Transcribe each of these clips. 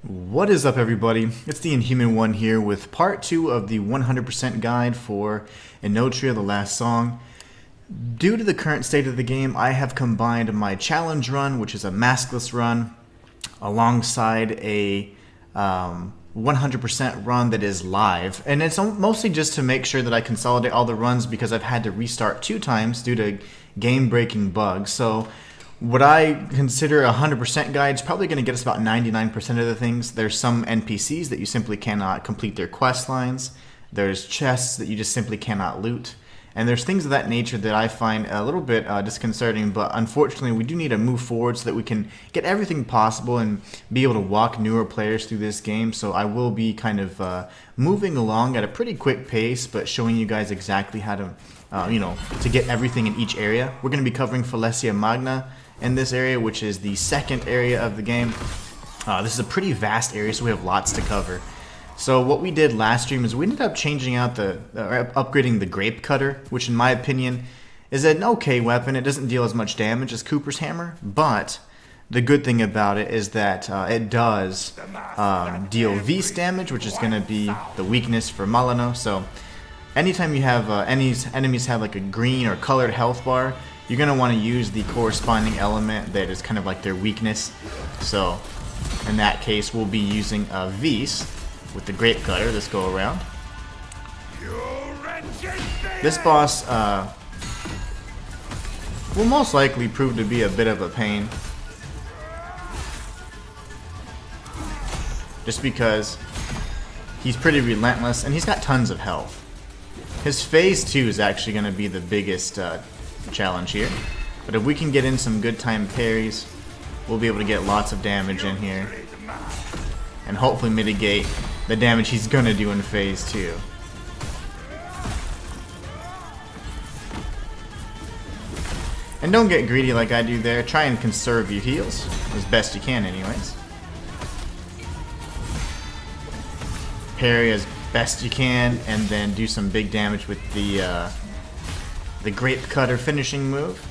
What is up, everybody? It's the Inhuman one here with part 2 of the 100% guide for Enotria, the last song. Due to the current state of the game, I have combined my challenge run, which is a maskless run, alongside a 100% run that is live. And it's mostly just to make sure that I consolidate all the runs because I've had to restart 2 times due to game-breaking bugs. So what I consider a 100% guide is probably going to get us about 99% of the things. There's some NPCs that you simply cannot complete their quest lines. There's chests that you just simply cannot loot. And there's things of that nature that I find a little bit disconcerting, but unfortunately we do need to move forward so that we can get everything possible and be able to walk newer players through this game. So I will be kind of moving along at a pretty quick pace, but showing you guys exactly how to, to get everything in each area. We're going to be covering Falesia Magna in this area, which is the second area of the game. This is a pretty vast area, so we have lots to cover. So what we did last stream is we ended up changing out upgrading the grape cutter, which in my opinion is an okay weapon. It doesn't deal as much damage as Cooper's hammer, but the good thing about it is that it does deal Vs damage, which is going to be the weakness for Malano. So anytime you have enemies have like a green or colored health bar, you're going to want to use the corresponding element that is kind of like their weakness. So in that case, we'll be using Vs with the grape cutter this go around. This boss will most likely prove to be a bit of a pain, just because he's pretty relentless and he's got tons of health. His phase 2 is actually going to be the biggest challenge here, but if we can get in some good time parries, we'll be able to get lots of damage in here and hopefully mitigate the damage he's gonna do in phase 2. And don't get greedy like I do there. Try and conserve your heals as best you can anyways. Parry as best you can and then do some big damage with the grape cutter finishing move.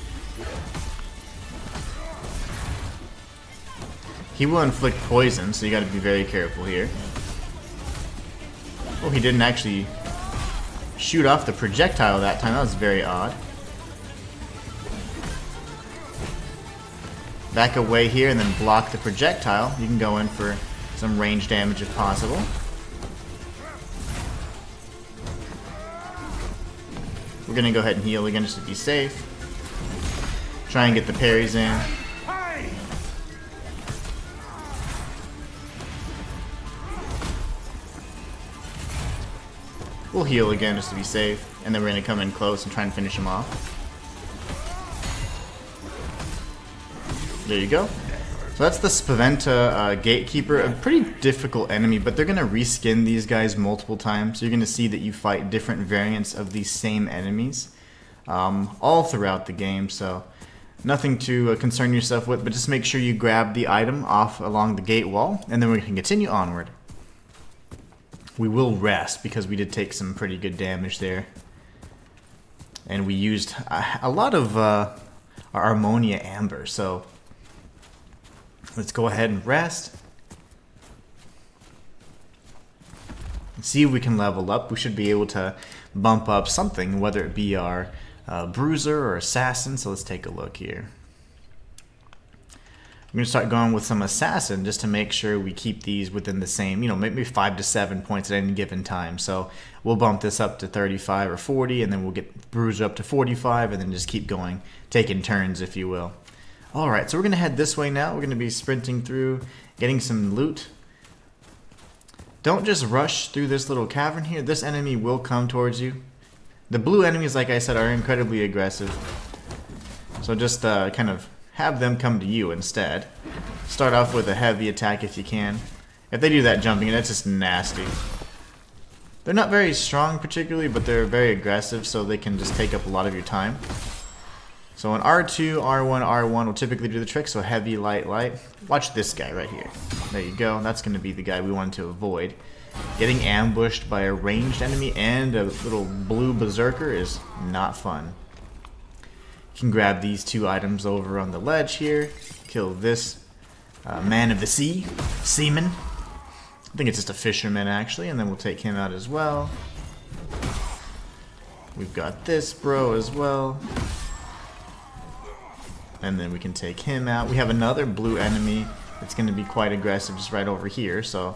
He will inflict poison, so you gotta be very careful here. Oh, he didn't actually shoot off the projectile that time. That was very odd. Back away here and then block the projectile. You can go in for some range damage if possible. We're going to go ahead and heal again just to be safe. Try and get the parries in. We'll heal again just to be safe, and then we're going to come in close and try and finish him off. There you go. So that's the Spaventa Gatekeeper, a pretty difficult enemy, but they're going to reskin these guys multiple times. So you're going to see that you fight different variants of these same enemies all throughout the game, so nothing to concern yourself with, but just make sure you grab the item off along the gate wall, and then we can continue onward. We will rest because we did take some pretty good damage there. And we used a lot of our Ammonia Amber. So let's go ahead and rest. And see if we can level up. We should be able to bump up something, whether it be our Bruiser or Assassin. So let's take a look here. I'm going to start going with some Assassin just to make sure we keep these within the same, maybe 5 to 7 points at any given time. So we'll bump this up to 35 or 40, and then we'll get Bruiser up to 45, and then just keep going, taking turns, if you will. Alright, so we're going to head this way now. We're going to be sprinting through, getting some loot. Don't just rush through this little cavern here. This enemy will come towards you. The blue enemies, like I said, are incredibly aggressive. So just kind of have them come to you instead. Start off with a heavy attack if you can. If they do that jumping, that's just nasty. They're not very strong particularly, but they're very aggressive, so they can just take up a lot of your time. So an R2, R1, R1 will typically do the trick, so heavy, light, light. Watch this guy right here. There you go. That's going to be the guy we wanted to avoid. Getting ambushed by a ranged enemy and a little blue berserker is not fun. You can grab these 2 items over on the ledge here. Kill this man of the sea, seaman. I think it's just a fisherman actually, and then we'll take him out as well. We've got this bro as well. And then we can take him out. We have another blue enemy that's going to be quite aggressive just right over here. So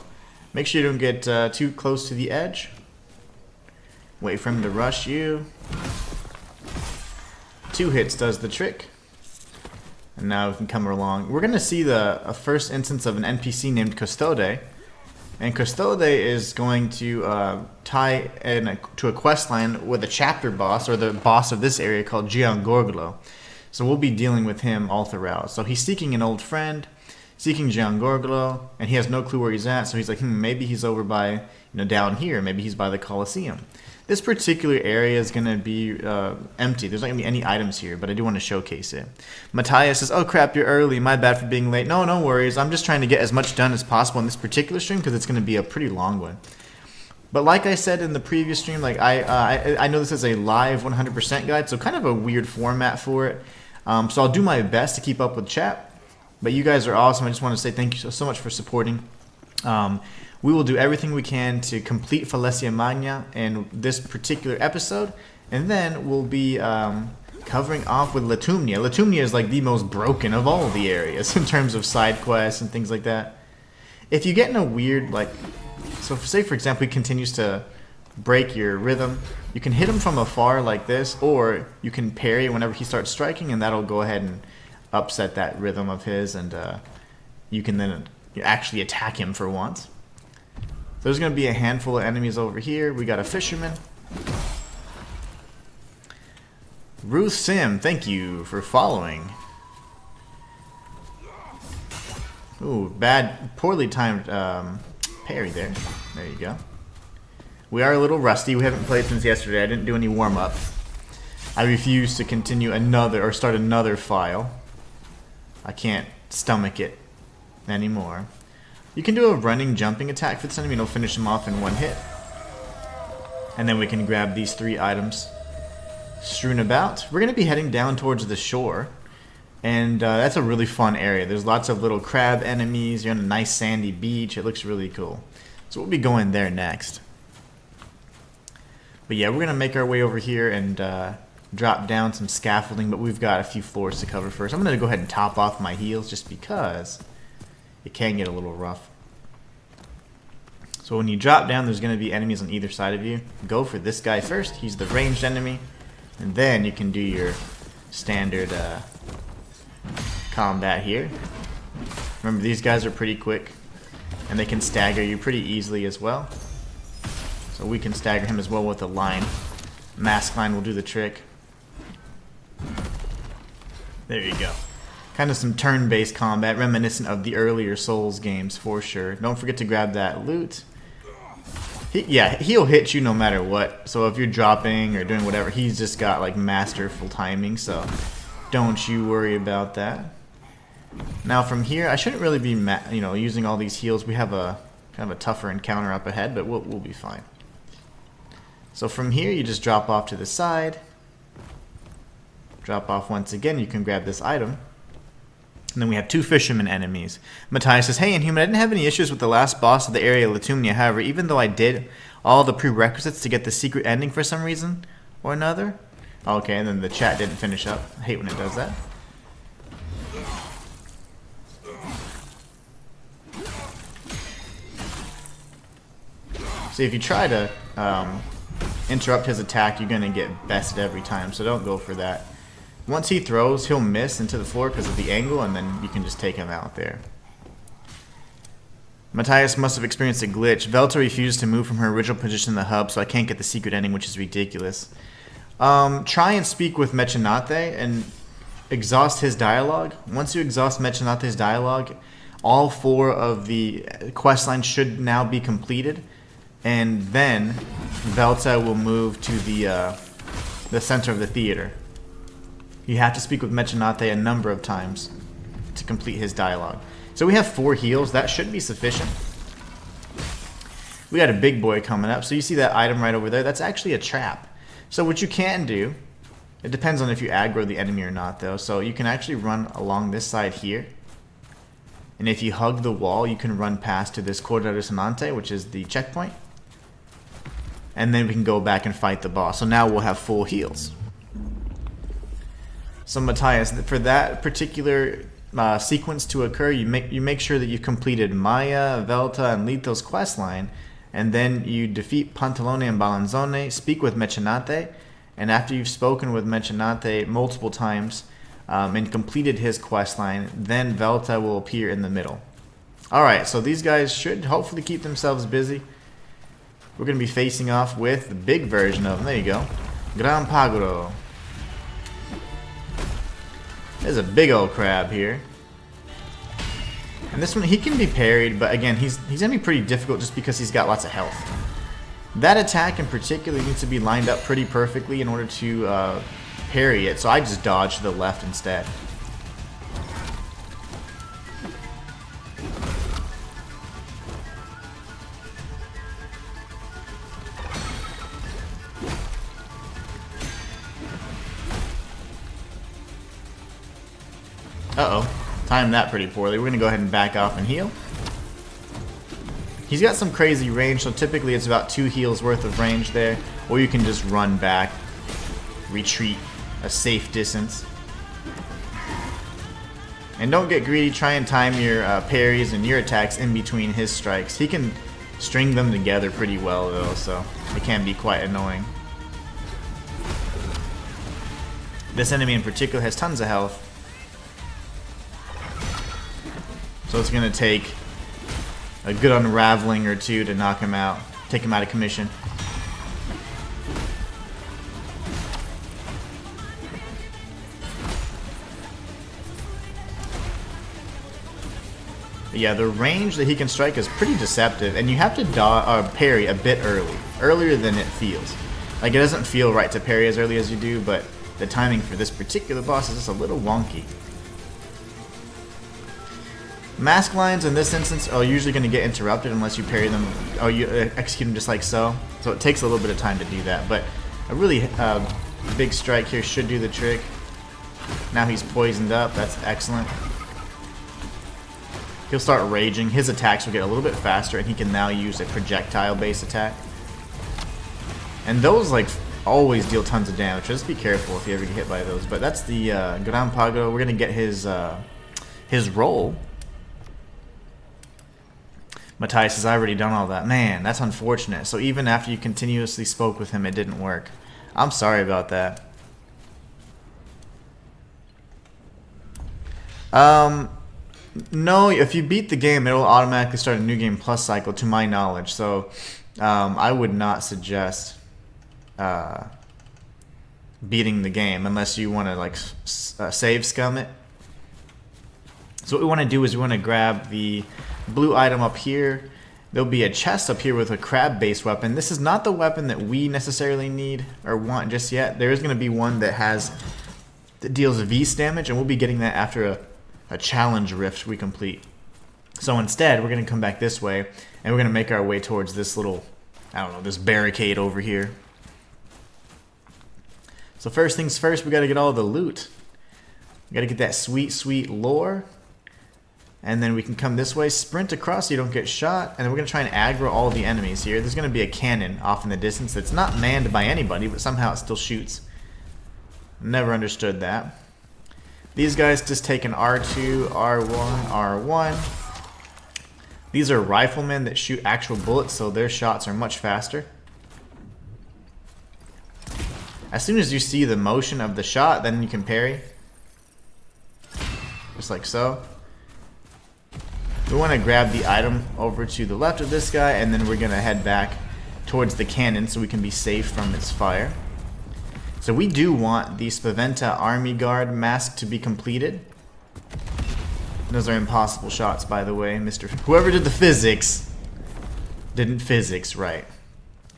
make sure you don't get too close to the edge. Wait for him to rush you. 2 hits does the trick. And now we can come along. We're going to see a first instance of an NPC named Custode. And Custode is going to tie to a quest line with a chapter boss, or the boss of this area, called Giangorgolo. So we'll be dealing with him all throughout. So he's seeking an old friend, seeking Giangorgolo, and he has no clue where he's at. So he's like, maybe he's over by, down here. Maybe he's by the Colosseum. This particular area is going to be empty. There's not going to be any items here, but I do want to showcase it. Matthias says, oh crap, you're early. My bad for being late. No, no worries. I'm just trying to get as much done as possible in this particular stream because it's going to be a pretty long one. But like I said in the previous stream, like I know this is a live 100% guide, so kind of a weird format for it. So I'll do my best to keep up with chat. But you guys are awesome. I just want to say thank you so much for supporting. We will do everything we can to complete Falesia Magna in this particular episode, and then we'll be covering off with Latumnia. Latumnia is like the most broken of all the areas in terms of side quests and things like that. If you get in a weird, so say for example he continues to break your rhythm, you can hit him from afar like this, or you can parry whenever he starts striking, and that'll go ahead and upset that rhythm of his, and you can then actually attack him for once. There's going to be a handful of enemies over here. We got a fisherman. Ruth Sim, thank you for following. Ooh, poorly timed parry there. There you go. We are a little rusty. We haven't played since yesterday. I didn't do any warm-up. I refuse to continue start another file. I can't stomach it anymore. You can do a running, jumping attack for this enemy, and it'll finish him off in one hit. And then we can grab these 3 items strewn about. We're going to be heading down towards the shore. And that's a really fun area. There's lots of little crab enemies. You're on a nice sandy beach. It looks really cool. So we'll be going there next. But yeah, we're going to make our way over here and drop down some scaffolding. But we've got a few floors to cover first. I'm going to go ahead and top off my heals just because it can get a little rough. So when you drop down, there's going to be enemies on either side of you. Go for this guy first. He's the ranged enemy. And then you can do your standard combat here. Remember, these guys are pretty quick, and they can stagger you pretty easily as well. So we can stagger him as well with a line. Mask line will do the trick. There you go. Kind of some turn-based combat, reminiscent of the earlier Souls games for sure. Don't forget to grab that loot. He'll hit you no matter what. So if you're dropping or doing whatever, he's just got like masterful timing. So don't you worry about that. Now from here, I shouldn't really be using all these heals. We have a kind of a tougher encounter up ahead, but we'll be fine. So from here, you just drop off to the side. Drop off once again. You can grab this item. And then we have 2 fisherman enemies. Matthias says, hey, Inhuman, I didn't have any issues with the last boss of the area, Latumnia. However, even though I did all the prerequisites to get the secret ending for some reason or another. Okay, and then the chat didn't finish up. I hate when it does that. See, if you try to interrupt his attack, you're going to get bested every time, so don't go for that. Once he throws, he'll miss into the floor because of the angle, and then you can just take him out there. Matthias must have experienced a glitch. Velta refused to move from her original position in the hub, so I can't get the secret ending, which is ridiculous. Try and speak with Mecenate and exhaust his dialogue. Once you exhaust Mecenate's dialogue, all 4 of the quest lines should now be completed, and then Velta will move to the center of the theater. You have to speak with Mecenate a number of times to complete his dialogue. So we have 4 heals. That should be sufficient. We got a big boy coming up. So you see that item right over there? That's actually a trap. So what you can do, it depends on if you aggro the enemy or not though. So you can actually run along this side here. And if you hug the wall, you can run past to this Corda Resonante, which is the checkpoint. And then we can go back and fight the boss. So now we'll have full heals. So Matthias, for that particular sequence to occur, you make sure that you've completed Maya, Velta, and Lito's questline, and then you defeat Pantalone and Balanzone, speak with Mecenate, and after you've spoken with Mecenate multiple times and completed his questline, then Velta will appear in the middle. Alright, so these guys should hopefully keep themselves busy. We're going to be facing off with the big version of them. There you go. Gran Paguro. There's a big old crab here. And this one, he can be parried, but again, he's going to be pretty difficult just because he's got lots of health. That attack in particular needs to be lined up pretty perfectly in order to parry it, so I just dodge to the left instead. Uh-oh. Timed that pretty poorly. We're going to go ahead and back off and heal. He's got some crazy range, so typically it's about 2 heals worth of range there. Or you can just run back, retreat a safe distance. And don't get greedy. Try and time your parries and your attacks in between his strikes. He can string them together pretty well, though, so it can be quite annoying. This enemy in particular has tons of health. So it's going to take a good unraveling or two to knock him out, take him out of commission. But yeah, the range that he can strike is pretty deceptive, and you have to parry a bit earlier than it feels. Like, it doesn't feel right to parry as early as you do, but the timing for this particular boss is just a little wonky. Mask lines in this instance are usually going to get interrupted unless you parry them, or you execute them just like so. So it takes a little bit of time to do that, but a really big strike here should do the trick. Now he's poisoned up, that's excellent. He'll start raging, his attacks will get a little bit faster, and he can now use a projectile based attack. And those like always deal tons of damage, so just be careful if you ever get hit by those. But that's the Gran Pago. We're going to get his roll. Matthias has already done all that. Man, that's unfortunate. So even after you continuously spoke with him, it didn't work. I'm sorry about that. No, if you beat the game, it'll automatically start a new game plus cycle, to my knowledge. So I would not suggest beating the game unless you want to like save scum it. So what we want to do is we want to grab the blue item up here. There'll be a chest up here with a crab-based weapon. This is not the weapon that we necessarily need or want just yet. There is going to be one that deals V's damage, and we'll be getting that after a challenge rift we complete. So instead, we're going to come back this way, and we're going to make our way towards this little, I don't know, this barricade over here. So first things first, we got to get all the loot. We got to get that sweet, sweet lore. And then we can come this way, sprint across so you don't get shot, and then we're going to try and aggro all the enemies here. There's going to be a cannon off in the distance that's not manned by anybody, but somehow it still shoots. Never understood that. These guys just take an R2, R1, R1. These are riflemen that shoot actual bullets, so their shots are much faster. As soon as you see the motion of the shot, then you can parry. Just like so. We want to grab the item over to the left of this guy, and then we're going to head back towards the cannon so we can be safe from its fire. So we do want the Spaventa Army Guard mask to be completed. Those are impossible shots, by the way. Whoever did the physics didn't physics right.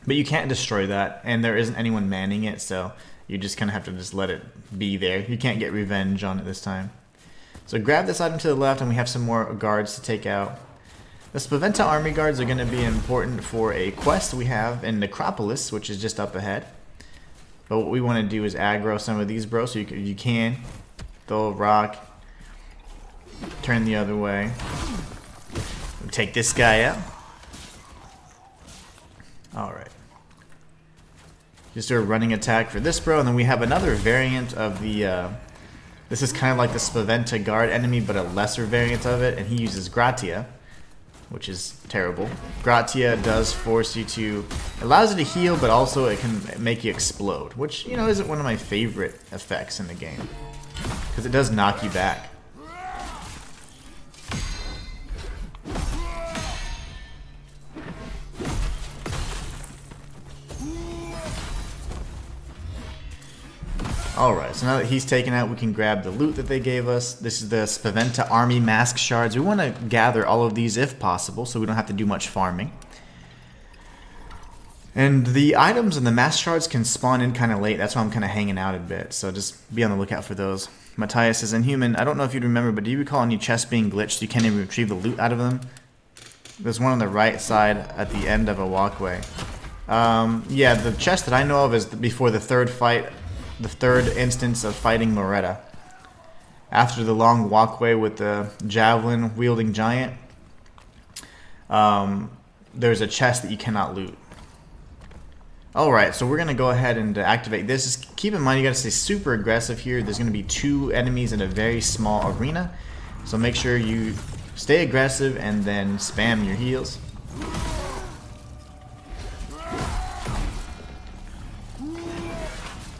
But you can't destroy that, and there isn't anyone manning it, so you just kind of have to just let it be there. You can't get revenge on it this time. So grab this item to the left, and we have some more guards to take out. The Spaventa Army Guards are going to be important for a quest we have in Necropolis, which is just up ahead. But what we want to do is aggro some of these bros, so you can throw a rock, turn the other way. take this guy out. Alright. Just do a running attack for this bro, and then we have another variant of the, this is kind of like the Spaventa guard enemy, but a lesser variant of it, and he uses Gratia, which is terrible. Gratia does force you to, allows you to heal, but also it can make you explode, which, you know, isn't one of my favorite effects in the game, because it does knock you back. Alright, so now that he's taken out, we can grab the loot that they gave us. This is the Spaventa Army Mask Shards. We want to gather all of these if possible, so we don't have to do much farming. And the items and the Mask Shards can spawn in kind of late. That's why I'm kind of hanging out a bit, so just be on the lookout for those. Matthias is Inhuman. I don't know if you'd remember, but do you recall any chests being glitched so you can't even retrieve the loot out of them? There's one on the right side at the end of a walkway. Yeah, the chest that I know of is before the third fight. The third instance of fighting Moretta. After the long walkway with the javelin wielding giant, there's a chest that you cannot loot. Alright, so we're going to go ahead and activate this. Just keep in mind you got to stay super aggressive here. There's going to be 2 enemies in a very small arena, so make sure you stay aggressive and then spam your heals.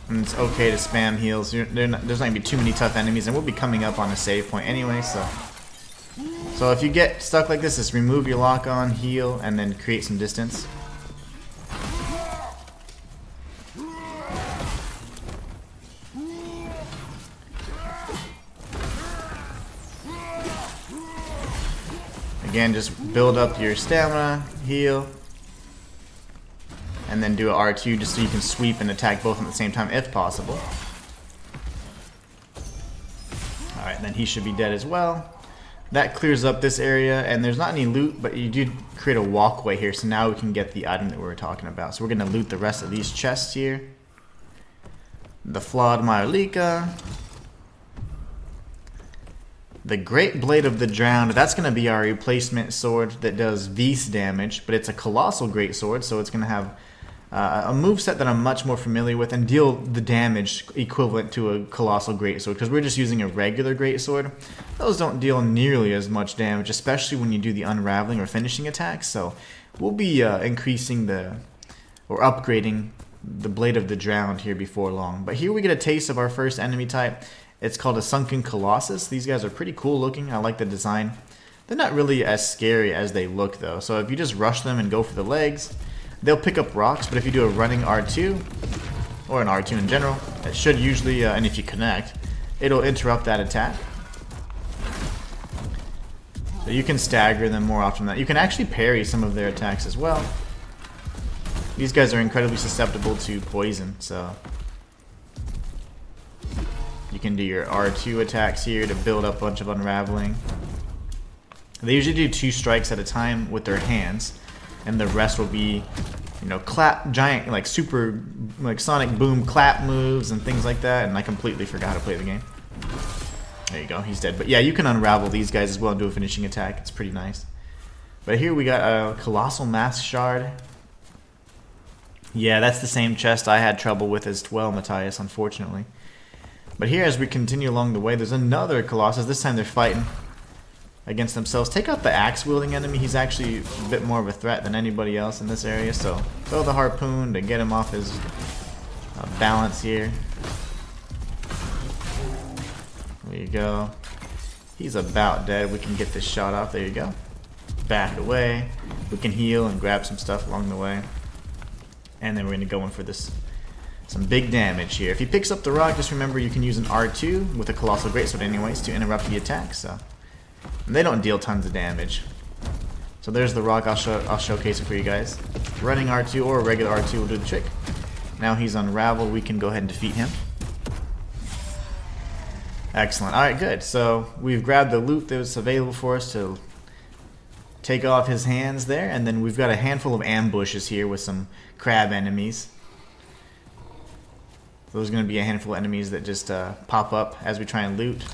And it's okay to spam heals. There's not going to be too many tough enemies, and we'll be coming up on a save point anyway, so if you get stuck like this, just remove your lock on, heal, and then create some distance. Again, just build up your stamina, heal, and then do an R2 just so you can sweep and attack both at the same time if possible. Alright, then he should be dead as well. That clears up this area, and there's not any loot, but you do create a walkway here, so now we can get the item that we were talking about. So we're going to loot the rest of these chests here. The Flawed Myolika. The Great Blade of the Drowned, that's going to be our replacement sword that does Vs damage, but it's a colossal great sword, so it's going to have a moveset that I'm much more familiar with and deal the damage equivalent to a colossal greatsword, because we're just using a regular greatsword. Those don't deal nearly as much damage, especially when you do the unraveling or finishing attacks, so we'll be increasing or upgrading the Blade of the Drowned here before long. But here we get a taste of our first enemy type. It's called a Sunken Colossus. These guys are pretty cool looking. I like the design. They're not really as scary as they look though, so if you just rush them and go for the legs, they'll pick up rocks, but if you do a running R2, or an R2 in general, it should usually, and if you connect, it'll interrupt that attack. So you can stagger them more often than that. You can actually parry some of their attacks as well. These guys are incredibly susceptible to poison, so you can do your R2 attacks here to build up a bunch of unraveling. They usually do 2 strikes at a time with their hands, and the rest will be, you know, clap, giant, like super, like sonic boom clap moves and things like that, and I completely forgot how to play the game. There you go, he's dead. But yeah, you can unravel these guys as well and do a finishing attack. It's pretty nice. But here we got a Colossal Mask Shard. Yeah, that's the same chest I had trouble with as well, Matthias, unfortunately. But here, as we continue along the way, there's another Colossus. This time they're fighting against themselves. Take out the axe-wielding enemy. He's actually a bit more of a threat than anybody else in this area, so throw the harpoon to get him off his balance here. There you go. He's about dead. We can get this shot off. There you go. Back away. We can heal and grab some stuff along the way. And then we're going to go in for this, some big damage here. If he picks up the rock, just remember you can use an R2 with a Colossal Greatsword anyways to interrupt the attack. So and they don't deal tons of damage. So there's the rock. I'll showcase it for you guys. Running R2 or a regular R2 will do the trick. Now he's unraveled. We can go ahead and defeat him. Excellent. Alright, good. So we've grabbed the loot that was available for us to take off his hands there, and then we've got a handful of ambushes here with some crab enemies. So there's going to be a handful of enemies that just pop up as we try and loot.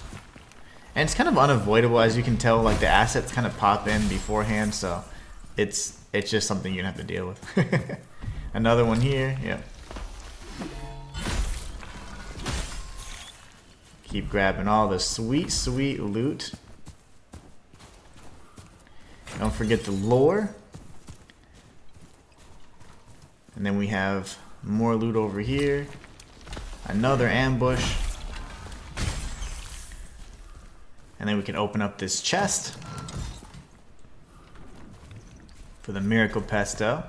And it's kind of unavoidable, as you can tell, like the assets kind of pop in beforehand, so it's just something you have to deal with. Another one here, yep. Keep grabbing all the sweet, sweet loot. Don't forget the lore. And then we have more loot over here. Another ambush. And then we can open up this chest for the miracle pesto.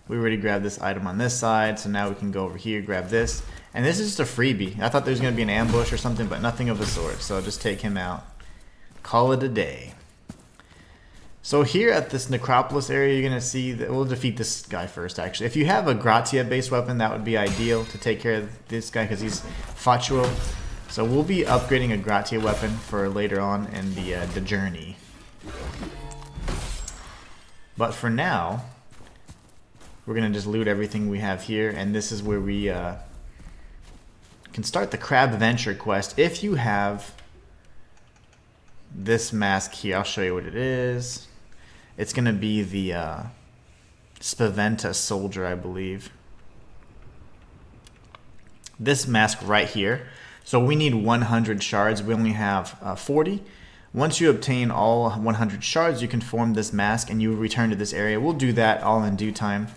We already grabbed this item on this side, so now we can go over here, grab this. And this is just a freebie. I thought there was going to be an ambush or something, but nothing of the sort. So just take him out. Call it a day. So here at this necropolis area, you're going to see that we'll defeat this guy first, actually. If you have a gratia based weapon, that would be ideal to take care of this guy because he's factual. So we'll be upgrading a gratia weapon for later on in the journey. But for now, we're going to just loot everything we have here, and this is where we can start the crab venture quest. If you have this mask here, I'll show you what it is. It's going to be the Spaventa soldier, I believe. This mask right here. So we need 100 shards. We only have 40. Once you obtain all 100 shards, you can form this mask and you return to this area. We'll do that all in due time.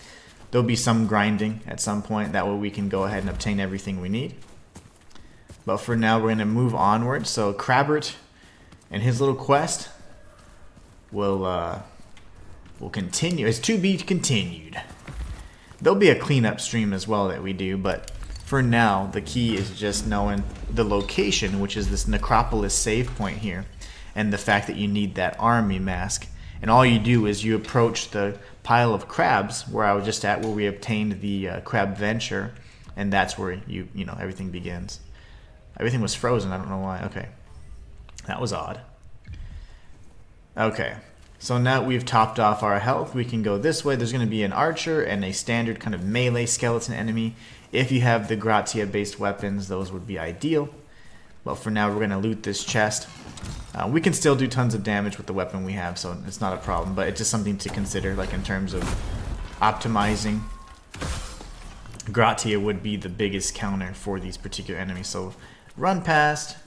There'll be some grinding at some point. That way we can go ahead and obtain everything we need. But for now, we're going to move onward. So Crabbert and his little quest will continue. It's to be continued. There'll be a cleanup stream as well that we do, but for now, the key is just knowing the location, which is this necropolis save point here, and the fact that you need that army mask. And all you do is you approach the pile of crabs where I was just at, where we obtained the crab venture, and that's where you know everything begins. Everything was frozen. I don't know why. Okay, that was odd. Okay, so now we've topped off our health. We can go this way. There's going to be an archer and a standard kind of melee skeleton enemy. If you have the gratia based weapons, those would be ideal. But for now, we're going to loot this chest. We can still do tons of damage with the weapon we have, so it's not a problem. But it's just something to consider, like in terms of optimizing. Gratia would be the biggest counter for these particular enemies. So run past,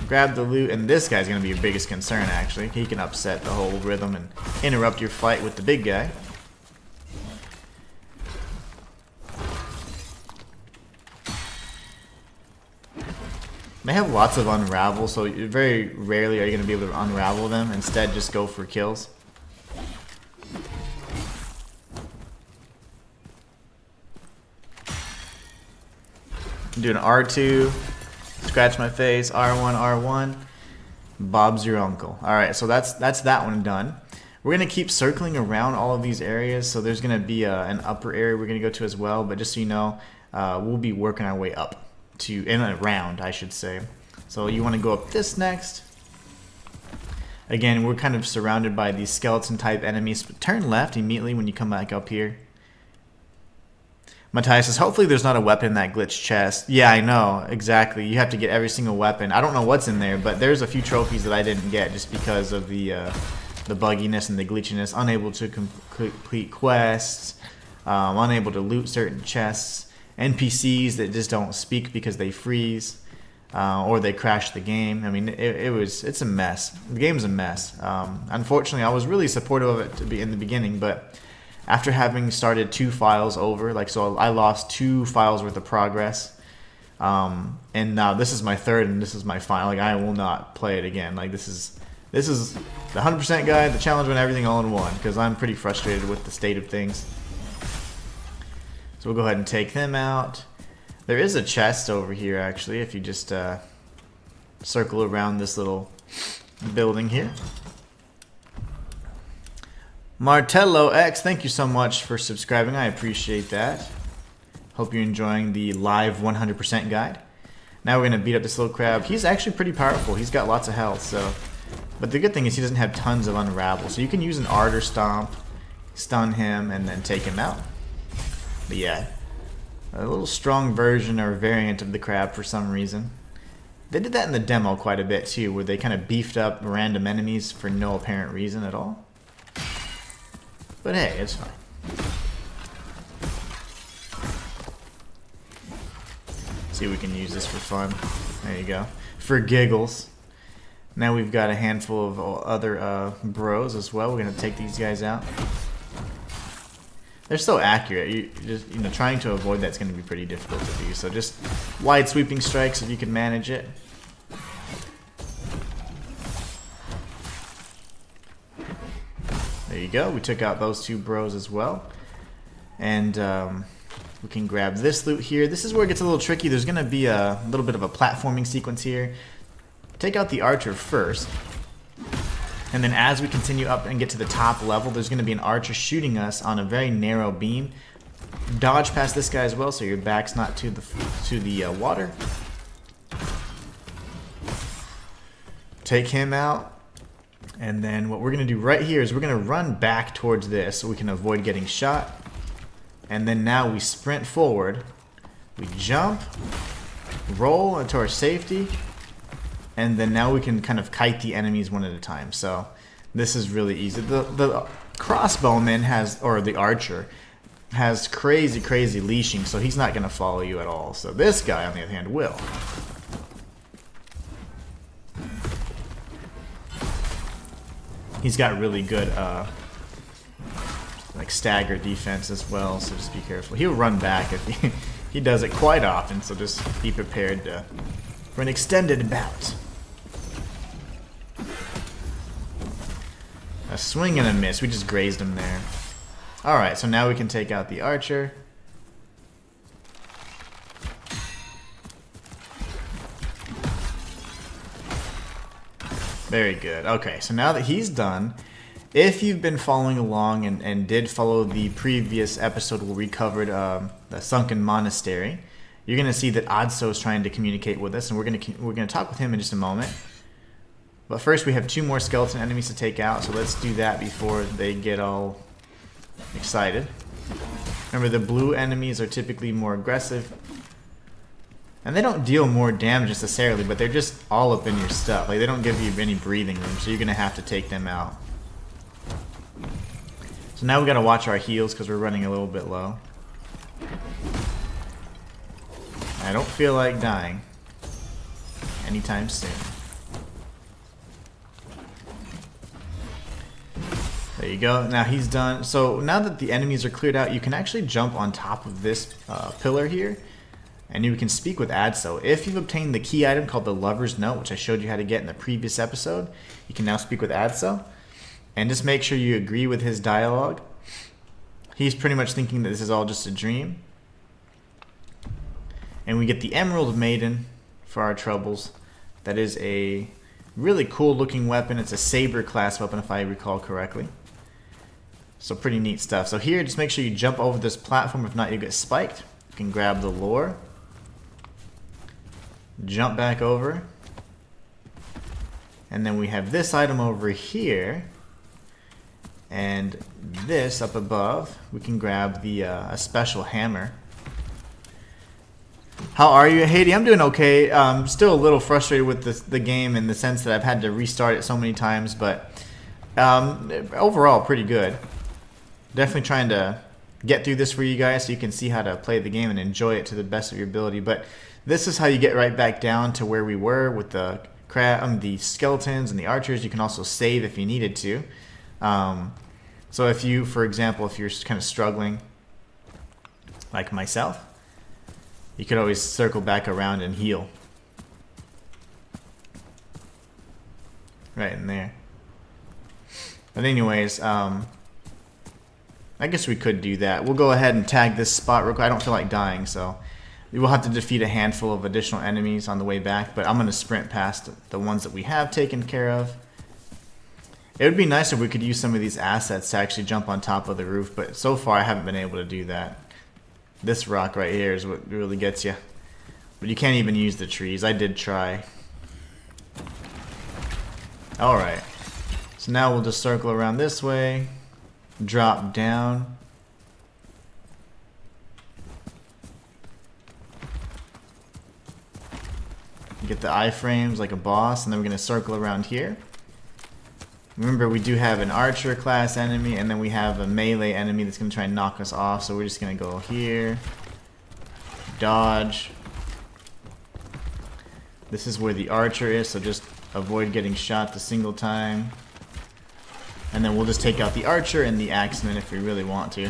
grab the loot, and this guy's going to be your biggest concern, actually. He can upset the whole rhythm and interrupt your fight with the big guy. They have lots of unravel, so very rarely are you going to be able to unravel them. Instead, just go for kills. Do an R2, scratch my face, R1, R1, Bob's your uncle. Alright, so that's that one done. We're going to keep circling around all of these areas, so there's going to be an upper area we're going to go to as well, but just so you know, we'll be working our way up to, and around, I should say. So you want to go up this next. Again, we're kind of surrounded by these skeleton type enemies. Turn left immediately when you come back up here. Matthias says, hopefully there's not a weapon in that glitch chest. Yeah, I know, exactly. You have to get every single weapon. I don't know what's in there, but there's a few trophies that I didn't get just because of the bugginess and the glitchiness. Unable to complete quests, unable to loot certain chests. NPCs that just don't speak because they freeze, or they crash the game. I mean, it's a mess. The game's a mess. Unfortunately, I was really supportive of it to be in the beginning, but after having started 2 files over, so I lost 2 files worth of progress, and now this is my 3rd and this is my final. I will not play it again. This is the 100% guide, the challenge, and everything all in one, because I'm pretty frustrated with the state of things. So we'll go ahead and take them out. There is a chest over here, actually, if you just circle around this little building here. Martello X, thank you so much for subscribing. I appreciate that. Hope you're enjoying the live 100% guide. Now we're going to beat up this little crab. He's actually pretty powerful. He's got lots of health, so. But the good thing is he doesn't have tons of unravel. So you can use an ardor stomp, stun him, and then take him out. But yeah, a little strong version or variant of the crab for some reason. They did that in the demo quite a bit too, where they kind of beefed up random enemies for no apparent reason at all. But hey, it's fine. See if we can use this for fun. There you go. For giggles. Now we've got a handful of other bros as well. We're going to take these guys out. They're so accurate. You know, trying to avoid that's going to be pretty difficult to do. So just wide sweeping strikes if you can manage it. There you go. We took out those two bros as well. And we can grab this loot here. This is where it gets a little tricky. There's going to be a little bit of a platforming sequence here. Take out the archer first. And then as we continue up and get to the top level, there's going to be an archer shooting us on a very narrow beam. Dodge past this guy as well, so your back's not to the water. Take him out. And then what we're going to do right here is we're going to run back towards this so we can avoid getting shot. And then now we sprint forward. We jump, roll into our safety, and then now we can kind of kite the enemies one at a time. So this is really easy. The crossbowman has, or the archer, has crazy leashing, so he's not going to follow you at all. So this guy, on the other hand, will. He's got really good like stagger defense as well, so just be careful. He'll run back if he does it quite often, so just be prepared for an extended bout. A swing and a miss. We just grazed him there. Alright, so now we can take out the archer. Very good. Okay, so now that he's done, if you've been following along and did follow the previous episode where we covered the Sunken Monastery, you're going to see that Adso is trying to communicate with us, and we're going to talk with him in just a moment. But first we have two more skeleton enemies to take out, so let's do that before they get all excited. Remember, the blue enemies are typically more aggressive. And they don't deal more damage necessarily, but they're just all up in your stuff. Like, they don't give you any breathing room, so you're going to have to take them out. So now we got to watch our heals because we're running a little bit low. I don't feel like dying anytime soon. There you go. Now he's done. So now that the enemies are cleared out, you can actually jump on top of this pillar here. And you can speak with Adso. If you've obtained the key item called the Lover's Note, which I showed you how to get in the previous episode, you can now speak with Adso. And just make sure you agree with his dialogue. He's pretty much thinking that this is all just a dream. And we get the Emerald Maiden for our troubles. That is a really cool looking weapon. It's a saber class weapon if I recall correctly. So pretty neat stuff. So here, just make sure you jump over this platform. If not, you get spiked. You can grab the lore. Jump back over. And then we have this item over here. And this up above, we can grab the a special hammer. How are you, Haiti? I'm doing okay. Still a little frustrated with the game in the sense that I've had to restart it so many times, but overall pretty good. Definitely trying to get through this for you guys so you can see how to play the game and enjoy it to the best of your ability. But this is how you get right back down to where we were with the skeletons and the archers. You can also save if you needed to. So if you, for example, if you're kind of struggling, like myself, you could always circle back around and heal. Right in there. But anyways, I guess we could do that. We'll go ahead and tag this spot real quick. I don't feel like dying, so we will have to defeat a handful of additional enemies on the way back, but I'm going to sprint past the ones that we have taken care of. It would be nice if we could use some of these assets to actually jump on top of the roof, but so far I haven't been able to do that. This rock right here is what really gets you. But you can't even use the trees. I did try. Alright. So now we'll just circle around this way. Drop down. Get get the iframes like a boss, and then we're going to circle around here. Remember, we do have an archer class enemy, and then we have a melee enemy that's going to try and knock us off, so we're just going to go here, dodge. This is where the archer is, so just avoid getting shot the single time. And then we'll just take out the archer and the axeman if we really want to.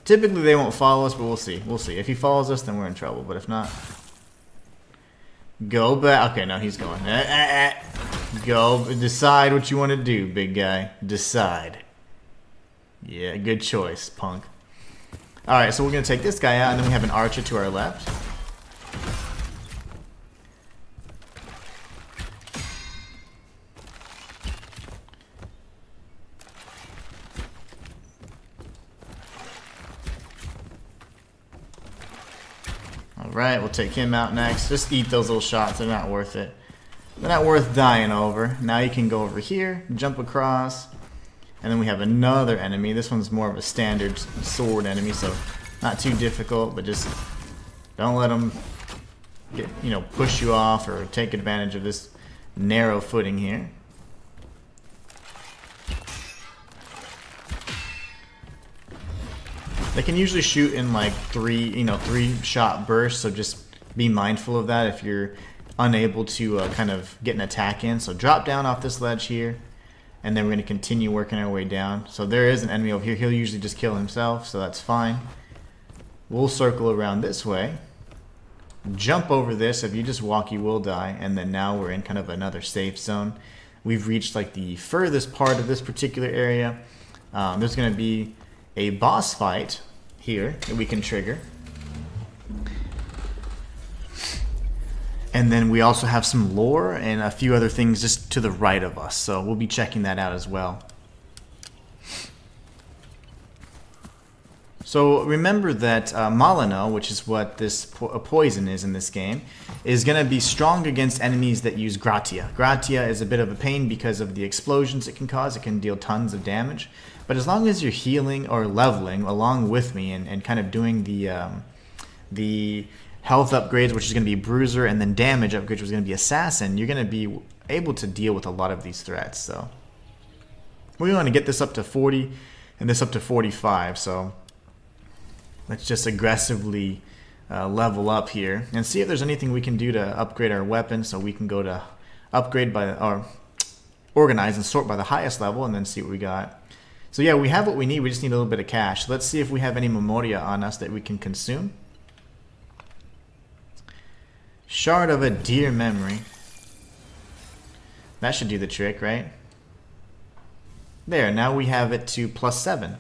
Typically they won't follow us, but we'll see. We'll see. If he follows us, then we're in trouble, but if not... Go back. Okay, no, he's going. Go. Decide what you want to do, big guy. Decide. Yeah, good choice, punk. Alright, so we're going to take this guy out, and then we have an archer to our left. Alright, we'll take him out next. Just eat those little shots. They're not worth it. They're not worth dying over. Now you can go over here, jump across, and then we have another enemy. This one's more of a standard sword enemy, so not too difficult, but just don't let them get, push you off or take advantage of this narrow footing here. They can usually shoot in like three shot bursts, so just be mindful of that if you're unable to kind of get an attack in. So drop down off this ledge here, and then we're going to continue working our way down. So there is an enemy over here. He'll usually just kill himself, so that's fine. We'll circle around this way, jump over this. If you just walk, you will die. And then now we're in kind of another safe zone. We've reached like the furthest part of this particular area. There's going to be a boss fight here that we can trigger. And then we also have some lore and a few other things just to the right of us, so we'll be checking that out as well. So remember that Malino, which is what this poison is in this game, is going to be strong against enemies that use Gratia. Gratia is a bit of a pain because of the explosions it can cause. It can deal tons of damage. But as long as you're healing or leveling along with me and kind of doing the health upgrades, which is going to be Bruiser, and then damage upgrades, which is going to be Assassin, you're going to be able to deal with a lot of these threats. So we want to get this up to 40 and this up to 45. So let's just aggressively level up here and see if there's anything we can do to upgrade our weapon. So we can go to upgrade by or organize and sort by the highest level, and then see what we got. So yeah, we have what we need. We just need a little bit of cash. Let's see if we have any Memoria on us that we can consume. Shard of a dear memory. That should do the trick, right? There, now we have it to +7.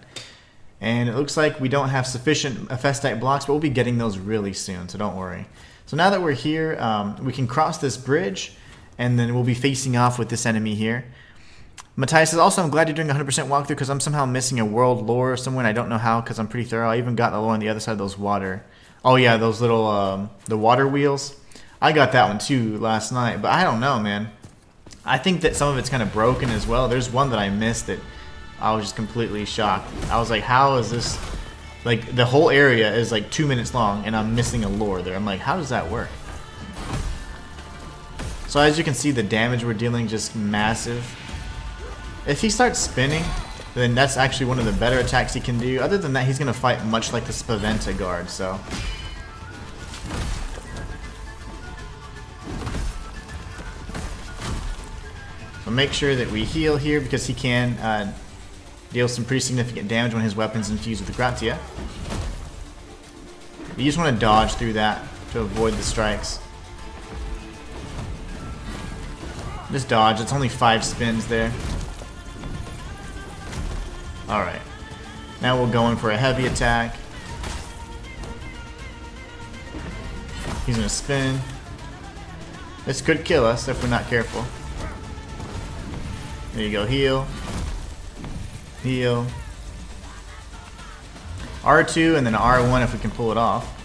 And it looks like we don't have sufficient Ephestite blocks, but we'll be getting those really soon, so don't worry. So now that we're here, we can cross this bridge, and then we'll be facing off with this enemy here. Matthias says, also, I'm glad you're doing a 100% walkthrough because I'm somehow missing a world lore somewhere, and I don't know how because I'm pretty thorough. I even got the lore on the other side of those water. Oh yeah, those little, the water wheels. I got that one too last night, but I don't know, man. I think that some of it's kind of broken as well. There's one that I missed that I was just completely shocked. I was like, how is this? Like, the whole area is like 2 minutes long, and I'm missing a lore there. I'm like, how does that work? So as you can see, the damage we're dealing just massive. If he starts spinning, then that's actually one of the better attacks he can do. Other than that, he's going to fight much like the Spaventa guard, so. So make sure that we heal here because he can deal some pretty significant damage when his weapon's infused with the Gratia. You just want to dodge through that to avoid the strikes. Just dodge, it's only 5 spins there. Alright, now we'll go in for a heavy attack. He's gonna spin. This could kill us if we're not careful. There you go, heal. Heal. R2 and then R1 if we can pull it off.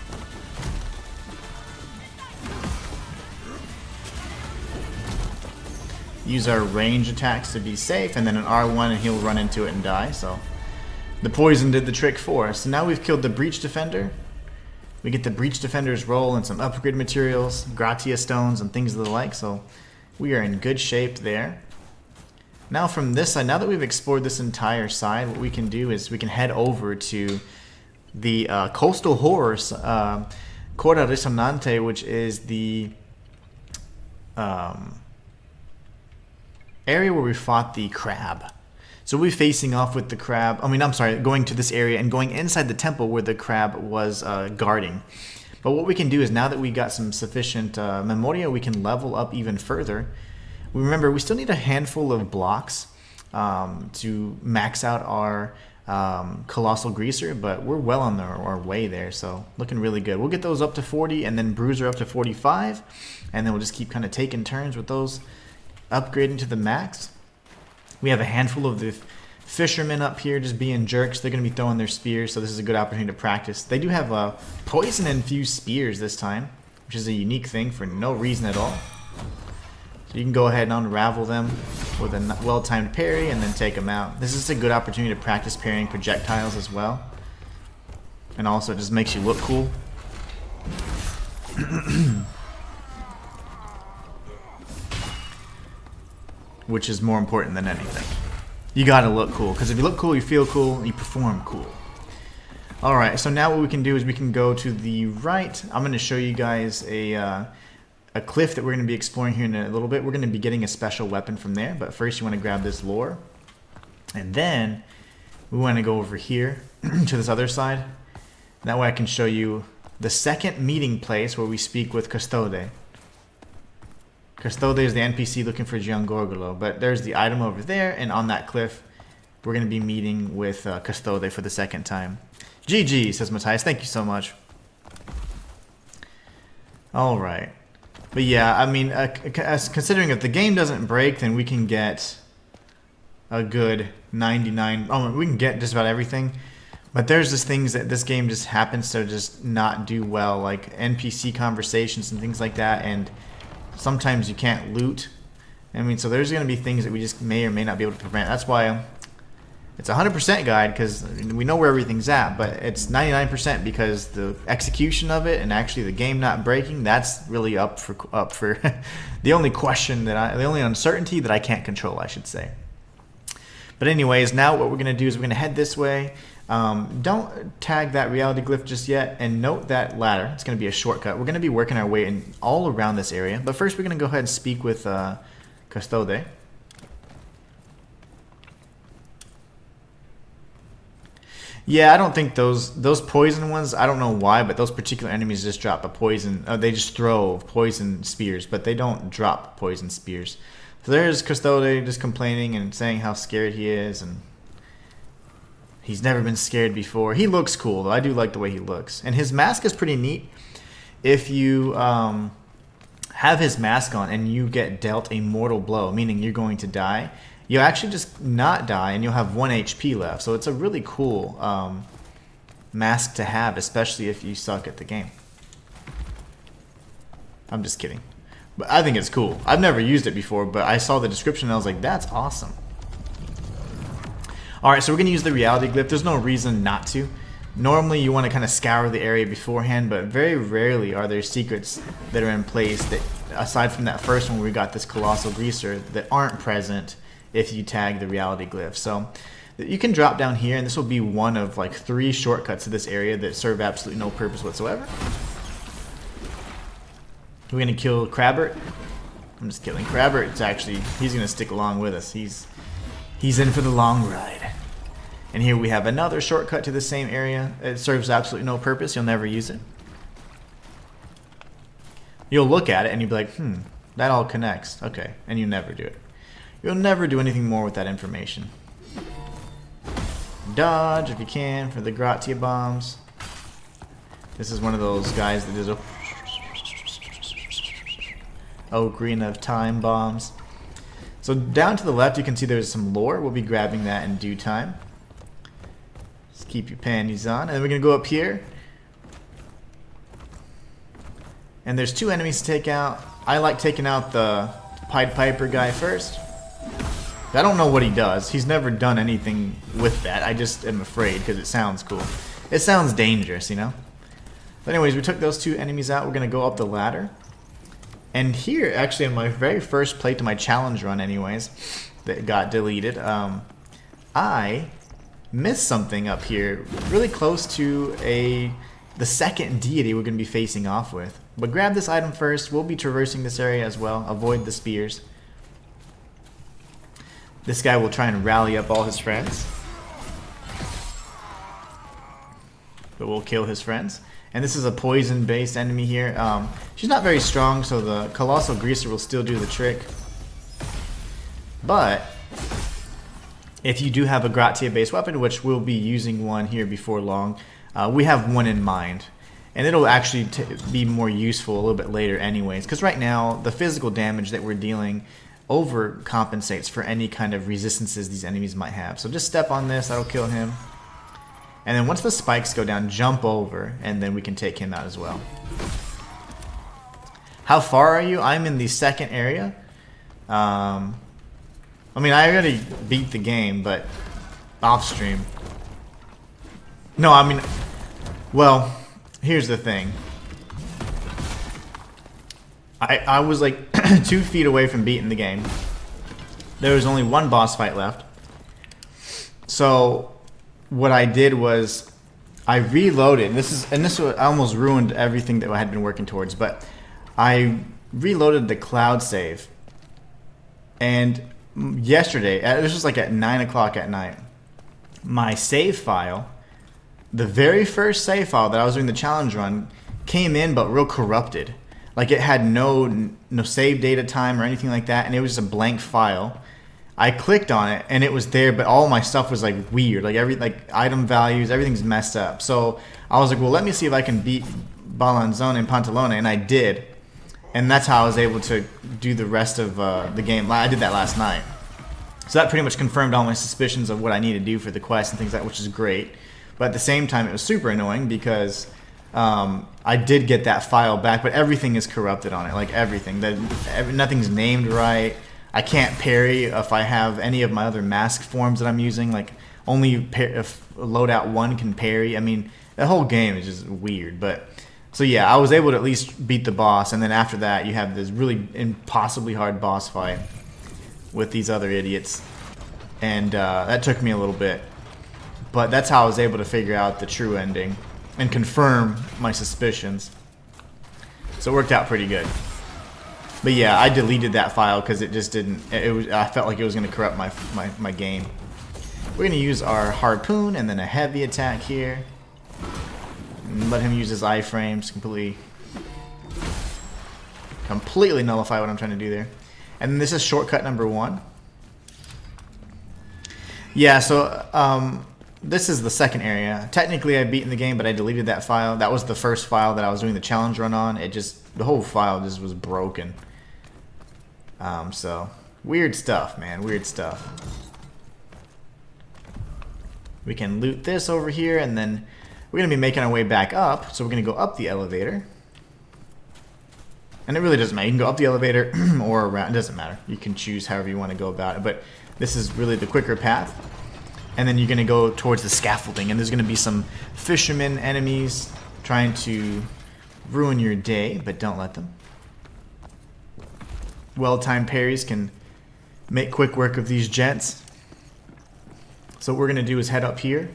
Use our range attacks to be safe, and then an R1 and he'll run into it and die. So the poison did the trick for us. So now we've killed the Breach Defender. We get the Breach Defender's roll and some upgrade materials, Gratia stones, and things of the like, so we are in good shape there. Now from this side, now that we've explored this entire side, what we can do is we can head over to the Coastal Horrors, Cora Resonante, which is the area where we fought the crab. So we'll be facing off with the crab. I mean, I'm sorry, going to this area and going inside the temple where the crab was guarding. But what we can do is, now that we got some sufficient memoria, we can level up even further. Remember, we still need a handful of blocks to max out our Colossal Greaser, but we're well on our way there, so looking really good. We'll get those up to 40, and then Bruiser up to 45, and then we'll just keep kind of taking turns with those, upgrading to the max. We have a handful of the fishermen up here just being jerks. They're going to be throwing their spears, so this is a good opportunity to practice. They do have poison-infused spears this time, which is a unique thing for no reason at all. So you can go ahead and unravel them with a well-timed parry and then take them out. This is a good opportunity to practice parrying projectiles as well. And also it just makes you look cool. Which is more important than anything. You gotta look cool, because if you look cool, you feel cool, you perform cool. Alright, so now what we can do is we can go to the right. I'm going to show you guys a cliff that we're going to be exploring here in a little bit. We're going to be getting a special weapon from there, but first you want to grab this lore. And then we want to go over here to this other side. That way I can show you the second meeting place where we speak with Custode. Custode is the NPC looking for Giangorgolo, but there's the item over there, and on that cliff we're going to be meeting with Custode for the second time. GG, says Matthias. Thank you so much. Alright. But yeah, I mean, considering if the game doesn't break, then we can get a good 99... Oh, we can get just about everything. But there's just things that this game just happens to just not do well, like NPC conversations and things like that, and sometimes you can't loot. I mean, so there's going to be things that we just may or may not be able to prevent. That's why it's a 100% guide, because we know where everything's at, but it's 99% because the execution of it and actually the game not breaking, that's really up for the only question that the only uncertainty that I can't control, I should say. But anyways, now what we're going to do is we're going to head this way. Don't tag that reality glyph just yet, and note that ladder. It's going to be a shortcut. We're going to be working our way in all around this area, but first we're going to go ahead and speak with Custode. Yeah, I don't think those poison ones, I don't know why, but those particular enemies just drop a poison. They just throw poison spears, but they don't drop poison spears. So there's Custode just complaining and saying how scared he is, and he's never been scared before. He looks cool, though. I do like the way he looks. And his mask is pretty neat. If you have his mask on and you get dealt a mortal blow, meaning you're going to die, you'll actually just not die and you'll have 1 HP left. So it's a really cool mask to have, especially if you suck at the game. I'm just kidding. But I think it's cool. I've never used it before, but I saw the description and I was like, that's awesome. Alright, so we're going to use the reality glyph. There's no reason not to. Normally you want to kind of scour the area beforehand, but very rarely are there secrets that are in place that, aside from that first one where we got this Colossal Greaser, that aren't present if you tag the reality glyph. So you can drop down here, and this will be one of like 3 shortcuts to this area that serve absolutely no purpose whatsoever. We're going to kill Crabbert. I'm just kidding. Crabbert's actually, he's going to stick along with us. He's in for the long ride. And here we have another shortcut to the same area. It serves absolutely no purpose. You'll never use it. You'll look at it and you'll be like, that all connects. Okay. And you never do it. You'll never do anything more with that information. Dodge if you can for the Gratia bombs. This is one of those guys that does a Ocarina of Time bombs. So down to the left you can see there's some lore. We'll be grabbing that in due time. Just keep your panties on. And then we're going to go up here. And there's 2 enemies to take out. I like taking out the Pied Piper guy first. I don't know what he does. He's never done anything with that. I just am afraid because it sounds cool. It sounds dangerous, you know? But anyways, we took those 2 enemies out. We're going to go up the ladder. And here, actually, in my very first play to my challenge run anyways, that got deleted, I missed something up here, really close to the second deity we're going to be facing off with. But grab this item first. We'll be traversing this area as well. Avoid the spears. This guy will try and rally up all his friends. But we'll kill his friends. And this is a poison-based enemy here. She's not very strong, so the Colossal Greaser will still do the trick. But if you do have a Gratia-based weapon, which we'll be using one here before long, we have one in mind. And it'll actually be more useful a little bit later anyways. Because right now, the physical damage that we're dealing overcompensates for any kind of resistances these enemies might have. So just step on this, that'll kill him. And then once the spikes go down, jump over, and then we can take him out as well. How far are you? I'm in the second area. I mean, I already beat the game, but off stream. No, I mean, well, here's the thing. I was like 2 feet away from beating the game. There was only 1 boss fight left. So what I did was I reloaded. This almost ruined everything that I had been working towards, but I reloaded the cloud save. And yesterday, this was like at 9 o'clock at night, my save file, the very first save file that I was doing the challenge run, came in but real corrupted. Like it had no save data time or anything like that, and it was just a blank file. I clicked on it and it was there, but all my stuff was like weird, like item values, everything's messed up. So I was like, well, let me see if I can beat Balanzone and Pantalone, and I did, and that's how I was able to do the rest of the game. I did that last night, so that pretty much confirmed all my suspicions of what I need to do for the quest and things like that, which is great. But at the same time, it was super annoying because I did get that file back, but everything is corrupted on it, like everything. Nothing's named right. I can't parry if I have any of my other mask forms that I'm using. Like only if loadout 1 can parry. I mean, the whole game is just weird. But so yeah, I was able to at least beat the boss, and then after that, you have this really impossibly hard boss fight with these other idiots, and that took me a little bit. But that's how I was able to figure out the true ending and confirm my suspicions. So it worked out pretty good. But yeah, I deleted that file because it just didn't. I felt like it was going to corrupt my game. We're going to use our harpoon and then a heavy attack here. And let him use his iframes completely nullify what I'm trying to do there. And then this is shortcut number 1. Yeah, so this is the second area. Technically, I've beaten the game, but I deleted that file. That was the first file that I was doing the challenge run on. The whole file just was broken. So weird stuff, man. Weird stuff. We can loot this over here, and then we're going to be making our way back up. So we're going to go up the elevator. And it really doesn't matter. You can go up the elevator or around. It doesn't matter. You can choose however you want to go about it. But this is really the quicker path. And then you're going to go towards the scaffolding. And there's going to be some fisherman enemies trying to ruin your day, but don't let them. Well-timed parries can make quick work of these gents. So what we're going to do is head up here.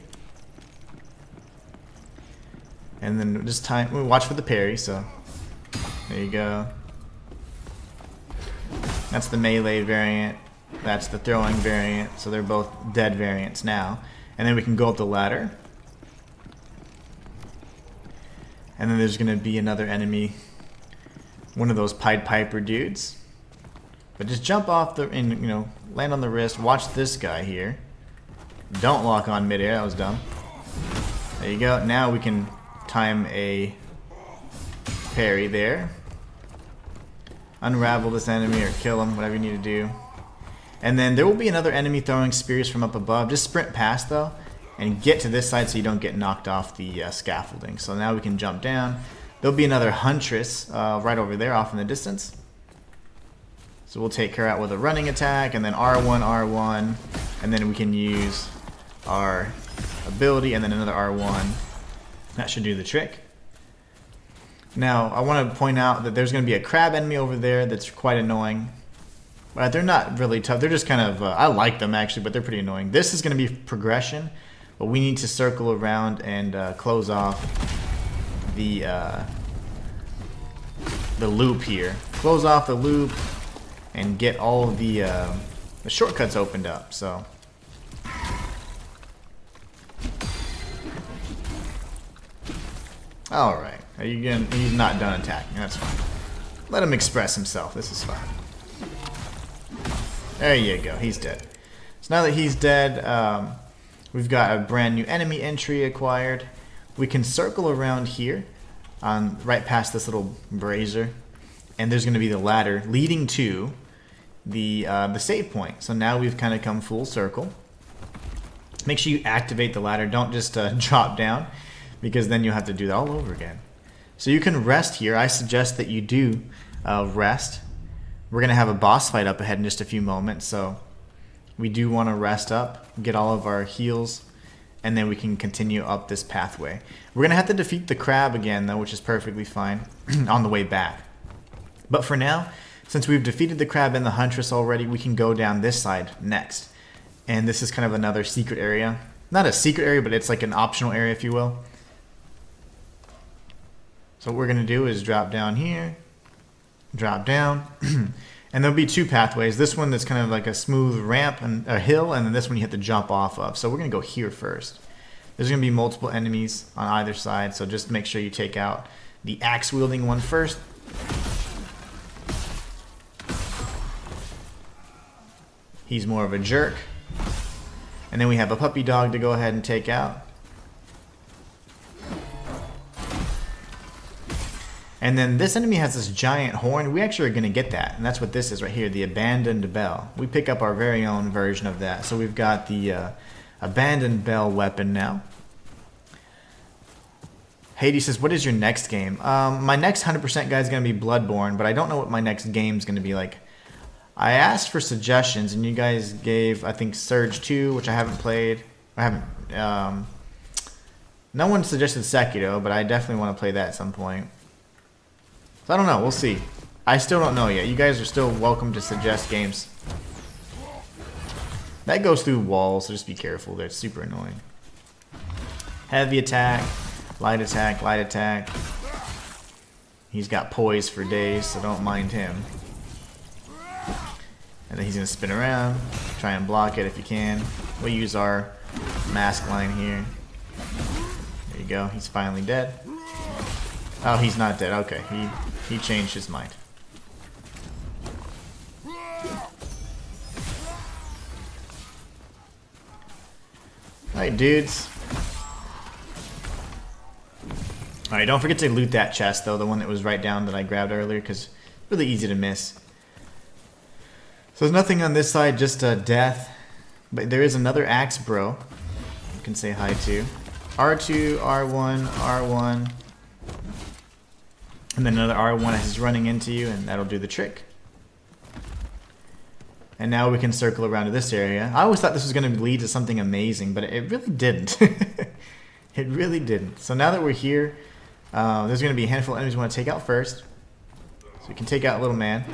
And then just watch for the parry, so there you go. That's the melee variant. That's the throwing variant. So they're both dead variants now. And then we can go up the ladder. And then there's going to be another enemy. One of those Pied Piper dudes. But just jump off and land on the wrist. Watch this guy here. Don't lock on midair. That was dumb. There you go. Now we can time a parry there. Unravel this enemy or kill him, whatever you need to do. And then there will be another enemy throwing spears from up above. Just sprint past though and get to this side so you don't get knocked off the scaffolding. So now we can jump down. There'll be another huntress right over there off in the distance. So we'll take her out with a running attack and then R1, R1. And then we can use our ability and then another R1. That should do the trick. Now, I want to point out that there's going to be a crab enemy over there that's quite annoying. But they're not really tough. They're just kind of, I like them actually, but they're pretty annoying. This is going to be progression, but we need to circle around and close off the loop here. Close off the loop and get all the shortcuts opened up. So. Alright, he's not done attacking, that's fine. Let him express himself, this is fine. There you go, he's dead. So now that he's dead, we've got a brand new enemy entry acquired. We can circle around here, right past this little brazier, and there's going to be the ladder leading to the save point. So now we've kind of come full circle. Make sure you activate the ladder, don't just drop down, because then you'll have to do that all over again. So you can rest here. I suggest that you do rest. We're going to have a boss fight up ahead in just a few moments, so we do want to rest up, get all of our heals, and then we can continue up this pathway. We're going to have to defeat the crab again, though, which is perfectly fine on the way back. But for now, since we've defeated the crab and the huntress already, we can go down this side next. And this is kind of another secret area. Not a secret area, but it's like an optional area, if you will. So what we're going to do is drop down here, drop down, and there'll be two pathways. This one that's kind of like a smooth ramp and a hill, and then this one you have to jump off of. So we're going to go here first. There's going to be multiple enemies on either side, so just make sure you take out the axe-wielding one first. He's more of a jerk. And then we have a puppy dog to go ahead and take out. And then this enemy has this giant horn. We actually are going to get that. And that's what this is right here, the abandoned bell. We pick up our very own version of that. So we've got the abandoned bell weapon now. Hades says, what is your next game? My next 100% guy is going to be Bloodborne, but I don't know what my next game is going to be like. I asked for suggestions, and you guys gave, I think, Surge 2, which I haven't played. I haven't. No one suggested Sekiro, but I definitely want to play that at some point. So I don't know. We'll see. I still don't know yet. You guys are still welcome to suggest games. That goes through walls, so just be careful. That's super annoying. Heavy attack, light attack, light attack. He's got poise for days, so don't mind him. And then he's going to spin around. Try and block it if you can. We'll use our mask line here. There you go. He's finally dead. Oh, he's not dead. Okay, he changed his mind. Alright, dudes. Alright, don't forget to loot that chest, though, the one that was right down that I grabbed earlier, because it's really easy to miss. So there's nothing on this side, just death. But there is another axe bro you can say hi to. R2, R1, R1. And then another R1 is running into you, and that'll do the trick. And now we can circle around to this area. I always thought this was going to lead to something amazing, but it really didn't. It really didn't. So now that we're here, there's going to be a handful of enemies we want to take out first. So we can take out little man.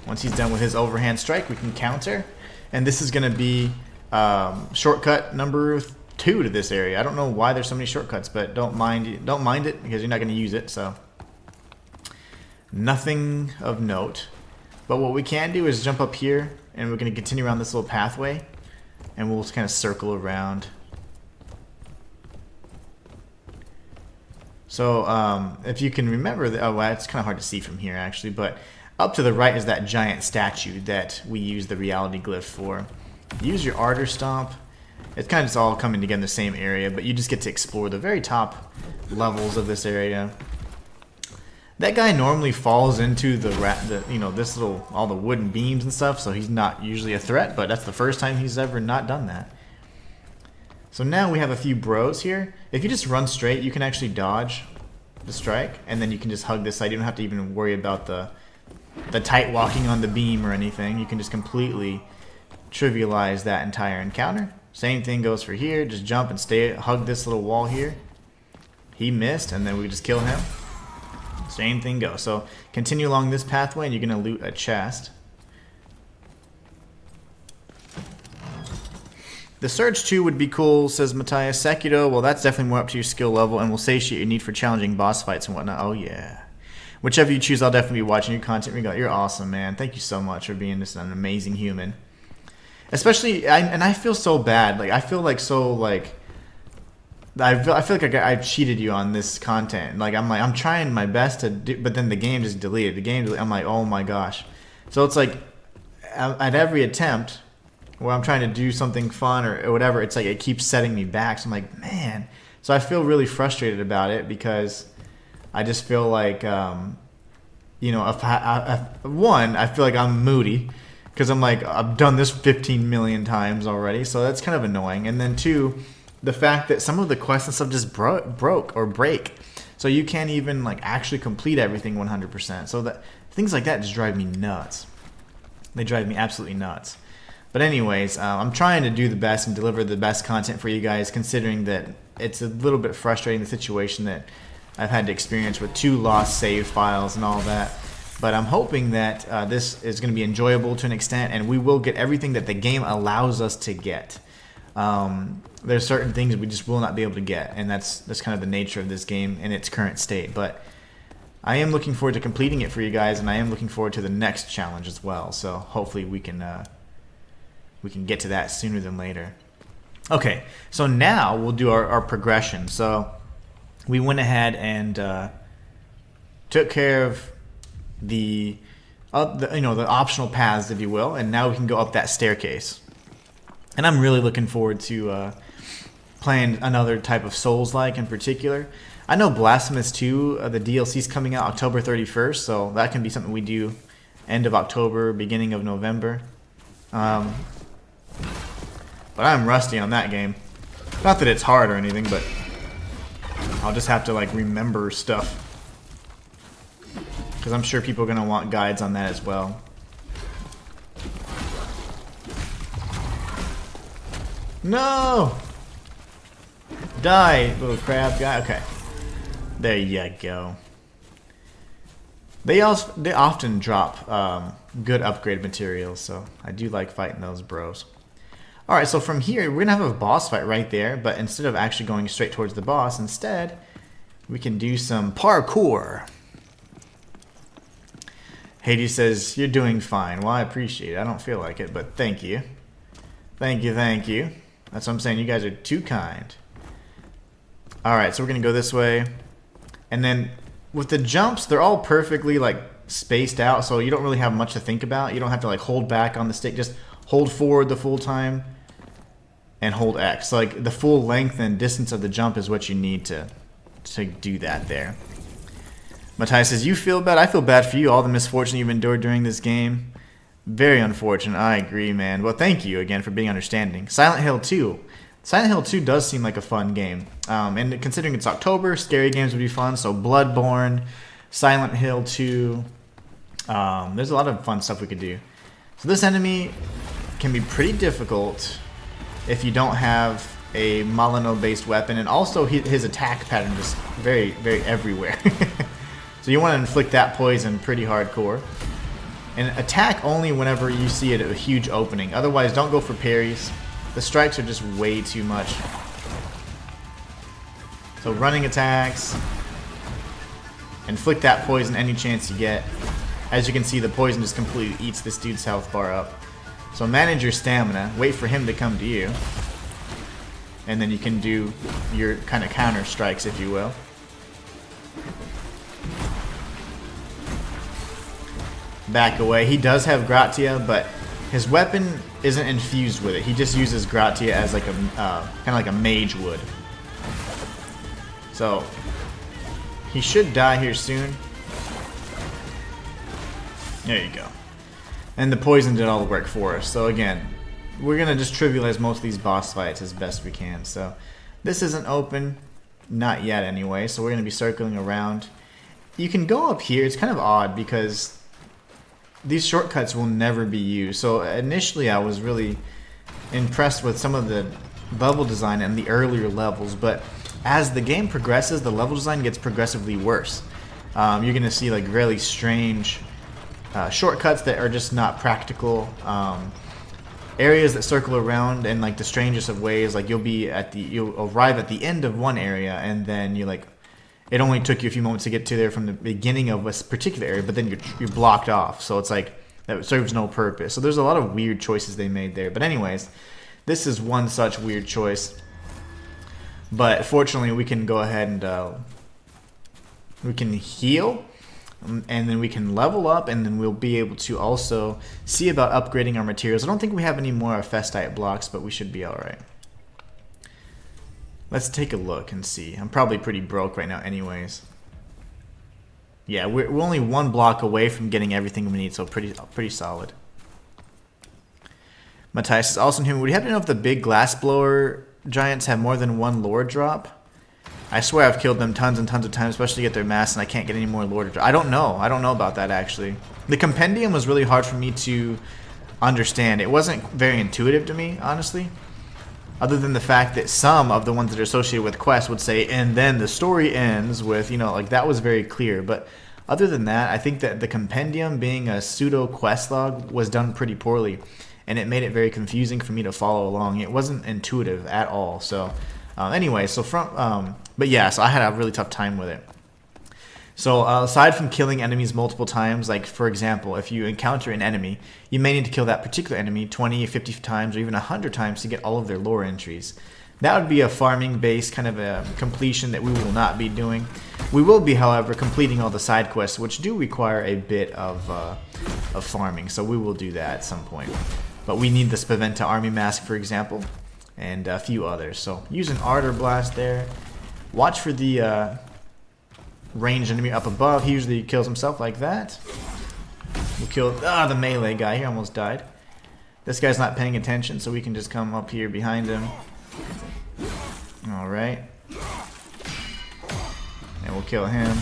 Once he's done with his overhand strike, we can counter. And this is going to be shortcut number 2 to this area. I don't know why there's so many shortcuts, but don't mind it because you're not going to use it. So nothing of note. But what we can do is jump up here, and we're going to continue around this little pathway, and we'll just kind of circle around. So if you can remember, oh, well, it's kind of hard to see from here actually, but up to the right is that giant statue that we use the reality glyph for. Use your Ardor Stomp. It's kind of just all coming together in the same area, but you just get to explore the very top levels of this area. That guy normally falls into the you know, this little, all the wooden beams and stuff, so he's not usually a threat, but that's the first time he's ever not done that. So now we have a few bros here. If you just run straight, you can actually dodge the strike, and then you can just hug this side. You don't have to even worry about the tight walking on the beam or anything. You can just completely trivialize that entire encounter. Same thing goes for here. Just jump and stay, hug this little wall here. He missed, and then we just kill him. Same thing goes. So continue along this pathway, and you're gonna loot a chest. The Surge 2 would be cool, says Matthias. Sekiro, well, that's definitely more up to your skill level, and will satiate your need for challenging boss fights and whatnot. Oh yeah. Whichever you choose, I'll definitely be watching your content. You're awesome, man. Thank you so much for being just an amazing human. Especially, and I feel so bad. Like I feel like I feel like I cheated you on this content. Like I'm trying my best to do, but then the game just deleted. I'm like, oh my gosh. So it's like at every attempt where I'm trying to do something fun or whatever, it's like it keeps setting me back. So I'm like, man. So I feel really frustrated about it because I just feel like, you know, I feel like I'm moody. Because I'm like, I've done this 15 million times already, so that's kind of annoying. And then two, the fact that some of the quests and stuff just broke or break. So you can't even like actually complete everything 100%. So that things like that just drive me nuts. They drive me absolutely nuts. But anyways, I'm trying to do the best and deliver the best content for you guys, considering that it's a little bit frustrating, the situation that I've had to experience with 2 lost save files and all that. But I'm hoping that this is going to be enjoyable to an extent, and we will get everything that the game allows us to get. There's certain things we just will not be able to get, and that's kind of the nature of this game in its current state. But I am looking forward to completing it for you guys, and I am looking forward to the next challenge as well. So hopefully we can get to that sooner than later. Okay, so now we'll do our progression. So we went ahead and took care of the optional paths, if you will, and now we can go up that staircase. And I'm really looking forward to playing another type of Souls-like in particular. I know Blasphemous 2, the DLC's coming out October 31st, so that can be something we do end of October, beginning of November. But I'm rusty on that game. Not that it's hard or anything, but I'll just have to like remember stuff. Because I'm sure people are going to want guides on that as well. No! Die, little crab guy. Okay. There you go. They often drop good upgrade materials, so I do like fighting those bros. Alright, so from here, we're going to have a boss fight right there, but instead of actually going straight towards the boss, instead, we can do some parkour. Hades says, you're doing fine. Well, I appreciate it. I don't feel like it, but thank you. Thank you, thank you. That's what I'm saying. You guys are too kind. Alright, so we're going to go this way. And then with the jumps, they're all perfectly like spaced out, so you don't really have much to think about. You don't have to like hold back on the stick. Just hold forward the full time and hold X. So, like the full length and distance of the jump is what you need to do that there. Matthias says, you feel bad? I feel bad for you, all the misfortune you've endured during this game. Very unfortunate. I agree, man. Well, thank you again for being understanding. Silent Hill 2. Silent Hill 2 does seem like a fun game. And considering it's October, scary games would be fun. So Bloodborne, Silent Hill 2. There's a lot of fun stuff we could do. So this enemy can be pretty difficult if you don't have a Molyneux-based weapon. And also his attack pattern is very, very everywhere. So you want to inflict that poison pretty hardcore. And attack only whenever you see it at a huge opening. Otherwise, don't go for parries. The strikes are just way too much. So running attacks. Inflict that poison any chance you get. As you can see, the poison just completely eats this dude's health bar up. So manage your stamina. Wait for him to come to you. And then you can do your kind of counter strikes, if you will. Back away. He does have Gratia, but his weapon isn't infused with it. He just uses Gratia as like a kind of like a mage would. So he should die here soon. There you go. And the poison did all the work for us. So again, we're gonna just trivialize most of these boss fights as best we can. So this isn't open, not yet anyway. So we're gonna be circling around. You can go up here. It's kind of odd because these shortcuts will never be used. So initially I was really impressed with some of the level design in the earlier levels, but as the game progresses, the level design gets progressively worse. You're gonna see like really strange shortcuts that are just not practical. Areas that circle around in like the strangest of ways. Like you'll arrive at the end of one area, and then you like, it only took you a few moments to get to there from the beginning of a particular area, but then you're blocked off. So it's like that serves no purpose. So there's a lot of weird choices they made there. But anyways, this is one such weird choice. But fortunately, we can go ahead and we can heal, and then we can level up, and then we'll be able to also see about upgrading our materials. I don't think we have any more Festite blocks, but we should be alright. Let's take a look and see. I'm probably pretty broke right now anyways. Yeah, we're only one block away from getting everything we need, so pretty solid. Matthias is also Inhuman. Would you happen to know if the big glass blower giants have more than one lore drop? I swear I've killed them tons and tons of times, especially to get their mass, and I can't get any more lore drop. I don't know about that actually. The compendium was really hard for me to understand. It wasn't very intuitive to me, honestly. Other than the fact that some of the ones that are associated with quests would say, and then the story ends with, you know, like that was very clear. But other than that, I think that the compendium being a pseudo quest log was done pretty poorly, and it made it very confusing for me to follow along. It wasn't intuitive at all. So anyway, so but yeah, so I had a really tough time with it. So aside from killing enemies multiple times, like for example, if you encounter an enemy, you may need to kill that particular enemy 20, 50 times, or even 100 times to get all of their lore entries. That would be a farming-based kind of a completion that we will not be doing. We will be, however, completing all the side quests, which do require a bit of farming, so we will do that at some point. But we need the Spaventa Army Mask, for example, and a few others. So use an Ardor Blast there. Watch for the ranged enemy up above. He usually kills himself like that. We'll kill the melee guy. He almost died. This guy's not paying attention, so we can just come up here behind him. Alright. And we'll kill him.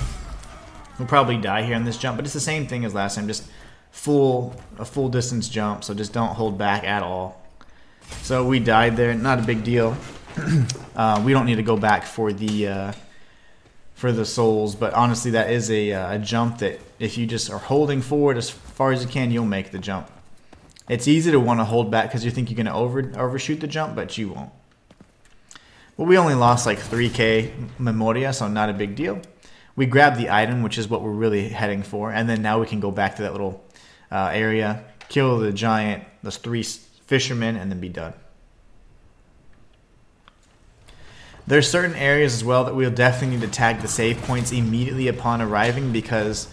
We'll probably die here on this jump, but it's the same thing as last time. Just a full distance jump, so just don't hold back at all. So we died there. Not a big deal. We don't need to go back for the souls, but honestly that is a jump that if you just are holding forward as far as you can, you'll make the jump. It's easy to want to hold back because you think you're going to overshoot the jump, but you won't. Well, we only lost like 3k memoria, so not a big deal. We grabbed the item, which is what we're really heading for, and then now we can go back to that little area, kill the giant, those 3 fishermen, and then be done. There's certain areas as well that we'll definitely need to tag the save points immediately upon arriving, because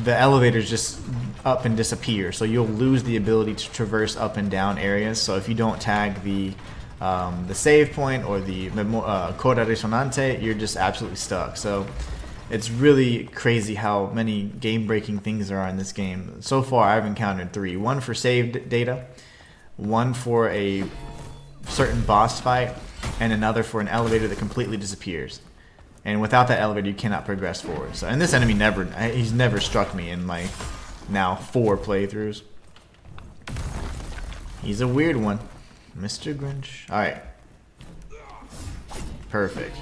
the elevators just up and disappear, so you'll lose the ability to traverse up and down areas. So if you don't tag the save point or the coda resonante, you're just absolutely stuck. So it's really crazy how many game-breaking things there are in this game. So far I've encountered 3. One for saved data, one for a certain boss fight, and another for an elevator that completely disappears. And without that elevator, you cannot progress forward. So, and this enemy he's never struck me in my now 4 playthroughs. He's a weird one. Mr. Grinch. Alright. Perfect.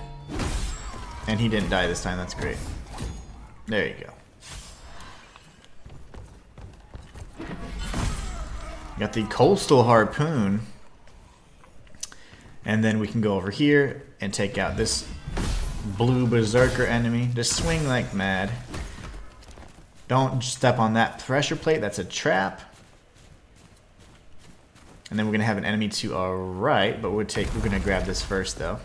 And he didn't die this time, that's great. There you go. Got the coastal harpoon. And then we can go over here and take out this blue berserker enemy. Just swing like mad. Don't step on that pressure plate, that's a trap. And then we're gonna have an enemy to our right, but we're gonna grab this first though.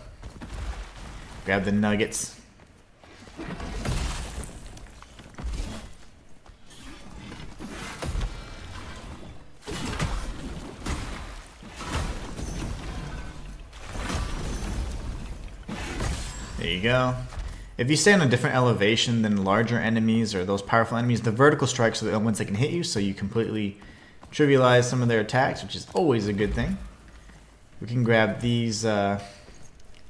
Grab the nuggets. There you go. If you stay on a different elevation than larger enemies or those powerful enemies, the vertical strikes are the only ones that can hit you, so you completely trivialize some of their attacks, which is always a good thing. We can grab these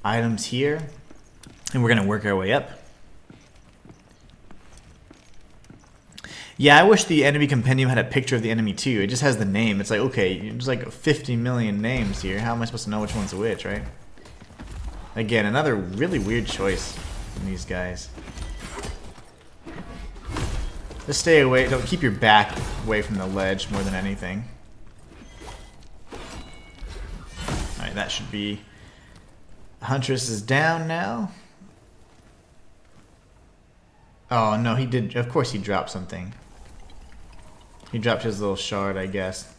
items here, and we're going to work our way up. Yeah, I wish the enemy compendium had a picture of the enemy too. It just has the name. It's like, okay, there's like 50 million names here. How am I supposed to know which one's which, right? Again, another really weird choice from these guys. Just stay away. Don't keep your back away from the ledge more than anything. Alright, that should be... Huntress is down now. Oh, no, he did... Of course he dropped something. He dropped his little shard, I guess.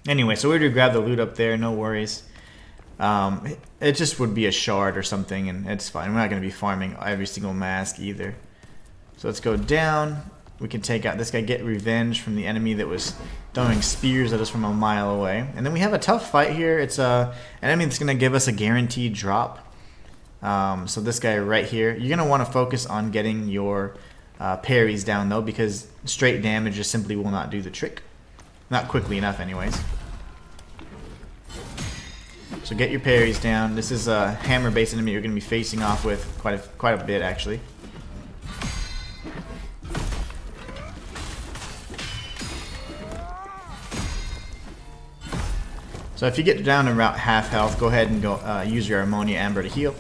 Anyway, so we're going to grab the loot up there. No worries. It just would be a shard or something, and it's fine. We're not going to be farming every single mask either. So let's go down. We can take out this guy, get revenge from the enemy that was throwing spears at us from a mile away. And then we have a tough fight here. It's an enemy that's going to give us a guaranteed drop. So this guy right here, you're going to want to focus on getting your parries down though, because straight damage just simply will not do the trick. Not quickly enough anyways. So get your parries down. This is a hammer-based enemy you're going to be facing off with quite a bit actually. So if you get down to about half health, go ahead and go use your ammonia amber to heal,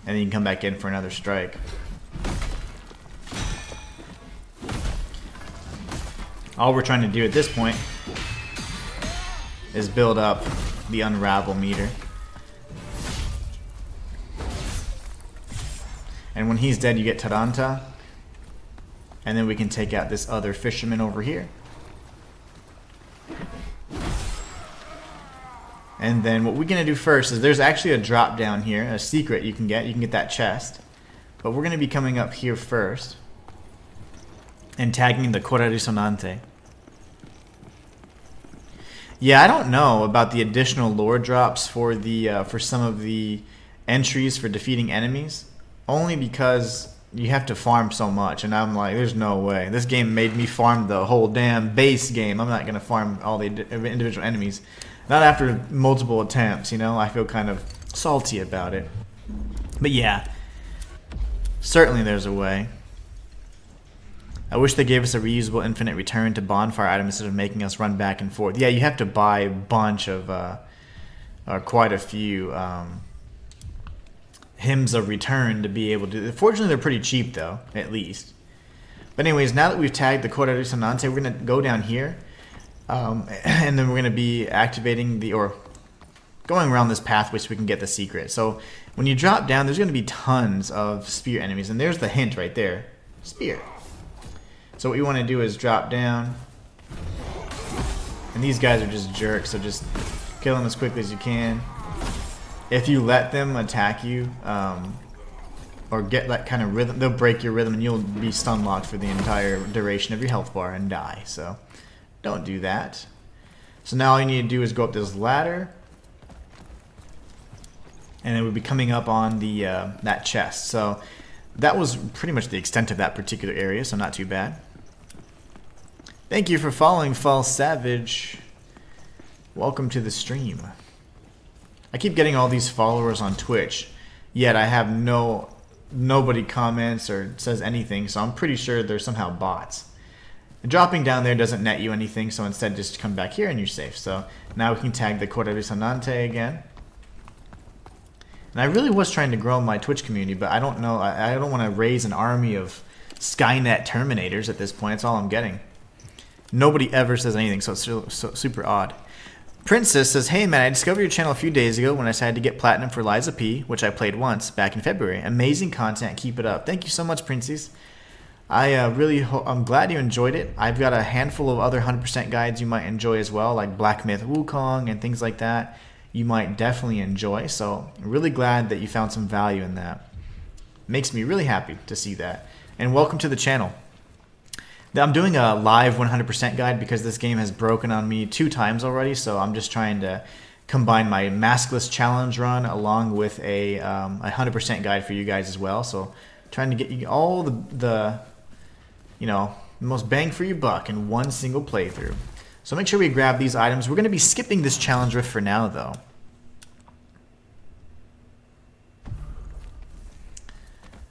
and then you can come back in for another strike. All we're trying to do at this point is build up the unravel meter. And when he's dead, you get Taranta, and then we can take out this other fisherman over here. And then what we're going to do first is there's actually a drop down here, a secret you can get. You can get that chest. But we're going to be coming up here first and tagging the Cora Risonante. Yeah, I don't know about the additional lore drops for the for some of the entries for defeating enemies. Only because you have to farm so much, and I'm like, there's no way. This game made me farm the whole damn base game. I'm not going to farm all the individual enemies. Not after multiple attempts, you know? I feel kind of salty about it. But yeah, certainly there's a way. I wish they gave us a reusable infinite return to bonfire items instead of making us run back and forth. Yeah, you have to buy a bunch of, or quite a few hymns of return to be able to... Fortunately, they're pretty cheap, though, at least. But anyways, now that we've tagged the Cora Risonante, we're going to go down here. And then we're going to be activating going around this pathway so we can get the secret. So when you drop down, there's going to be tons of spear enemies, and there's the hint right there, spear. So what you want to do is drop down, and these guys are just jerks, so just kill them as quickly as you can. If you let them attack you, or get that kind of rhythm, they'll break your rhythm, and you'll be stun locked for the entire duration of your health bar and die. So don't do that. So now all you need to do is go up this ladder, and it would be coming up on the that chest. So that was pretty much the extent of that particular area, so not too bad. Thank you for following, False Savage. Welcome to the stream. I keep getting all these followers on Twitch, yet I have nobody comments or says anything, so I'm pretty sure they're somehow bots. Dropping down there doesn't net you anything, so instead just come back here and you're safe. So now we can tag the Cora Risonante again. And I really was trying to grow my Twitch community, but I don't know. I don't want to raise an army of Skynet Terminators at this point. That's all I'm getting. Nobody ever says anything, so it's so super odd. Princess says, hey man, I discovered your channel a few days ago when I decided to get Platinum for Liza P, which I played once back in February. Amazing content, keep it up. Thank you so much, Princess. I'm glad you enjoyed it. I've got a handful of other 100% guides you might enjoy as well, like Black Myth Wukong and things like that. You might definitely enjoy, so I'm really glad that you found some value in that. Makes me really happy to see that. And welcome to the channel. I'm doing a live 100% guide because this game has broken on me 2 times already, so I'm just trying to combine my maskless challenge run along with a 100% guide for you guys as well. So trying to get you all the most bang for your buck in one single playthrough. So make sure we grab these items. We're going to be skipping this challenge rift for now, though.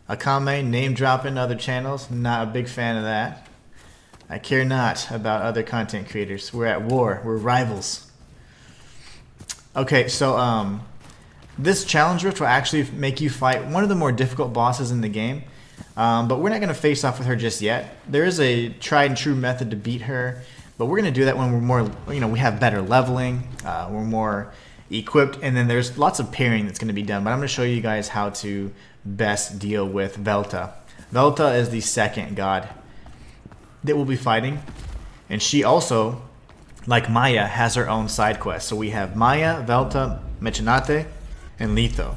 Akame name dropping other channels. Not a big fan of that. I care not about other content creators. We're at war. We're rivals. Okay, so this challenge rift will actually make you fight one of the more difficult bosses in the game. But we're not going to face off with her just yet. There is a tried and true method to beat her, but we're going to do that when we're more, we have better leveling, we're more equipped, and then there's lots of pairing that's going to be done. But I'm going to show you guys how to best deal with Velta. Velta is the second god that we'll be fighting, and she also, like Maya, has her own side quest. So we have Maya, Velta, Mecenate, and Litho.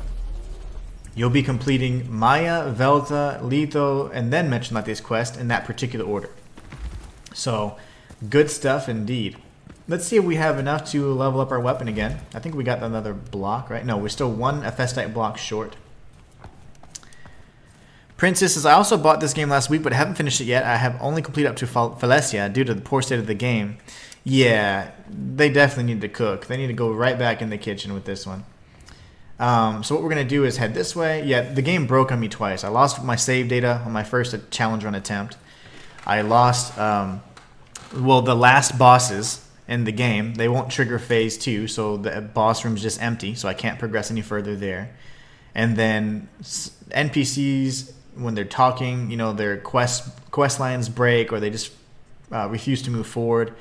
You'll be completing Maya, Velta, Litho, and then Mecenate's quest in that particular order. So, good stuff indeed. Let's see if we have enough to level up our weapon again. I think we got another block, right? No, we're still one Ephestite block short. Princess says, I also bought this game last week, but haven't finished it yet. I have only completed up to Falesia due to the poor state of the game. Yeah, they definitely need to cook. They need to go right back in the kitchen with this one. So what we're going to do is head this way. Yeah, the game broke on me twice. I lost my save data on my first challenge run attempt. I lost, the last bosses in the game. They won't trigger phase 2, so the boss room's just empty, so I can't progress any further there. And then NPCs, when they're talking, their quest lines break, or they just refuse to move forward.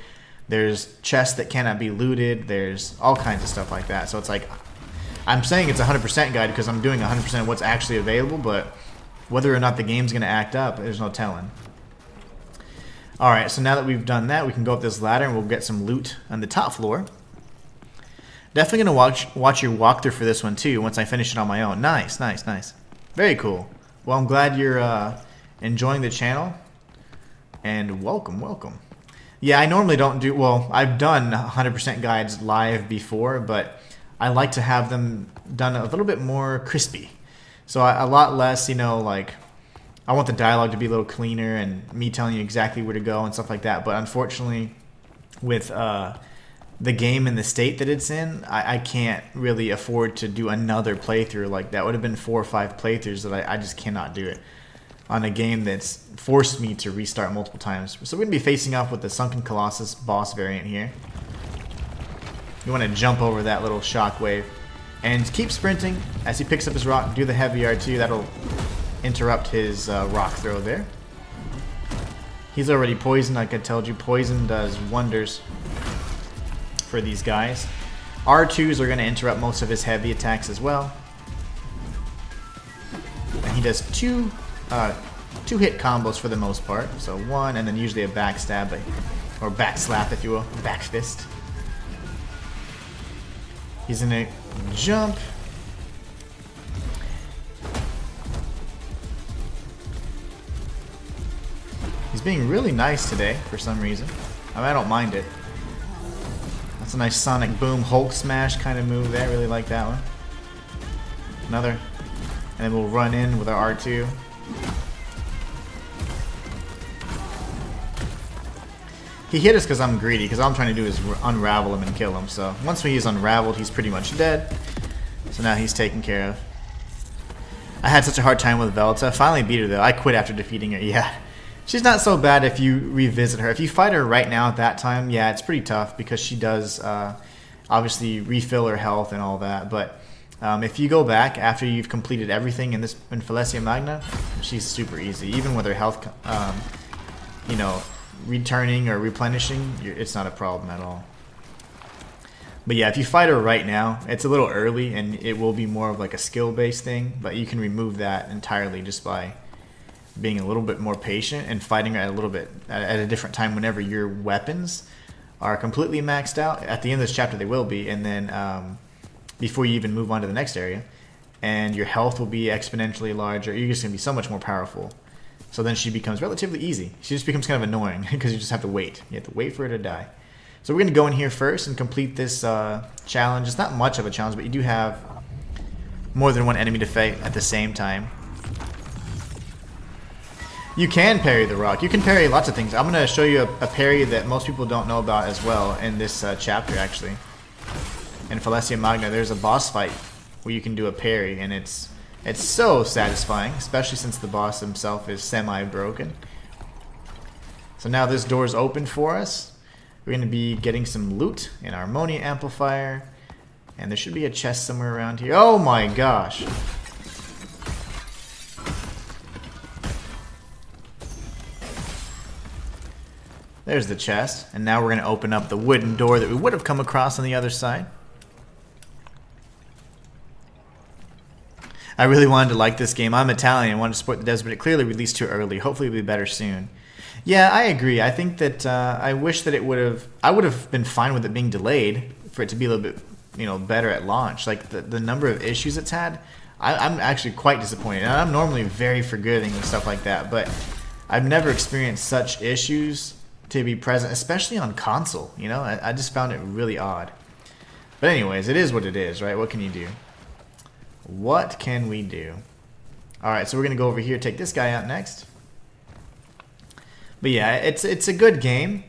There's chests that cannot be looted. There's all kinds of stuff like that. So it's like, I'm saying it's a 100% guide because I'm doing 100% of what's actually available, but whether or not the game's going to act up, there's no telling. Alright, so now that we've done that, we can go up this ladder and we'll get some loot on the top floor. Definitely going to watch your walkthrough for this one too once I finish it on my own. Nice, nice, nice. Very cool. Well, I'm glad you're enjoying the channel, and welcome, welcome. Yeah, I normally don't do, I've done 100% guides live before, but I like to have them done a little bit more crispy. So a lot less, I want the dialogue to be a little cleaner and me telling you exactly where to go and stuff like that. But unfortunately, with the game and the state that it's in, I can't really afford to do another playthrough. Like, that would have been 4 or 5 playthroughs that I just cannot do it on a game that's forced me to restart multiple times. So we're going to be facing off with the Sunken Colossus boss variant here. You want to jump over that little shockwave and keep sprinting as he picks up his rock. Do the heavy R2. That'll interrupt his rock throw there. He's already poisoned. Like I told you, poison does wonders for these guys. R2s are going to interrupt most of his heavy attacks as well. And he does two hit combos for the most part. So one, and then usually a backstab, or back slap, if you will, back fist. He's gonna jump. He's being really nice today for some reason. I don't mind it. That's a nice Sonic Boom Hulk Smash kind of move there. Really like that one. Another. And then we'll run in with our R2. He hit us because I'm greedy, because all I'm trying to do is unravel him and kill him. So once he's unraveled, he's pretty much dead. So now he's taken care of. I had such a hard time with Velta. Finally beat her though. I quit after defeating her. Yeah. She's not so bad if you revisit her. If you fight her right now at that time, yeah, it's pretty tough because she does obviously refill her health and all that. But if you go back after you've completed everything in Falesia Magna, she's super easy. Even with her health, returning or replenishing, it's not a problem at all. But yeah, if you fight her right now, it's a little early and it will be more of like a skill-based thing. But you can remove that entirely just by being a little bit more patient and fighting her at a different time whenever your weapons are completely maxed out. At the end of this chapter they will be, and then before you even move on to the next area, and your health will be exponentially larger. You're just going to be so much more powerful. So then she becomes relatively easy. She just becomes kind of annoying because you just have to wait. You have to wait for her to die. So we're going to go in here first and complete this challenge. It's not much of a challenge, but you do have more than one enemy to fight at the same time. You can parry the rock. You can parry lots of things. I'm going to show you a parry that most people don't know about as well in this chapter, actually. In Falesia Magna, there's a boss fight where you can do a parry, and it's It's so satisfying, especially since the boss himself is semi-broken. So now this door is open for us. We're going to be getting some loot, an harmonia amplifier, and there should be a chest somewhere around here. Oh my gosh! There's the chest, and now we're going to open up the wooden door that we would have come across on the other side. I really wanted to like this game. I'm Italian and wanted to support the devs, but it clearly released too early. Hopefully it'll be better soon. Yeah, I agree. I think that I wish that it would have... I would have been fine with it being delayed for it to be a little bit, you know, better at launch. Like the number of issues it's had, I'm actually quite disappointed. And I'm normally very forgiving and stuff like that, but I've never experienced such issues to be present, especially on console. You know, I just found it really odd. But anyways, it is what it is, right? What can you do? What can we do? Alright, so we're going to go over here, take this guy out next. But yeah, it's a good game.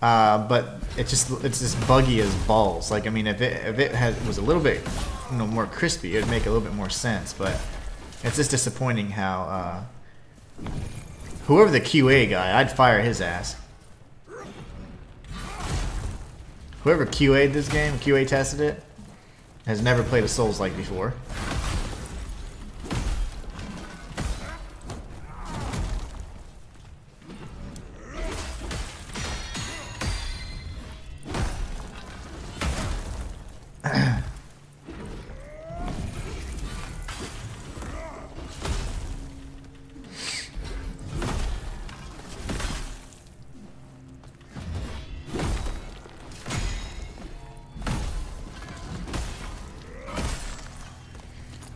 But it's just buggy as balls. Like, I mean, if it was a little bit, you know, more crispy, it would make a little bit more sense. But it's just disappointing how whoever the QA guy, I'd fire his ass. Whoever QA'd this game, QA tested it, has never played a Souls-like before.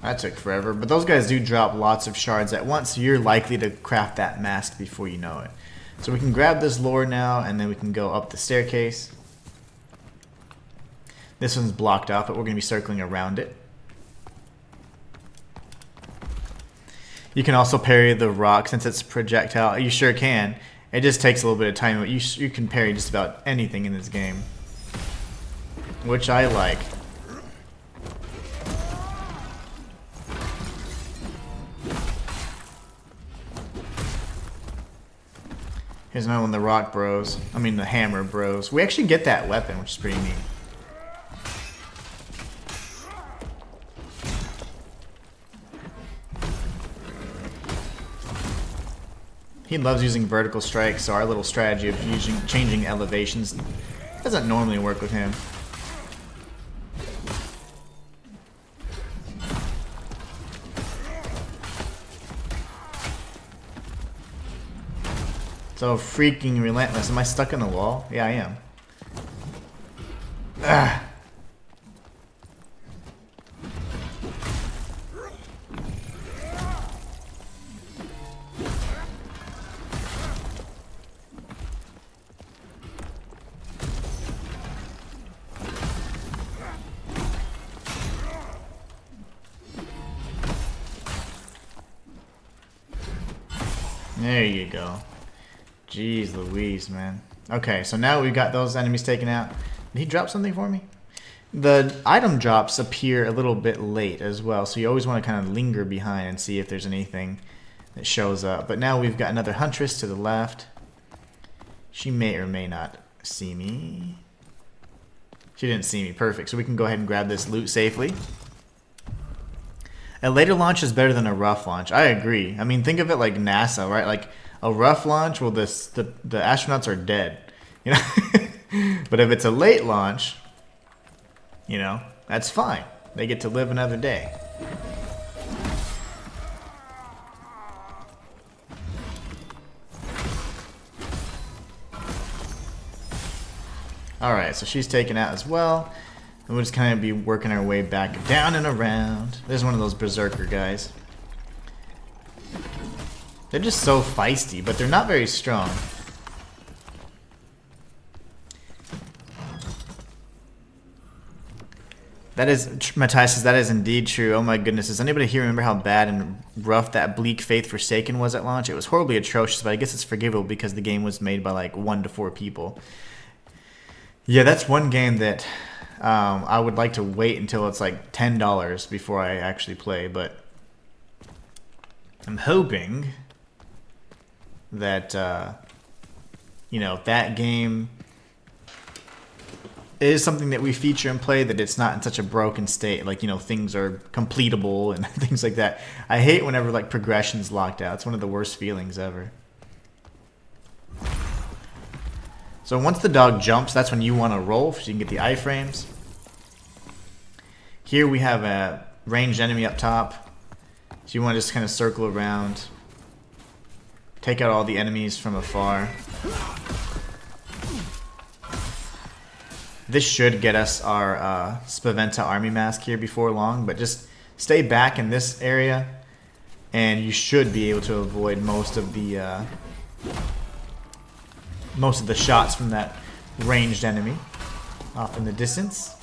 That took forever, but those guys do drop lots of shards at once, so you're likely to craft that mask before you know it. So we can grab this lore now, and then we can go up the staircase. This one's blocked off, but we're going to be circling around it. You can also parry the rock since it's projectile. You sure can. It just takes a little bit of time, but you can parry just about anything in this game, which I like. Here's another one, the rock bros. I mean, the hammer bros. We actually get that weapon, which is pretty neat. He loves using vertical strikes, so our little strategy of changing elevations doesn't normally work with him. So freaking relentless. Am I stuck in the wall? Yeah, I am. Ah. There you go. Jeez Louise, man. Okay, so now we've got those enemies taken out. Did he drop something for me? The item drops appear a little bit late as well, so you always want to kind of linger behind and see if there's anything that shows up. But now we've got another huntress to the left. She may or may not see me. She didn't see me. Perfect. So we can go ahead and grab this loot safely. A later launch is better than a rough launch. I agree. I mean, think of it like NASA, right? Like a rough launch, well, the astronauts are dead, you know. But if it's a late launch, you know, that's fine. They get to live another day. All right, so she's taken out as well. And we'll just kind of be working our way back down and around. There's one of those berserker guys. They're just so feisty, but they're not very strong. That is, Matthias says, that is indeed true. Oh my goodness. Does anybody here remember how bad and rough that Bleak Faith Forsaken was at launch? It was horribly atrocious, but I guess it's forgivable because the game was made by like 1 to 4 people. Yeah, that's one game that I would like to wait until it's like $10 before I actually play, but I'm hoping that, you know, that game is something that we feature and play, that it's not in such a broken state, like, you know, things are completable and things like that. I hate whenever, like, progression's locked out. It's one of the worst feelings ever. So once the dog jumps, that's when you want to roll, so you can get the iframes. Here we have a ranged enemy up top. So you want to just kind of circle around. Take out all the enemies from afar. This should get us our Spaventa army mask here before long, but just stay back in this area and you should be able to avoid most of the shots from that ranged enemy off in the distance.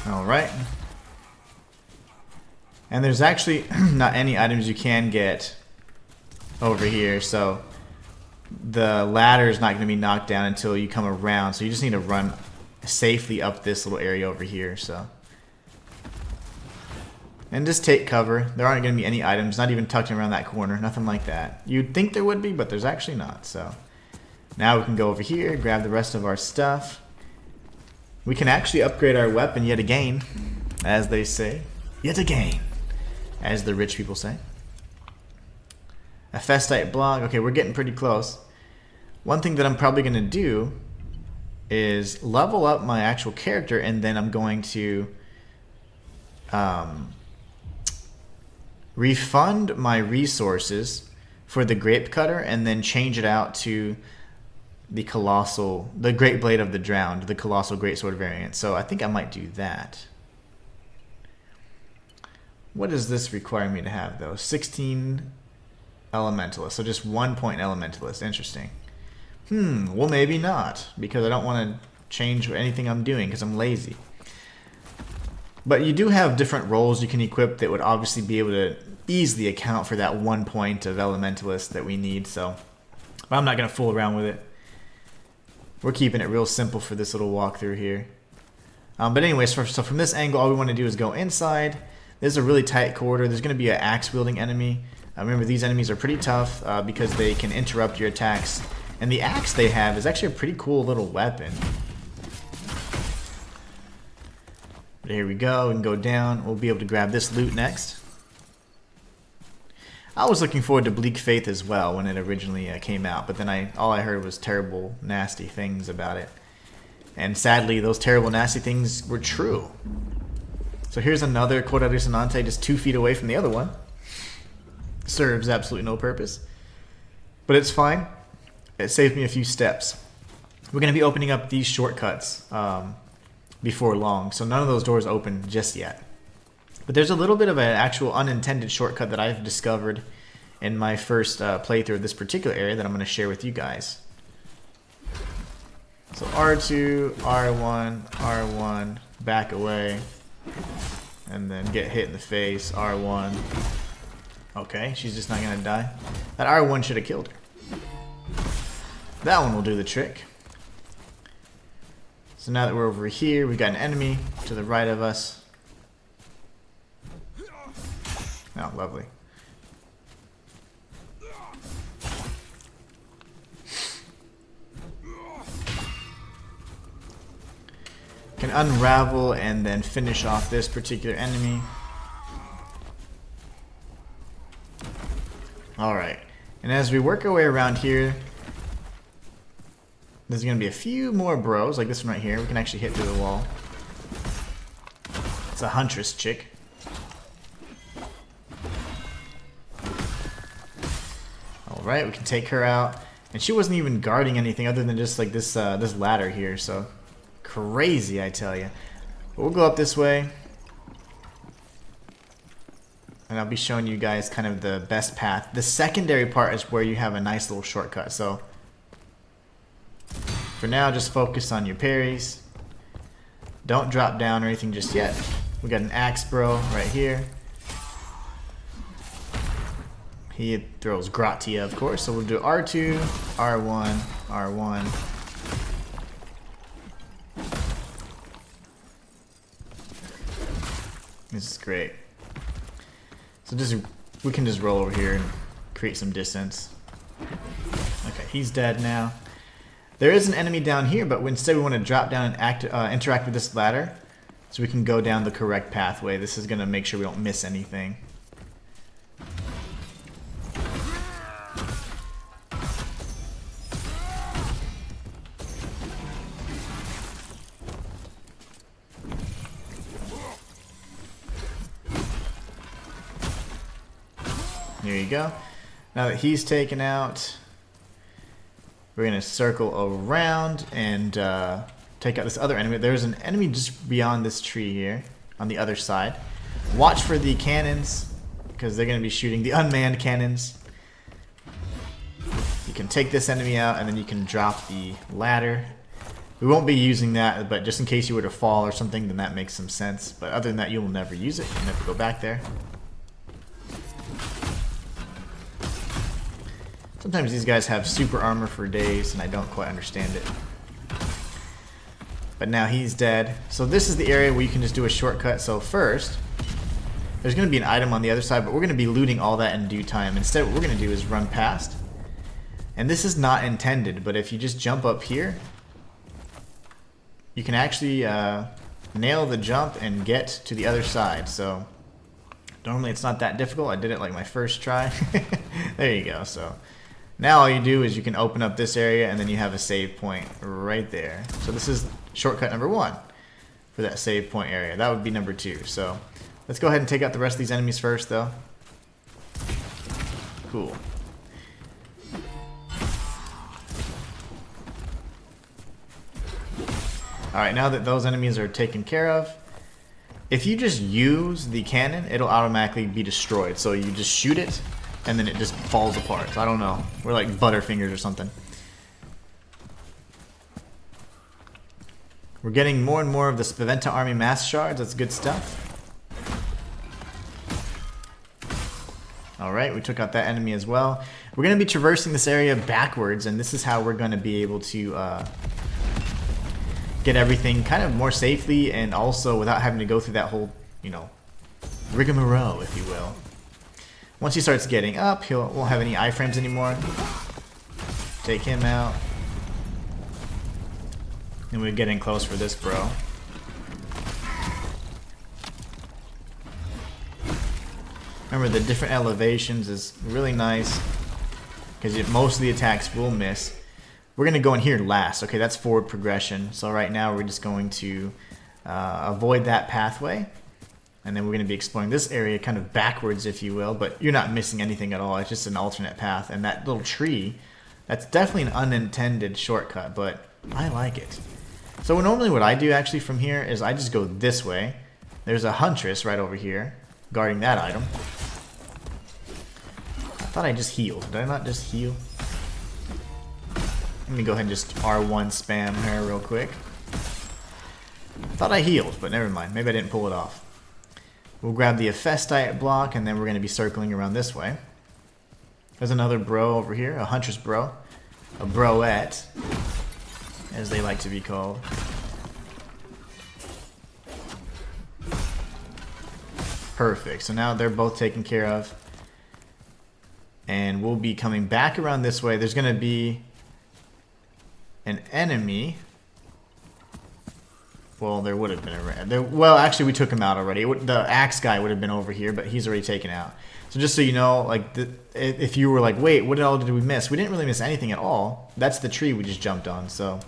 Alright. And there's actually not any items you can get over here, so the ladder is not going to be knocked down until you come around, so you just need to run safely up this little area over here. So, and just take cover. There aren't going to be any items, not even tucked around that corner, nothing like that. You'd think there would be, but there's actually not. So now we can go over here, grab the rest of our stuff. We can actually upgrade our weapon yet again, as they say. Yet again, as the rich people say. A Festite block. Okay, we're getting pretty close. One thing that I'm probably going to do is level up my actual character, and then I'm going to refund my resources for the grape cutter, and then change it out to the Great Blade of the Drowned, the Colossal Greatsword variant. So I think I might do that. What does this require me to have, though? 16 Elementalist, so just 1 point Elementalist. Interesting. Well, maybe not, because I don't want to change anything I'm doing because I'm lazy. But you do have different roles you can equip that would obviously be able to easily account for that 1 point of Elementalist that we need. So but I'm not going to fool around with it. We're keeping it real simple for this little walkthrough here. But anyways, so from this angle, all we want to do is go inside. This is a really tight corridor. There's going to be an axe-wielding enemy. Remember, these enemies are pretty tough because they can interrupt your attacks. And the axe they have is actually a pretty cool little weapon. But here we go. We can go down. We'll be able to grab this loot next. I was looking forward to Bleak Faith as well when it originally came out, but then all I heard was terrible, nasty things about it. And sadly, those terrible, nasty things were true. So here's another Coda Dissonante just 2 feet away from the other one. Serves absolutely no purpose. But it's fine. It saved me a few steps. We're going to be opening up these shortcuts before long, so none of those doors open just yet. But there's a little bit of an actual unintended shortcut that I've discovered in my first playthrough of this particular area that I'm going to share with you guys. So R2, R1, R1, back away, and then get hit in the face, R1. Okay, she's just not going to die. That R1 should have killed her. That one will do the trick. So now that we're over here, we've got an enemy to the right of us. Oh, lovely. Can unravel and then finish off this particular enemy. Alright. And as we work our way around here, there's going to be a few more bros, like this one right here. We can actually hit through the wall. It's a huntress chick. Alright, we can take her out. And she wasn't even guarding anything other than just like this this ladder here, so crazy, I tell you. But we'll go up this way. And I'll be showing you guys kind of the best path. The secondary part is where you have a nice little shortcut. So for now, just focus on your parries. Don't drop down or anything just yet. We got an axe bro right here. He throws Gratia, of course. So we'll do R2, R1, R1. This is great. So we can just roll over here and create some distance. Okay, he's dead now. There is an enemy down here, but instead we want to drop down and interact with this ladder so we can go down the correct pathway. This is going to make sure we don't miss anything. There you go. Now that he's taken out, we're going to circle around and take out this other enemy. There's an enemy just beyond this tree here on the other side. Watch for the cannons because they're going to be shooting the unmanned cannons. You can take this enemy out and then you can drop the ladder. We won't be using that, but just in case you were to fall or something, then that makes some sense. But other than that, you'll never use it. You'll never go back there. Sometimes these guys have super armor for days, and I don't quite understand it. But now he's dead. So this is the area where you can just do a shortcut. So first, there's going to be an item on the other side, but we're going to be looting all that in due time. Instead, what we're going to do is run past. And this is not intended, but if you just jump up here, you can actually nail the jump and get to the other side. So normally it's not that difficult. I did it like my first try. There you go. So now all you do is you can open up this area and then you have a save point right there. So this is shortcut number 1 for that save point area. That would be number 2. So let's go ahead and take out the rest of these enemies first though. Cool. Alright, now that those enemies are taken care of, if you just use the cannon, it'll automatically be destroyed. So you just shoot it and then it just falls apart. So I don't know. We're like Butterfingers or something. We're getting more and more of the Spaventa Army mass shards. That's good stuff. Alright, we took out that enemy as well. We're going to be traversing this area backwards, and this is how we're going to be able to get everything kind of more safely and also without having to go through that whole, you know, rigmarole, if you will. Once he starts getting up, he won't have any iframes anymore. Take him out. And we're getting close for this bro. Remember, the different elevations is really nice because most of the attacks will miss. We're going to go in here last. Okay, that's forward progression. So right now we're just going to avoid that pathway. And then we're going to be exploring this area kind of backwards, if you will. But you're not missing anything at all. It's just an alternate path. And that little tree, that's definitely an unintended shortcut. But I like it. So normally what I do actually from here is I just go this way. There's a huntress right over here guarding that item. I thought I just healed. Did I not just heal? Let me go ahead and just R1 spam her real quick. Thought I healed, but never mind. Maybe I didn't pull it off. We'll grab the Hephaestite block, and then we're going to be circling around this way. There's another bro over here, a huntress bro. A broette, as they like to be called. Perfect. So now they're both taken care of. And we'll be coming back around this way. There's going to be an enemy. Well, there would have been a... Well, actually, we took him out already. The axe guy would have been over here, but he's already taken out. So just so you know, like, if you were like, wait, what all did we miss? We didn't really miss anything at all. That's the tree we just jumped on, so...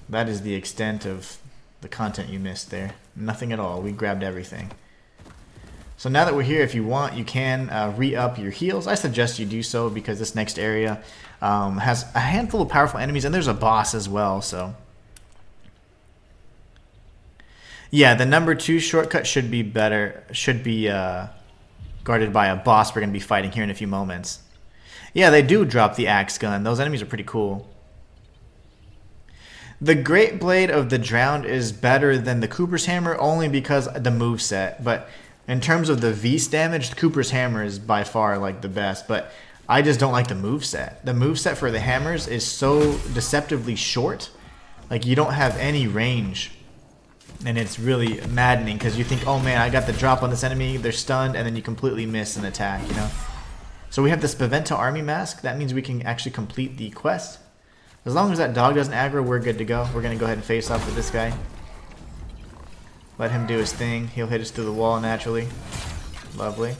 That is the extent of the content you missed there. Nothing at all. We grabbed everything. So now that we're here, if you want, you can re-up your heals. I suggest you do so because this next area has a handful of powerful enemies, and there's a boss as well, so... Yeah, the number 2 shortcut should be better. Should be guarded by a boss we're going to be fighting here in a few moments. Yeah, they do drop the axe gun. Those enemies are pretty cool. The Great Blade of the Drowned is better than the Cooper's Hammer only because the moveset. But In terms of the Vs damage, Cooper's hammer is by far like the best, but I just don't like the moveset. The moveset for the hammers is so deceptively short. Like, you don't have any range. And it's really maddening because you think, oh man, I got the drop on this enemy, they're stunned, and then you completely miss an attack, you know? So we have the Spaventa army mask. That means we can actually complete the quest. As long as that dog doesn't aggro, we're good to go. We're going to go ahead and face off with this guy. Let him do his thing. He'll hit us through the wall naturally. Lovely.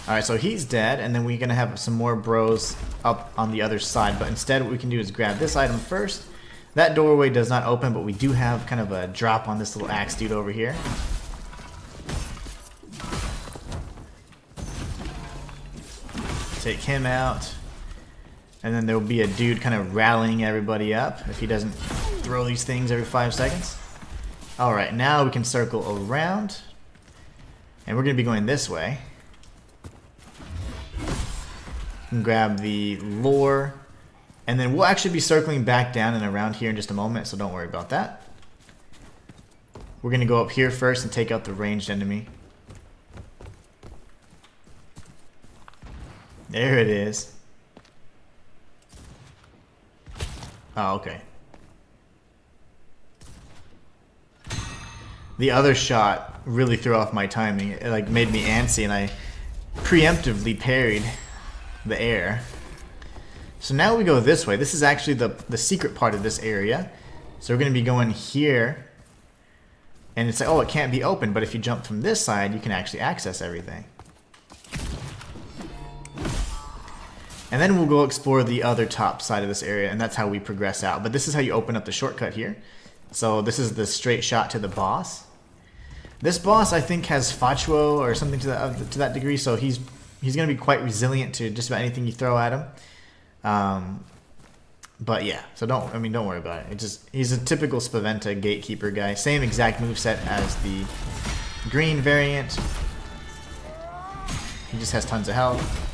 Alright, so he's dead, and then we're going to have some more bros up on the other side. But instead, what we can do is grab this item first. That doorway does not open, but we do have kind of a drop on this little axe dude over here. Take him out. And then there will be a dude kind of rallying everybody up if he doesn't throw these things every 5 seconds. Alright, now we can circle around. And we're going to be going this way. And grab the lore. And then we'll actually be circling back down and around here in just a moment, so don't worry about that. We're going to go up here first and take out the ranged enemy. There it is. Oh, okay. The other shot really threw off my timing. It like made me antsy, and I preemptively parried the air. So now we go this way. This is actually the secret part of this area. So we're going to be going here. And it's like, oh, it can't be open. But if you jump from this side, you can actually access everything. And then we'll go explore the other top side of this area, and that's how we progress out. But this is how you open up the shortcut here. So this is the straight shot to the boss. This boss, I think, has Fatuo or something to that degree, so he's going to be quite resilient to just about anything you throw at him. But yeah, so don't worry about it. He's a typical Spaventa gatekeeper guy. Same exact moveset as the green variant. He just has tons of health.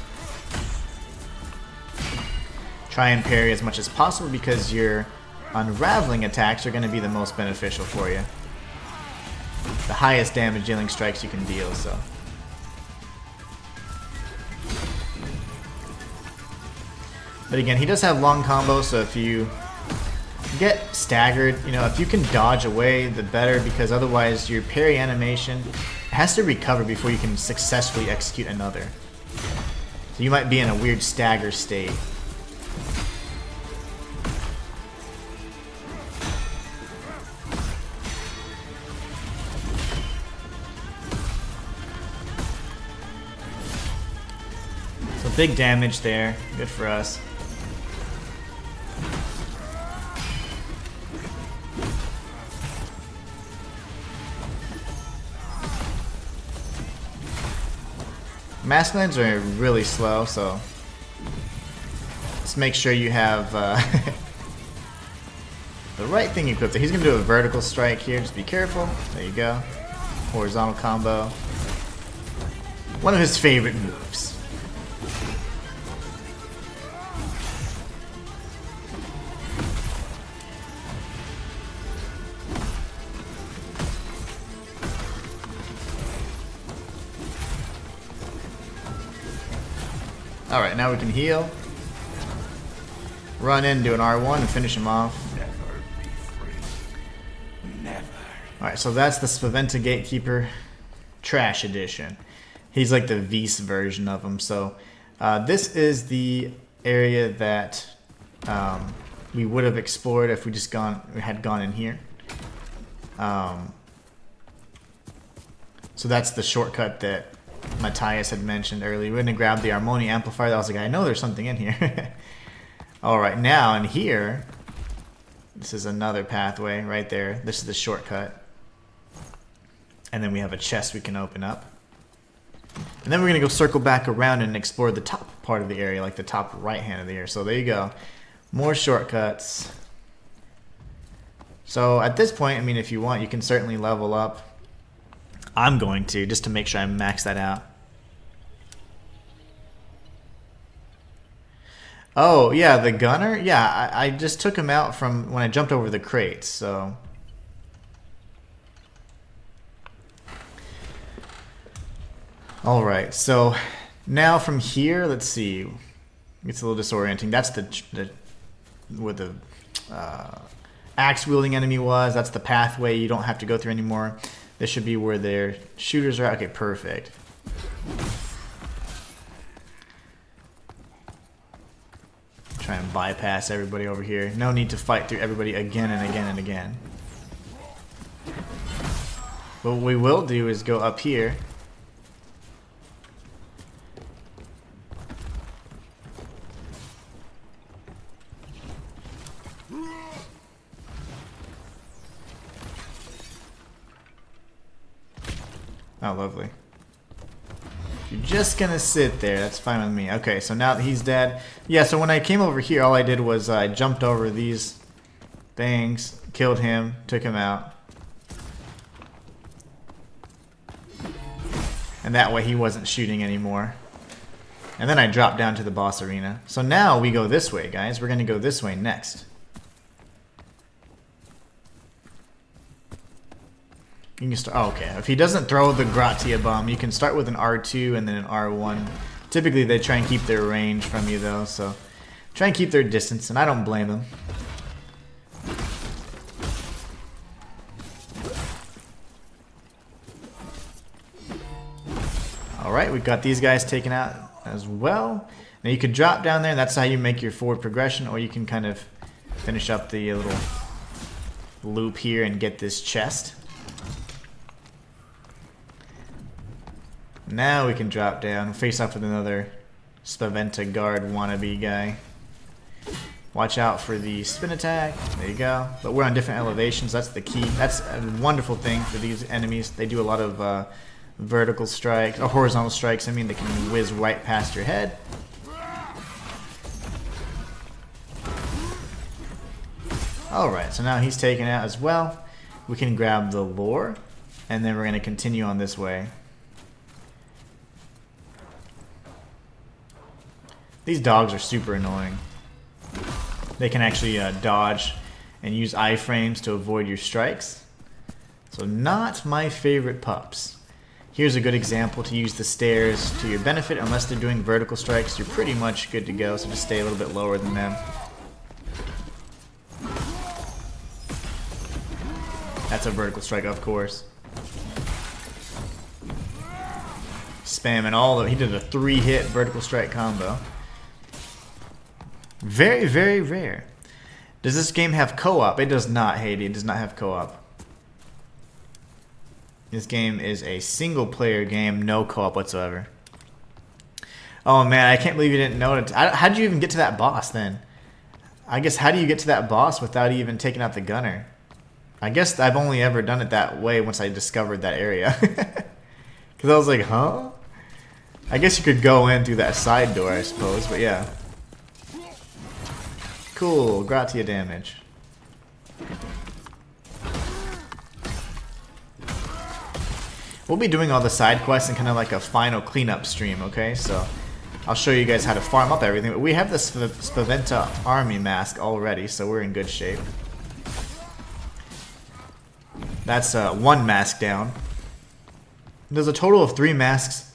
Try and parry as much as possible because your unraveling attacks are going to be the most beneficial for you. The highest damage dealing strikes you can deal, so. But again, he does have long combos, so if you get staggered, you know, if you can dodge away, the better, because otherwise your parry animation has to recover before you can successfully execute another. So you might be in a weird stagger state. So big damage there, good for us. Maskless are really slow, so let's make sure you have the right thing equipped. He's going to do a vertical strike here, just be careful. There you go. Horizontal combo. One of his favorite moves. Alright, now we can heal. Run in, do an R1 and finish him off. Alright, so that's the Spaventa Gatekeeper Trash Edition. He's like the Vs version of him. So this is the area that we would have explored if we just had gone in here. So that's the shortcut that Matthias had mentioned earlier. We're going to grab the Harmony Amplifier. I was like, I know there's something in here. Alright, now in here, this is another pathway right there. This is the shortcut. And then we have a chest we can open up. And then we're going to go circle back around and explore the top part of the area, like the top right hand of the area. So there you go. More shortcuts. So at this point, I mean, if you want, you can certainly level up. I'm going to, just to make sure I max that out. Oh, yeah, the gunner? Yeah, I just took him out from when I jumped over the crates, so... Alright, so now from here, let's see. It's a little disorienting. That's the where the axe-wielding enemy was. That's the pathway you don't have to go through anymore. This should be where their shooters are at. Okay, perfect. Try and bypass everybody over here. No need to fight through everybody again and again and again. But what we will do is go up here. Oh, lovely. If you're just gonna sit there, that's fine with me. Okay, so now that he's dead. Yeah, so when I came over here, all I did was I jumped over these things, killed him, took him out. And that way he wasn't shooting anymore. And then I dropped down to the boss arena. So now we go this way, guys. We're gonna go this way next. You can start. Oh, okay. If he doesn't throw the Gratia bomb, you can start with an R2 and then an R1. Typically, they try and keep their range from you, though, so try and keep their distance, and I don't blame them. All right, we've got these guys taken out as well. Now you could drop down there, and that's how you make your forward progression, or you can kind of finish up the little loop here and get this chest. Now we can drop down, face off with another Spaventa guard wannabe guy. Watch out for the spin attack. There you go. But we're on different elevations. That's the key. That's a wonderful thing for these enemies. They do a lot of vertical strikes, or horizontal strikes. I mean, they can whiz right past your head. Alright, so now he's taken out as well. We can grab the lore, and then we're going to continue on this way. These dogs are super annoying. They can actually dodge and use iframes to avoid your strikes. So not my favorite pups. Here's a good example to use the stairs to your benefit. Unless they're doing vertical strikes, you're pretty much good to go. So just stay a little bit lower than them. That's a vertical strike, of course. Spamming all of it. He did a 3-hit vertical strike combo. Very, very rare. Does this game have co-op? It does not, Haiti. It does not have co-op. This game is a single-player game, no co-op whatsoever. Oh man, I can't believe you didn't know it. How did you even get to that boss then? I guess how do you get to that boss without even taking out the gunner? I guess I've only ever done it that way once I discovered that area. Because I was like, huh? I guess you could go in through that side door, I suppose, but yeah. Cool, Gratia damage. We'll be doing all the side quests in kind of like a final cleanup stream, okay? So I'll show you guys how to farm up everything. But we have this Spaventa army mask already, so we're in good shape. That's one mask down. There's a total of 3 masks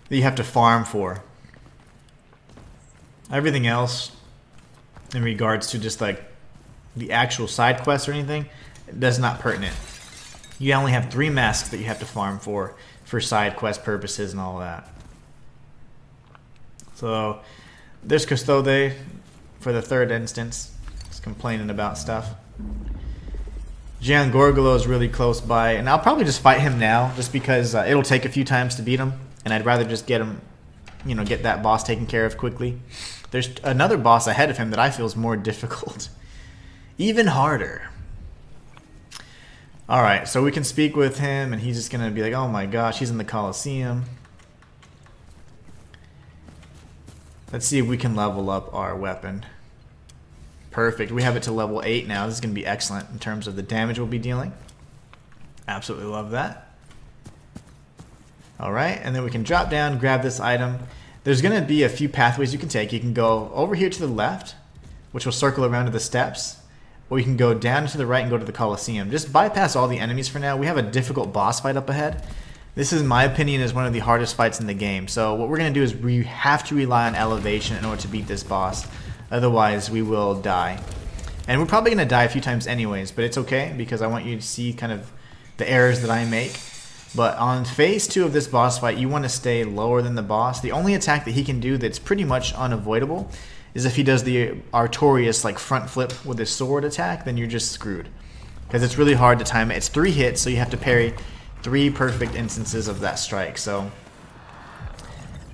that you have to farm for. Everything else, in regards to just like the actual side quests or anything, that's not pertinent. You only have 3 masks that you have to farm for side quest purposes and all that. So there's Custode for the 3rd instance. Just complaining about stuff. Gian Gorgolo is really close by, and I'll probably just fight him now, just because it'll take a few times to beat him, and I'd rather just get him, you know, get that boss taken care of quickly. There's another boss ahead of him that I feel is more difficult, even harder. All right, so we can speak with him, and he's just gonna be like, "Oh my gosh, he's in the Colosseum." Let's see if we can level up our weapon. Perfect. We have it to level 8 now. This is going to be excellent in terms of the damage we'll be dealing. Absolutely love that. Alright, and then we can drop down, grab this item. there's going to be a few pathways you can take. You can go over here to the left, which will circle around to the steps, or you can go down to the right and go to the Colosseum. Just bypass all the enemies for now. We have a difficult boss fight up ahead. This, is, in my opinion, is one of the hardest fights in the game. So what we're going to do is we have to rely on elevation in order to beat this boss. Otherwise, we will die. And we're probably going to die a few times anyways, but it's okay because I want you to see kind of the errors that I make. But on phase 2 of this boss fight, you want to stay lower than the boss. The only attack that he can do that's pretty much unavoidable is if he does the Artorias like front flip with his sword attack, then you're just screwed. Because it's really hard to time it. It's 3 hits, so you have to parry 3 perfect instances of that strike. So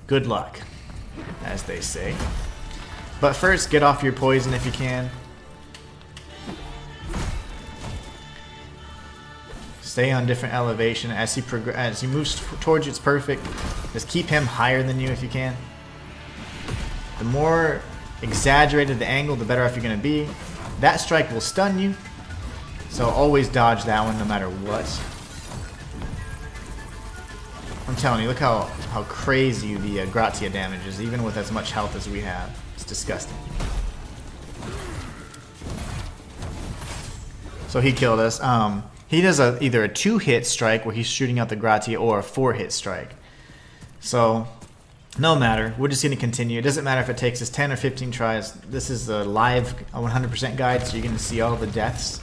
good luck, as they say. But first, get off your poison if you can. Stay on different elevation as he moves towards you. It's perfect. Just keep him higher than you if you can. The more exaggerated the angle, the better off you're going to be. That strike will stun you, so always dodge that one no matter what. I'm telling you, look how crazy the Gratia damage is, even with as much health as we have. It's disgusting. So he killed us. He does either a 2-hit strike where he's shooting out the Gratia or a 4-hit strike. So no matter, we're just going to continue. It doesn't matter if it takes us 10 or 15 tries. This is a live 100% guide, so you're going to see all the deaths.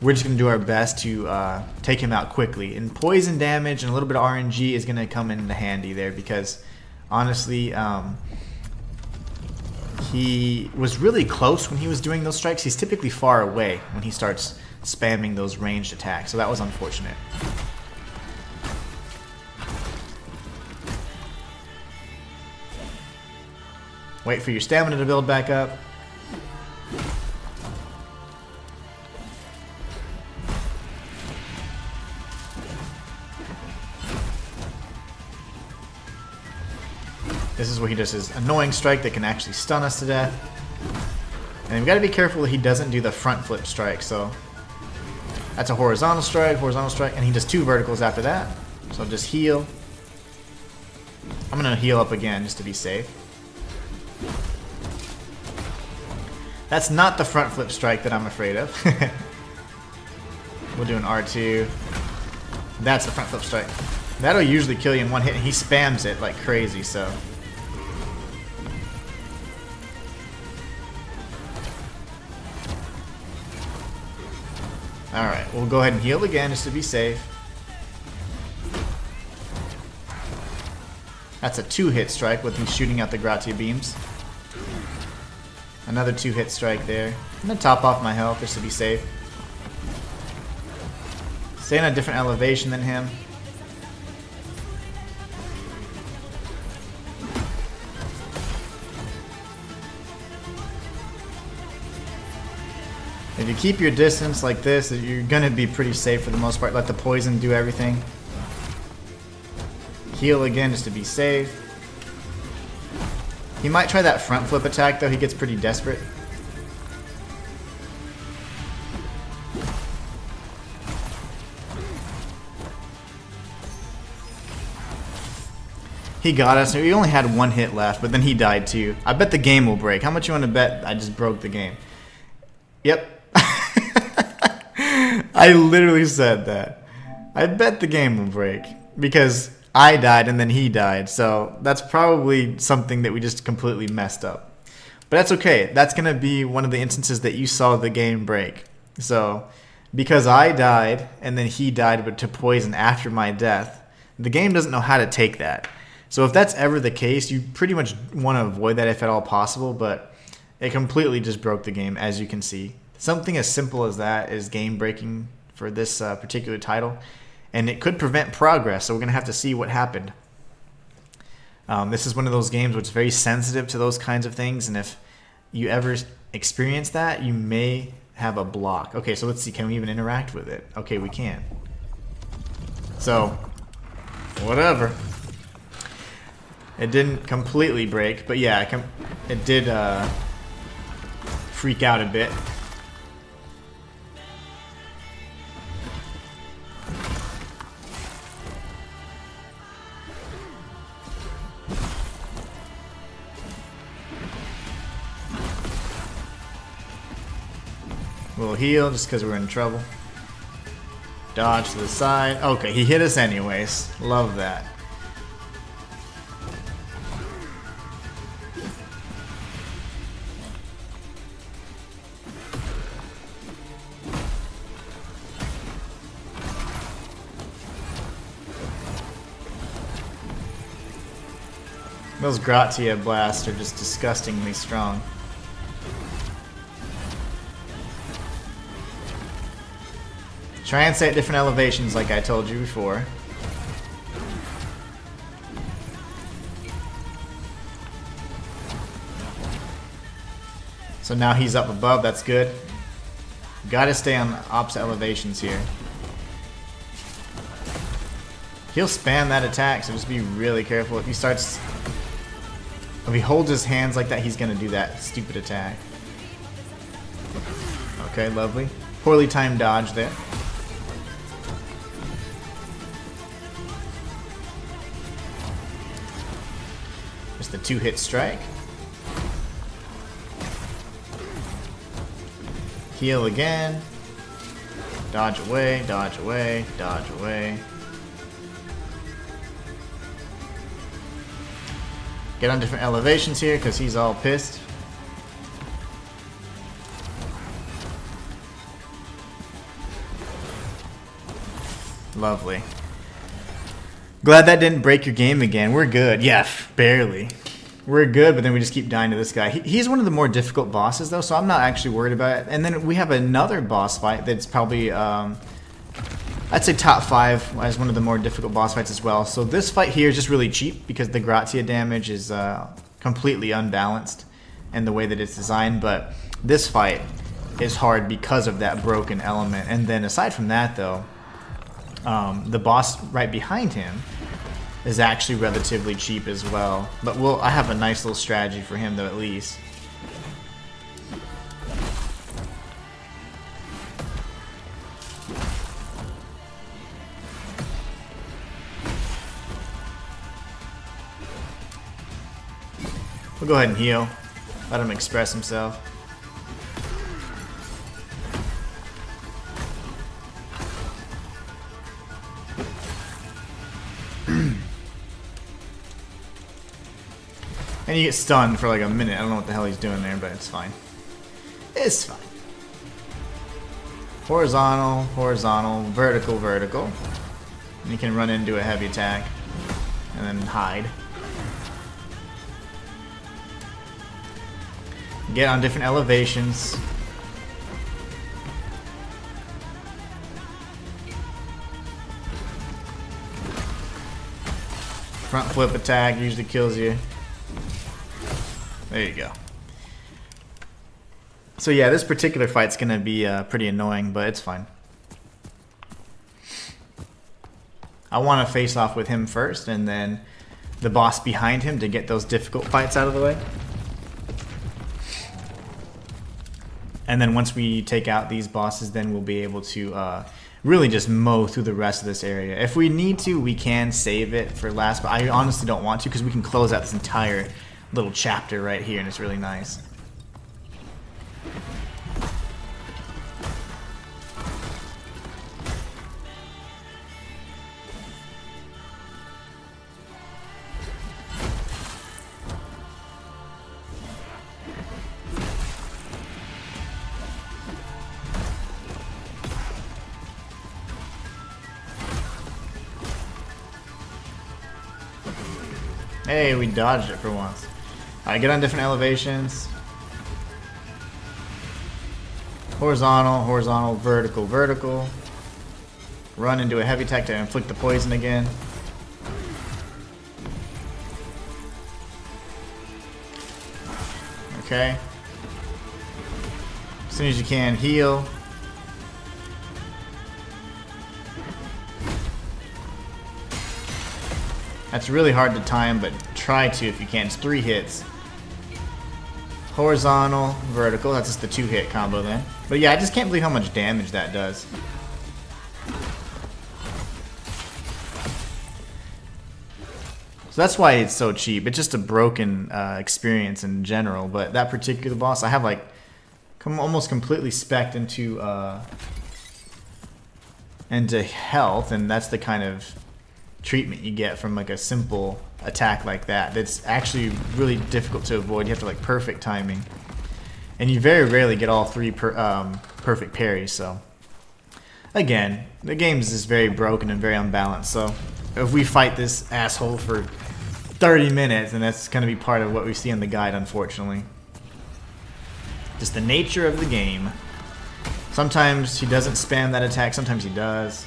We're just going to do our best to take him out quickly. And poison damage and a little bit of RNG is going to come in handy there because honestly, he was really close when he was doing those strikes. He's typically far away when he starts spamming those ranged attacks, so that was unfortunate. Wait for your stamina to build back up. This is where he does his annoying strike that can actually stun us to death. And we've got to be careful that he doesn't do the front flip strike, so that's a horizontal strike, and he does 2 verticals after that. So just heal. I'm going to heal up again just to be safe. That's not the front flip strike that I'm afraid of. We'll do an R2. That's the front flip strike. That'll usually kill you in 1 hit, and he spams it like crazy, so. Alright, we'll go ahead and heal again just to be safe. That's a 2-hit strike with him shooting out the Gratia beams. Another 2-hit strike there. I'm going to top off my health just to be safe. Stay in a different elevation than him. If you keep your distance like this, you're going to be pretty safe for the most part. Let the poison do everything. Heal again just to be safe. He might try that front flip attack though, he gets pretty desperate. He got us. We only had 1 hit left, but then he died too. I bet the game will break. How much you want to bet I just broke the game? Yep. I literally said that. I bet the game will break because I died and then he died. So that's probably something that we just completely messed up. But that's okay. That's going to be one of the instances that you saw the game break. So because I died and then he died but to poison after my death, the game doesn't know how to take that. So if that's ever the case, you pretty much want to avoid that if at all possible, but it completely just broke the game, as you can see. Something as simple as that is game breaking for this particular title, and it could prevent progress, so we're going to have to see what happened. This is one of those games which is very sensitive to those kinds of things, and if you ever experience that, you may have a block. Okay, so let's see, can we even interact with it? Okay, we can. So, whatever. It didn't completely break, but yeah, it did freak out a bit. little heal just because we're in trouble. Dodge to the side. Okay, he hit us anyways. Love that. Those Gratia blasts are just disgustingly strong. Try and stay at different elevations like I told you before. So now he's up above, that's good. Gotta stay on opposite elevations here. He'll spam that attack, so just be really careful. If he starts... If he holds his hands like that, he's gonna do that stupid attack. Okay, lovely. Poorly timed dodge there. Just the 2-hit strike. Heal again. Dodge away, dodge away, dodge away. Get on different elevations here because he's all pissed. Lovely. Glad that didn't break your game again. We're good. Yeah, barely. We're good, but then we just keep dying to this guy. He's one of the more difficult bosses, though, so I'm not actually worried about it. And then we have another boss fight that's probably... I'd say top 5 as one of the more difficult boss fights as well. So this fight here is just really cheap because the Gratia damage is completely unbalanced in the way that it's designed. But this fight is hard because of that broken element. And then aside from that, though, the boss right behind him is actually relatively cheap as well. But I have a nice little strategy for him, though, at least. We'll go ahead and heal. Let him express himself. And you get stunned for like a minute. I don't know what the hell he's doing there, but it's fine. It's fine. Horizontal, horizontal, vertical, vertical. And you can run into a heavy attack. And then hide. Get on different elevations. Front flip attack usually kills you. There you go. So yeah, this particular fight's gonna be pretty annoying, but it's fine. I want to face off with him first, and then the boss behind him to get those difficult fights out of the way. And then once we take out these bosses, then we'll be able to really just mow through the rest of this area. If we need to, we can save it for last, but I honestly don't want to because we can close out this entire little chapter right here, and it's really nice. Hey, we dodged it for once. Alright, get on different elevations. Horizontal, horizontal, vertical, vertical. Run into a heavy attack to inflict the poison again. Okay. As soon as you can, heal. That's really hard to time, but try to if you can. It's 3 hits. Horizontal, vertical. That's just the 2-hit combo then. But yeah, I just can't believe how much damage that does. So that's why it's so cheap. It's just a broken experience in general. But that particular boss, I have like... almost completely specced into health, and that's the kind of treatment you get from like a simple attack like that. That's actually really difficult to avoid. You have to like perfect timing, and you very rarely get all three perfect parries. So again, the game is just very broken and very unbalanced. So if we fight this asshole for 30 minutes, and that's going to be part of what we see in the guide, unfortunately. Just the nature of the game. Sometimes he doesn't spam that attack, sometimes he does.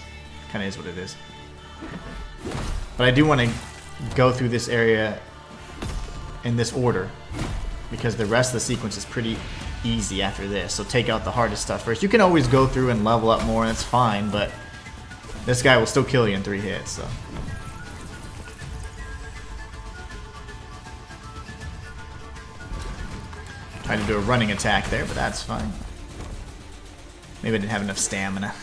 Kind of is what it is. But I do want to go through this area in this order, because the rest of the sequence is pretty easy after this. So take out the hardest stuff first. You can always go through and level up more, and that's fine, but this guy will still kill you in 3 hits, so. Tried to do a running attack there, but that's fine. Maybe I didn't have enough stamina.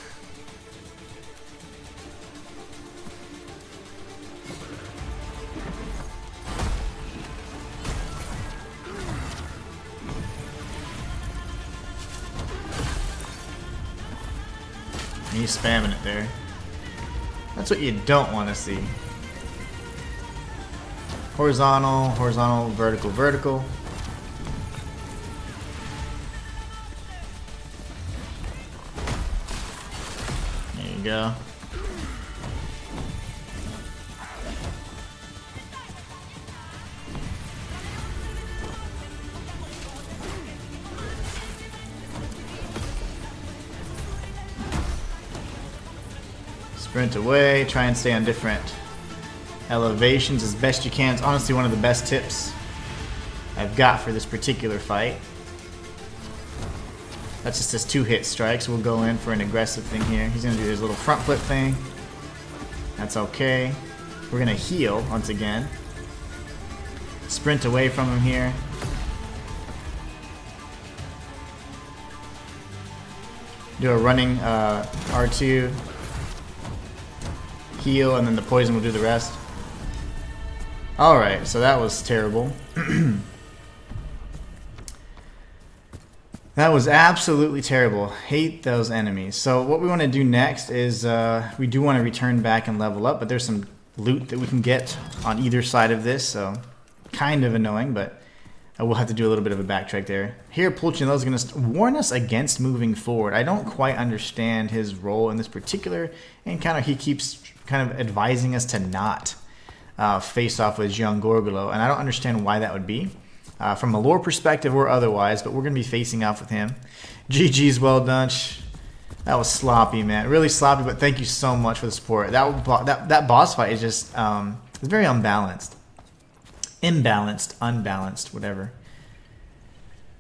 He's spamming it there. That's what you don't want to see. Horizontal, horizontal, vertical, vertical. There you go. Sprint away, try and stay on different elevations as best you can. It's honestly one of the best tips I've got for this particular fight. That's just his 2-hit strike, so we'll go in for an aggressive thing here. He's going to do his little front flip thing. That's okay. We're going to heal once again. Sprint away from him here. Do a running R2. Heal, and then the poison will do the rest. Alright, so that was terrible. That was absolutely terrible. Hate those enemies. So what we want to do next is we do want to return back and level up, but there's some loot that we can get on either side of this, so kind of annoying, but we'll have to do a little bit of a backtrack there. Here, Pulcinella is going to warn us against moving forward. I don't quite understand his role in this particular encounter. He keeps kind of advising us to not face off with Jean Gorgolo, and I don't understand why that would be. From a lore perspective or otherwise, but we're going to be facing off with him. GG's, well done. That was sloppy, man. Really sloppy, but thank you so much for the support. That boss fight is just it's very unbalanced. Imbalanced, unbalanced, whatever.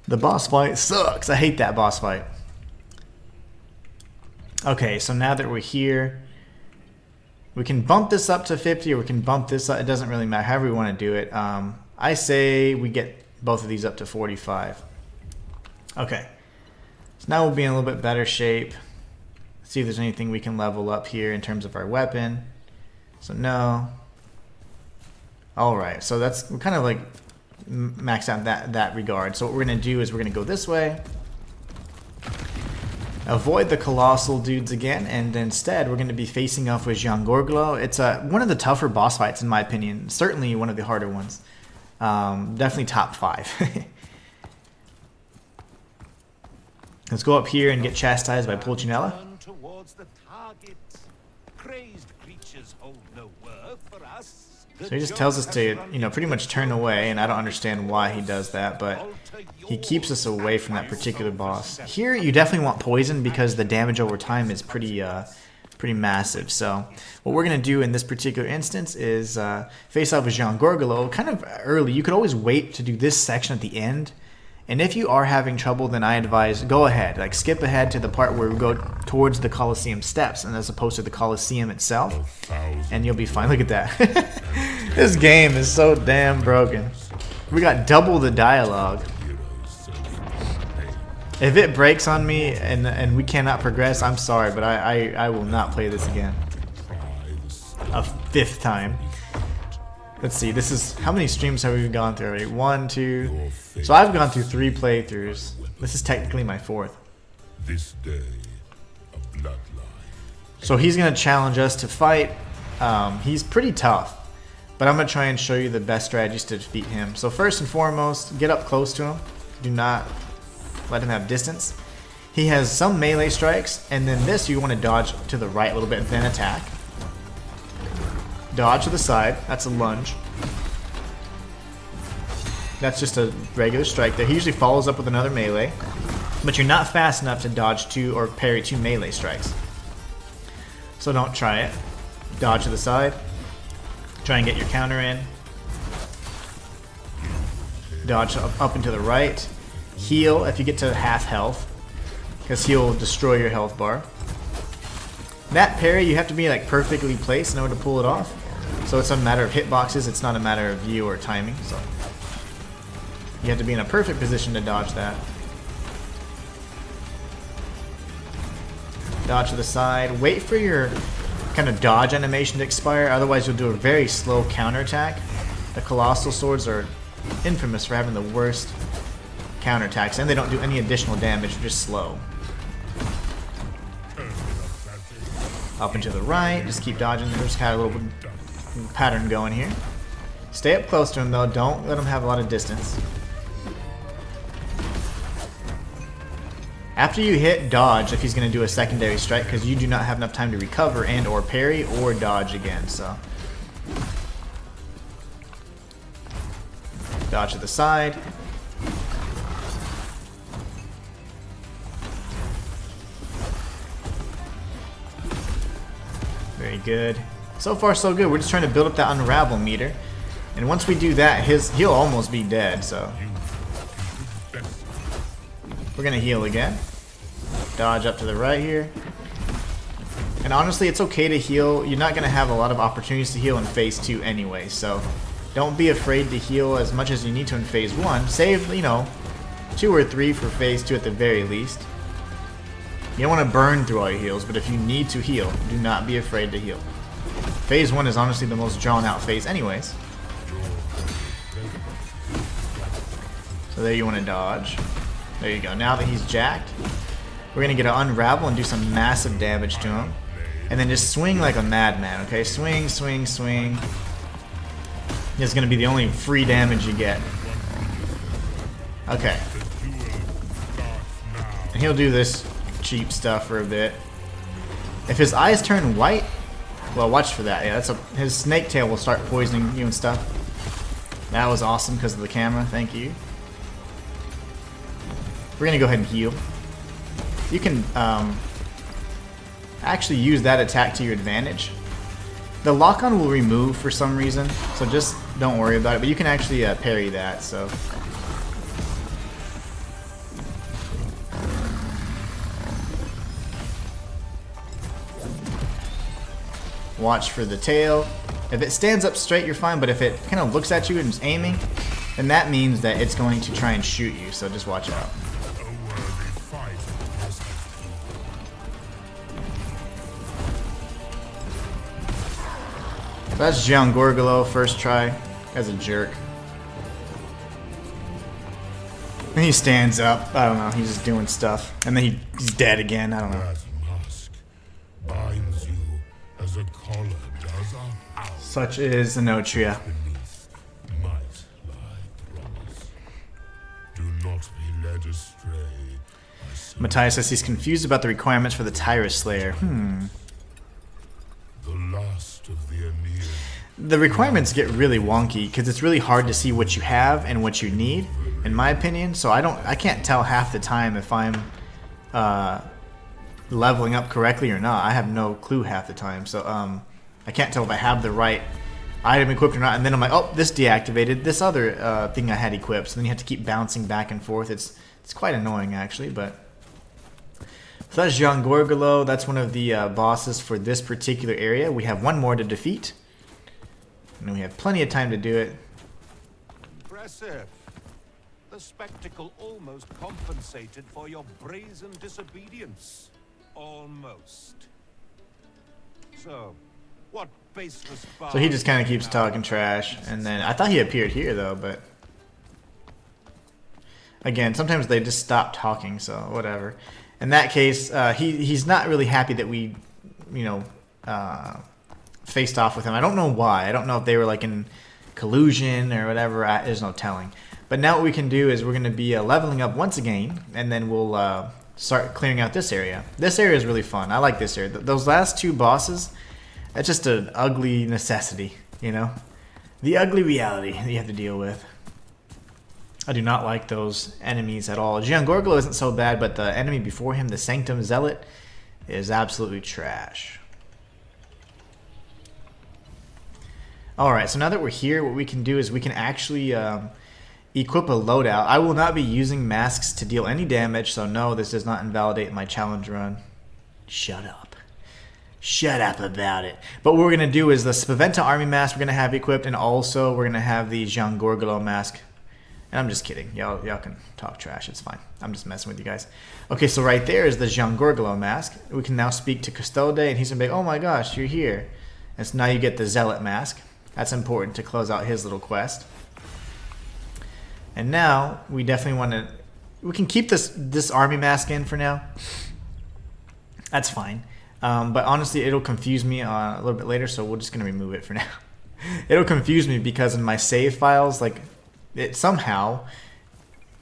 The boss fight sucks. I hate that boss fight. Okay, so now that we're here, we can bump this up to 50 or we can bump this up. It doesn't really matter. However we want to do it. I say we get both of these up to 45. Okay. So now we'll be in a little bit better shape. Let's see if there's anything we can level up here in terms of our weapon. So no. Alright, so we're kind of like maxed out that regard. So what we're going to do is we're going to go this way. Avoid the colossal dudes again, and instead we're going to be facing off with Jean Gorgolo. It's one of the tougher boss fights in my opinion. Certainly one of the harder ones. Definitely top 5. Let's go up here and get chastised by Pulcinella. So he just tells us to, pretty much turn away, and I don't understand why he does that, but he keeps us away from that particular boss. Here, you definitely want poison because the damage over time is pretty massive. So what we're going to do in this particular instance is face off with Jean Gorgolo kind of early. You could always wait to do this section at the end. And if you are having trouble, then I advise go ahead. Like skip ahead to the part where we go towards the Colosseum steps and as opposed to the Colosseum itself. And you'll be fine. Look at that. This game is so damn broken. We got double the dialogue. If it breaks on me and we cannot progress, I'm sorry, but I will not play this again. A 5th time. Let's see, this is, how many streams have we gone through already? 1, 2, so I've gone through 3 playthroughs. This is technically my 4th. This day, a bloodline. So he's gonna challenge us to fight. He's pretty tough, but I'm gonna try and show you the best strategies to defeat him. So first and foremost, get up close to him. Do not let him have distance. He has some melee strikes, and then this you want to dodge to the right a little bit and then attack. Dodge to the side, that's a lunge. That's just a regular strike there. He usually follows up with another melee, but you're not fast enough to dodge 2 or parry 2 melee strikes. So don't try it. Dodge to the side. Try and get your counter in. Dodge up and to the right. Heal if you get to half health, because he'll destroy your health bar. That parry, you have to be like perfectly placed in order to pull it off. So it's a matter of hitboxes, it's not a matter of view or timing. So you have to be in a perfect position to dodge that. Dodge to the side. Wait for your kind of dodge animation to expire, otherwise you'll do a very slow counterattack. The Colossal Swords are infamous for having the worst counterattacks, and they don't do any additional damage, they're just slow. Up and to the right, just keep dodging. There's kind of a little pattern going here. Stay up close to him though, don't let him have a lot of distance. After you hit dodge, if he's going to do a secondary strike, because you do not have enough time to recover and or parry or dodge again, so. Dodge to the side. Very good. So far so good. We're just trying to build up that unravel meter. And once we do that, he'll almost be dead, so. We're gonna heal again. Dodge up to the right here. And honestly, it's okay to heal. You're not gonna have a lot of opportunities to heal in phase 2 anyway, so don't be afraid to heal as much as you need to in phase 1. Save, you know, 2 or 3 for phase 2 at the very least. You don't want to burn through all your heals, but if you need to heal, do not be afraid to heal. Phase 1 is honestly the most drawn out phase anyways. So there you want to dodge. There you go. Now that he's jacked, we're going to get an unravel and do some massive damage to him. And then just swing like a madman, okay? Swing, swing, swing. This is going to be the only free damage you get. Okay. And he'll do this cheap stuff for a bit. If his eyes turn white, well, watch for that. Yeah, his snake tail will start poisoning you and stuff. That was awesome because of the camera. Thank you. We're gonna go ahead and heal. You can actually use that attack to your advantage. The lock-on will remove for some reason, so just don't worry about it. But you can actually parry that. So. Watch for the tail. If it stands up straight, you're fine, but if it kind of looks at you and is aiming, then that means that it's going to try and shoot you, so just watch out. So that's Gian Gorgolo, first try, as a jerk. And he stands up, I don't know, he's just doing stuff. And then he's dead again, I don't know. As a collar does our house. Such is Enotria. Beneath might lie promise. Do not be led astray. Matthias says he's confused about the requirements for the Tyrus Slayer. The last of the Aeneid. The requirements get really wonky because it's really hard to see what you have and what you need, in my opinion. So I can't tell half the time if I'm leveling up correctly or not. I have no clue half the time, so I can't tell if I have the right item equipped or not, and then I'm like, oh, this deactivated this other thing I had equipped, so then you have to keep bouncing back and forth. It's quite annoying actually. But so that's Gian Gorgolo. That's one of the bosses for this particular area. We have one more to defeat, and we have plenty of time to do it. Impressive. The spectacle almost compensated for your brazen disobedience. Almost. So, What baseless So he just kind of keeps talking trash, and then I thought he appeared here though, but again, sometimes they just stop talking, so whatever. In that case, he's not really happy that we, you know, faced off with him. I don't know why. I don't know if they were like in collusion or whatever. There's no telling. But now what we can do is we're going to be leveling up once again, and then we'll start clearing out this area. This area is really fun. I like this area. Those last two bosses, that's just an ugly necessity, you know? The ugly reality that you have to deal with. I do not like those enemies at all. Giangorgolo isn't so bad, but the enemy before him, the Sanctum Zealot, is absolutely trash. Alright, so now that we're here, what we can do is we can actually equip a loadout. I will not be using masks to deal any damage, so no, this does not invalidate my challenge run. Shut up. Shut up about it. But what we're going to do is the Spaventa army mask we're going to have equipped, and also we're going to have the Giangorgolo mask. And I'm just kidding. Y'all can talk trash. It's fine. I'm just messing with you guys. Okay, so right there is the Giangorgolo mask. We can now speak to Custode, and he's going to be like, oh my gosh, you're here. And so now you get the Zealot mask. That's important to close out his little quest. And now we definitely want to... We can keep this army mask in for now. That's fine. But honestly, it'll confuse me a little bit later, so we're just going to remove it for now. It'll confuse me because in my save files, like, it somehow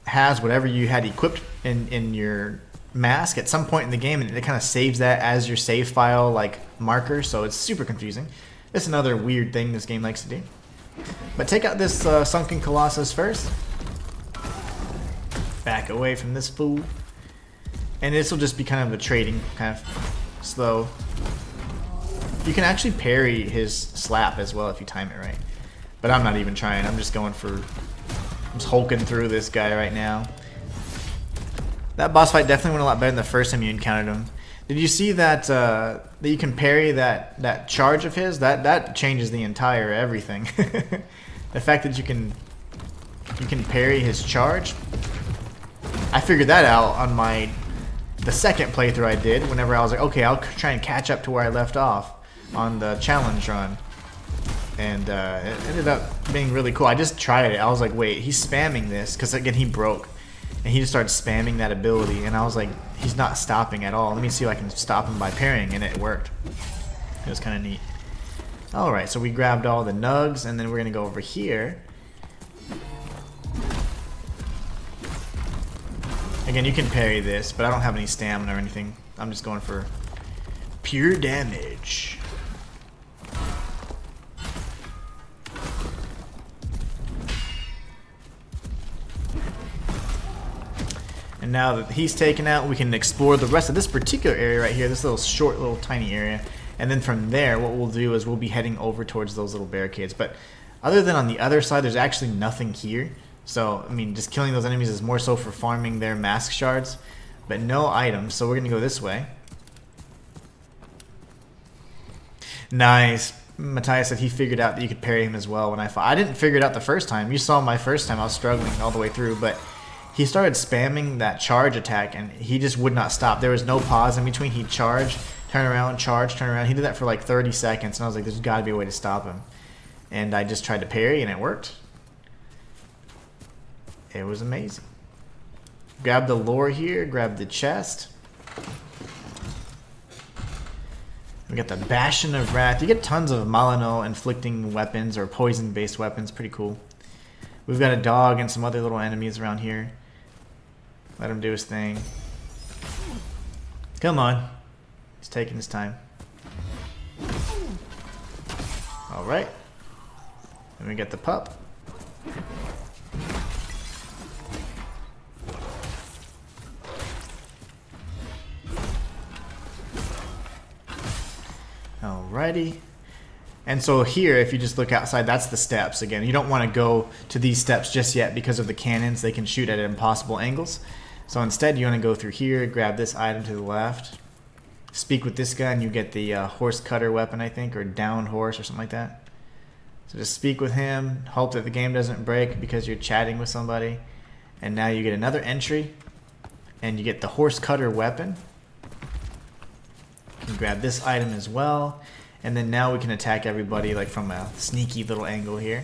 has whatever you had equipped in your mask at some point in the game, and it kind of saves that as your save file like marker, so it's super confusing. It's another weird thing this game likes to do. But take out this Sunken Colossus first. Back away from this fool. And this will just be kind of a trading, kind of slow. You can actually parry his slap as well if you time it right. But I'm not even trying. I'm just going for... I'm just hulking through this guy right now. That boss fight definitely went a lot better than the first time you encountered him. Did you see that that you can parry that charge of his? That changes the entire everything. The fact that you can parry his charge. I figured that out on the second playthrough I did. Whenever I was like, okay, I'll try and catch up to where I left off on the challenge run. And it ended up being really cool. I just tried it. I was like, wait, he's spamming this. Because, again, he broke. And he just started spamming that ability. And I was like, he's not stopping at all. Let me see if I can stop him by parrying. And it worked. It was kind of neat. Alright, so we grabbed all the nugs. And then we're going to go over here. Again, you can parry this. But I don't have any stamina or anything. I'm just going for pure damage. And now that he's taken out, we can explore the rest of this particular area right here, this little short, little tiny area. And then from there, what we'll do is we'll be heading over towards those little barricades. But other than on the other side, there's actually nothing here. So, I mean, just killing those enemies is more so for farming their mask shards. But no items, so we're going to go this way. Nice. Matthias said he figured out that you could parry him as well when I fought. I didn't figure it out the first time. You saw my first time, I was struggling all the way through, but... He started spamming that charge attack, and he just would not stop. There was no pause in between. He'd charge, turn around, charge, turn around. He did that for like 30 seconds, and I was like, there's got to be a way to stop him. And I just tried to parry, and it worked. It was amazing. Grab the lore here, grab the chest. We got the Bastion of Wrath. You get tons of Malino inflicting weapons or poison-based weapons. Pretty cool. We've got a dog and some other little enemies around here. Let him do his thing. Come on. He's taking his time. Alright. And we get the pup. Alrighty. And so here, if you just look outside, that's the steps. Again, you don't want to go to these steps just yet because of the cannons. They can shoot at impossible angles. So instead, you want to go through here, grab this item to the left, speak with this guy, and you get the horse cutter weapon, I think, or downed horse or something like that. So just speak with him, hope that the game doesn't break because you're chatting with somebody. And now you get another entry, and you get the horse cutter weapon. You can grab this item as well. And then now we can attack everybody like from a sneaky little angle here.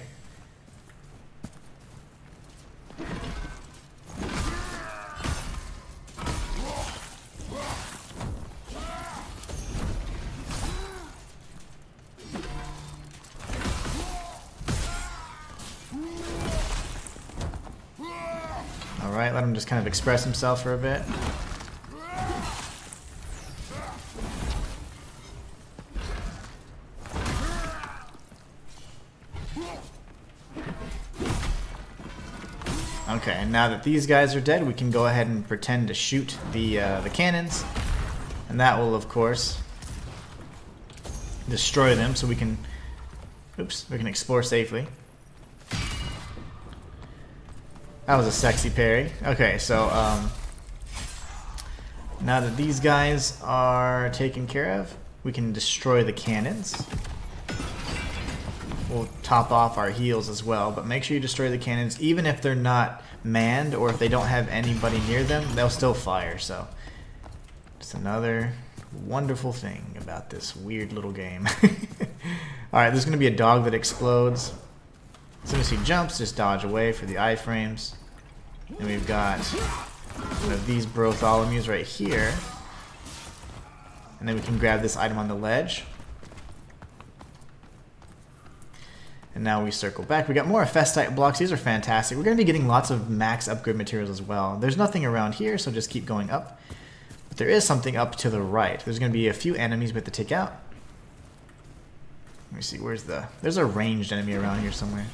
Alright, let him just kind of express himself for a bit. Okay, and now that these guys are dead, we can go ahead and pretend to shoot the cannons. And that will, of course, destroy them so we can... Oops, we can explore safely. That was a sexy parry. Okay, so now that these guys are taken care of, we can destroy the cannons. We'll top off our heals as well, but make sure you destroy the cannons even if they're not manned or if they don't have anybody near them, they'll still fire. So just another wonderful thing about this weird little game. Alright, there's going to be a dog that explodes. As soon as he jumps, just dodge away for the iframes. And we've got one of these Bartholomews right here. And then we can grab this item on the ledge. And now we circle back. We got more Festoite blocks. These are fantastic. We're going to be getting lots of max upgrade materials as well. There's nothing around here, so just keep going up. But there is something up to the right. There's going to be a few enemies we have to take out. Let me see, where's the... There's a ranged enemy around here somewhere.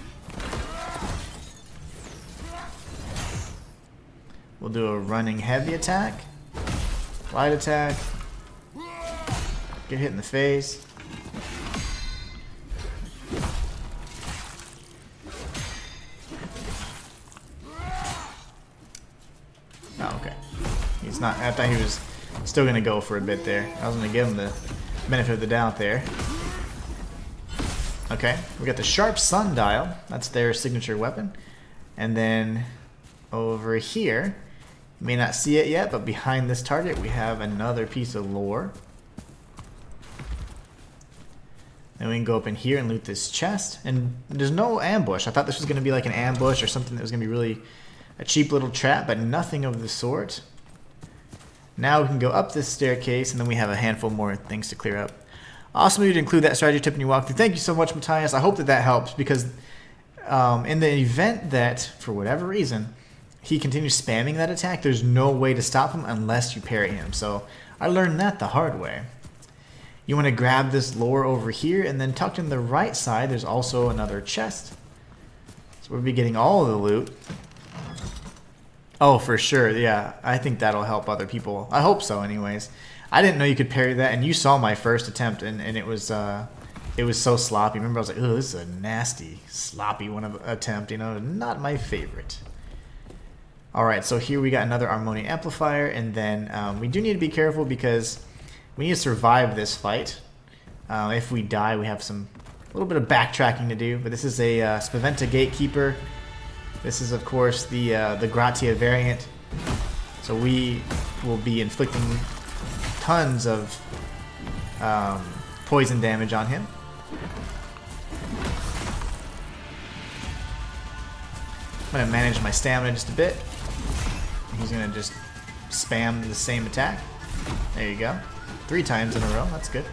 We'll do a running heavy attack. Light attack. Get hit in the face. Oh, okay. He's not... I thought he was still going to go for a bit there. I was going to give him the benefit of the doubt there. Okay, we got the sharp sundial. That's their signature weapon. And then over here, you may not see it yet, but behind this target we have another piece of lore. Then we can go up in here and loot this chest. And there's no ambush. I thought this was going to be like an ambush or something that was going to be really a cheap little trap, but nothing of the sort. Now we can go up this staircase, and then we have a handful more things to clear up. Awesome of you to include that strategy tip in your walkthrough. Thank you so much, Matthias. I hope that that helps, because in the event that, for whatever reason, he continues spamming that attack, there's no way to stop him unless you parry him. So I learned that the hard way. You want to grab this lore over here, and then tucked in the right side, there's also another chest. So we'll be getting all of the loot. Oh, for sure. Yeah, I think that'll help other people. I hope so, anyways. I didn't know you could parry that, and you saw my first attempt, and it was so sloppy. Remember, I was like, "Oh, this is a nasty, sloppy one of attempt." You know, not my favorite. All right, so here we got another Harmonia amplifier, and then we do need to be careful because we need to survive this fight. If we die, we have a little bit of backtracking to do. But this is a Spaventa Gatekeeper. This is, of course, the Gratia variant. So we will be inflicting tons of poison damage on him. I'm going to manage my stamina just a bit. He's going to just spam the same attack. There you go. 3 times in a row. That's good.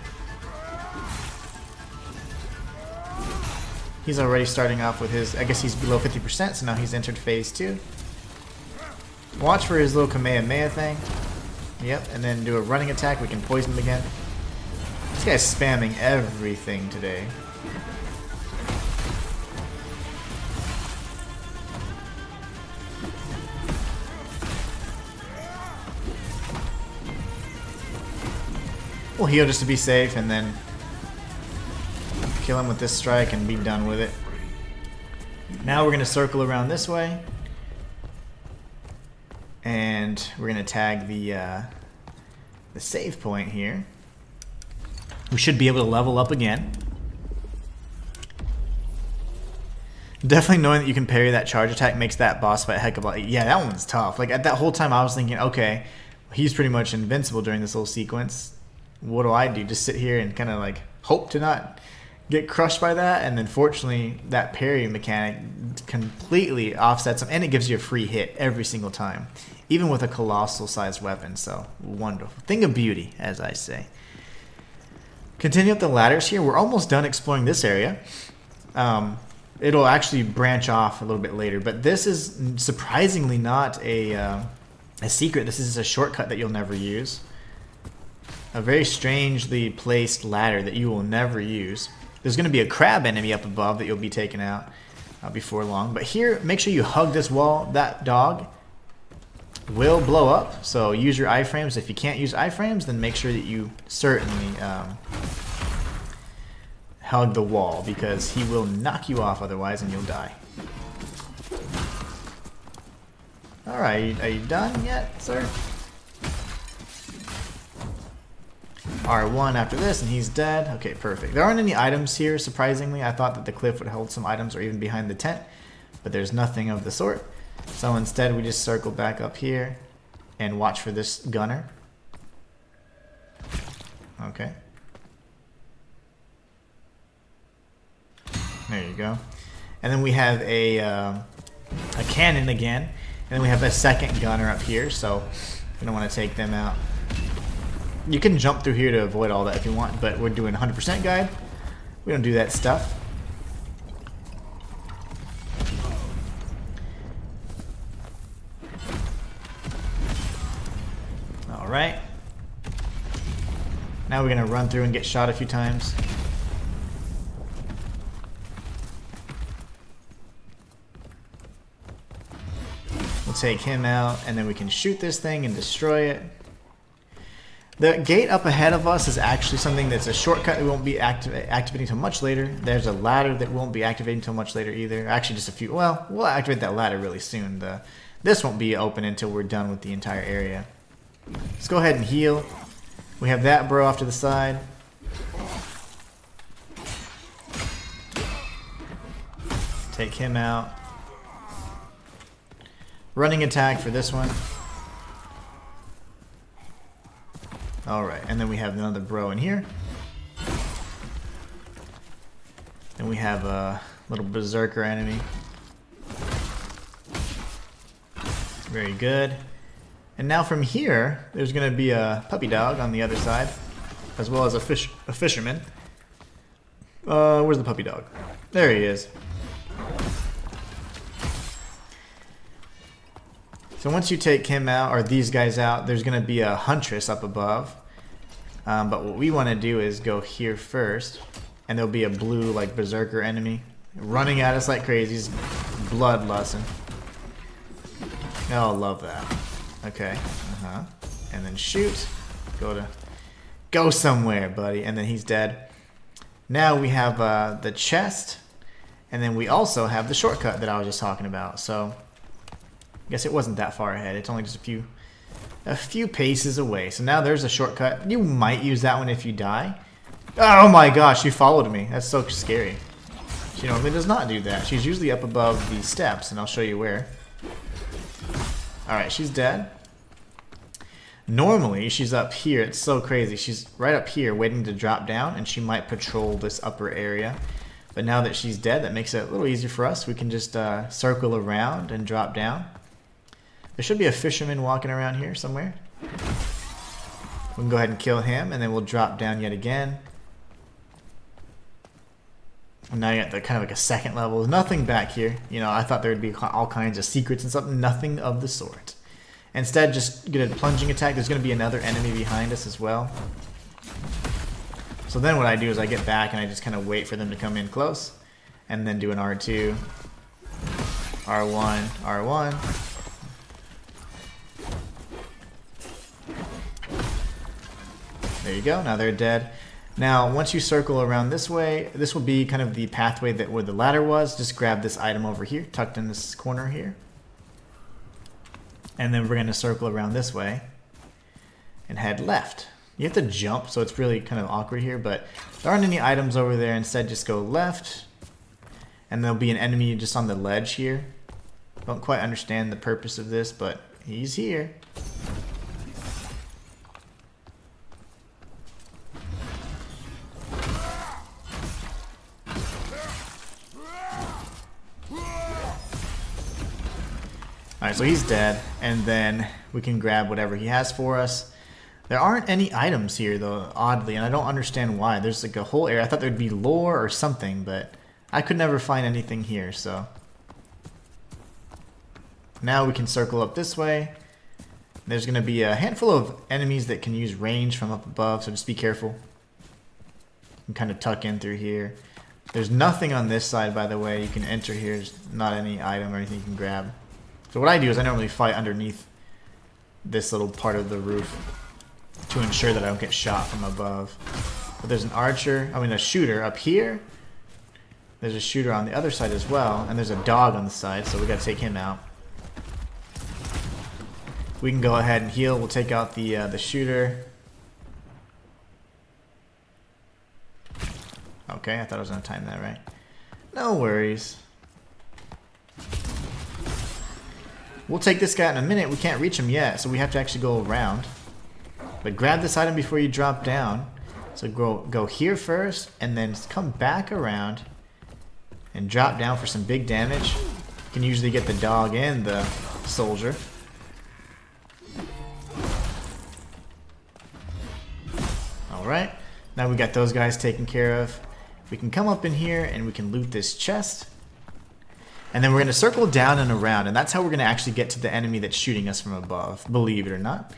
He's already starting off with his... I guess he's below 50%, so now he's entered phase 2. Watch for his little Kamehameha thing. Yep, and then do a running attack. We can poison him again. This guy's spamming everything today. We'll heal just to be safe, and then kill him with this strike and be done with it. Now we're going to circle around this way. And we're going to tag the save point here. We should be able to level up again. Definitely knowing that you can parry that charge attack makes that boss fight a heck of a lot. Yeah, that one's tough. Like, at that whole time I was thinking, okay, he's pretty much invincible during this little sequence. What do? Just sit here and kind of like hope to not get crushed by that, and then fortunately that parry mechanic completely offsets them, and it gives you a free hit every single time, even with a colossal sized weapon. So wonderful thing of beauty, as I say. Continue up the ladders here. We're almost done exploring this area. It'll actually branch off a little bit later, but this is surprisingly not a secret. This is a shortcut that you'll never use. A very strangely placed ladder that you will never use. There's going to be a crab enemy up above that you'll be taking out before long. But here, make sure you hug this wall. That dog will blow up, so use your iframes. If you can't use iframes, then make sure that you certainly hug the wall, because he will knock you off otherwise and you'll die. Alright, are you done yet, sir? R1 after this, and he's dead. Okay, perfect. There aren't any items here, surprisingly. I thought that the cliff would hold some items, or even behind the tent, but there's nothing of the sort. So instead, we just circle back up here and watch for this gunner. Okay. There you go. And then we have a cannon again, and then we have a second gunner up here, so we don't want to take them out. You can jump through here to avoid all that if you want, but we're doing 100% guide. We don't do that stuff. Alright. Now we're going to run through and get shot a few times. We'll take him out, and then we can shoot this thing and destroy it. The gate up ahead of us is actually something that's a shortcut that won't be activating until much later. There's a ladder that won't be activating until much later either. Actually, just a few. Well, we'll activate that ladder really soon. This won't be open until we're done with the entire area. Let's go ahead and heal. We have that bro off to the side. Take him out. Running attack for this one. Alright, and then we have another bro in here. Then we have a little berserker enemy. Very good. And now from here, there's going to be a puppy dog on the other side, as well as a fisherman. Where's the puppy dog? There he is. So once you take him out, or these guys out, there's going to be a huntress up above. But what we want to do is go here first, and there'll be a blue, like, berserker enemy running at us like crazy. He's bloodlusting. Oh, love that. Okay. And then shoot. Go somewhere, buddy. And then he's dead. Now we have the chest, and then we also have the shortcut that I was just talking about. So I guess it wasn't that far ahead. It's only just a few paces away. So now there's a shortcut. You might use that one if you die. Oh my gosh, she followed me. That's so scary. She normally does not do that. She's usually up above the steps, and I'll show you where. Alright, she's dead. Normally, she's up here. It's so crazy. She's right up here waiting to drop down, and she might patrol this upper area. But now that she's dead, that makes it a little easier for us. We can just circle around and drop down. There should be a fisherman walking around here somewhere. We can go ahead and kill him, and then we'll drop down yet again. And now you got the kind of like a second level. There's nothing back here. You know, I thought there would be all kinds of secrets and stuff. Nothing of the sort. Instead, just get a plunging attack. There's going to be another enemy behind us as well. So then what I do is I get back and I just kind of wait for them to come in close. And then do an R2. R1. R1. There you go. Now they're dead. Now, once you circle around this way, this will be kind of the pathway that where the ladder was. Just grab this item over here, tucked in this corner here. And then we're going to circle around this way and head left. You have to jump, so it's really kind of awkward here, but there aren't any items over there. Instead, just go left, and there'll be an enemy just on the ledge here. Don't quite understand the purpose of this, but he's here. Alright, so he's dead, and then we can grab whatever he has for us. There aren't any items here, though, oddly, and I don't understand why. There's like a whole area. I thought there'd be lore or something, but I could never find anything here, so. Now we can circle up this way. There's going to be a handful of enemies that can use range from up above, so just be careful. You can kind of tuck in through here. There's nothing on this side, by the way. You can enter here. There's not any item or anything you can grab. So what I do is I normally fight underneath this little part of the roof to ensure that I don't get shot from above. But there's an archer, a shooter up here. There's a shooter on the other side as well, and there's a dog on the side, so we gotta take him out. We can go ahead and heal. We'll take out the shooter. Okay, I thought I was gonna time that right. No worries. We'll take this guy in a minute. We can't reach him yet, so we have to actually go around. But grab this item before you drop down. So go here first, and then come back around and drop down for some big damage. You can usually get the dog and the soldier. Alright, now we got those guys taken care of. We can come up in here and we can loot this chest. And then we're going to circle down and around, and that's how we're going to actually get to the enemy that's shooting us from above, believe it or not.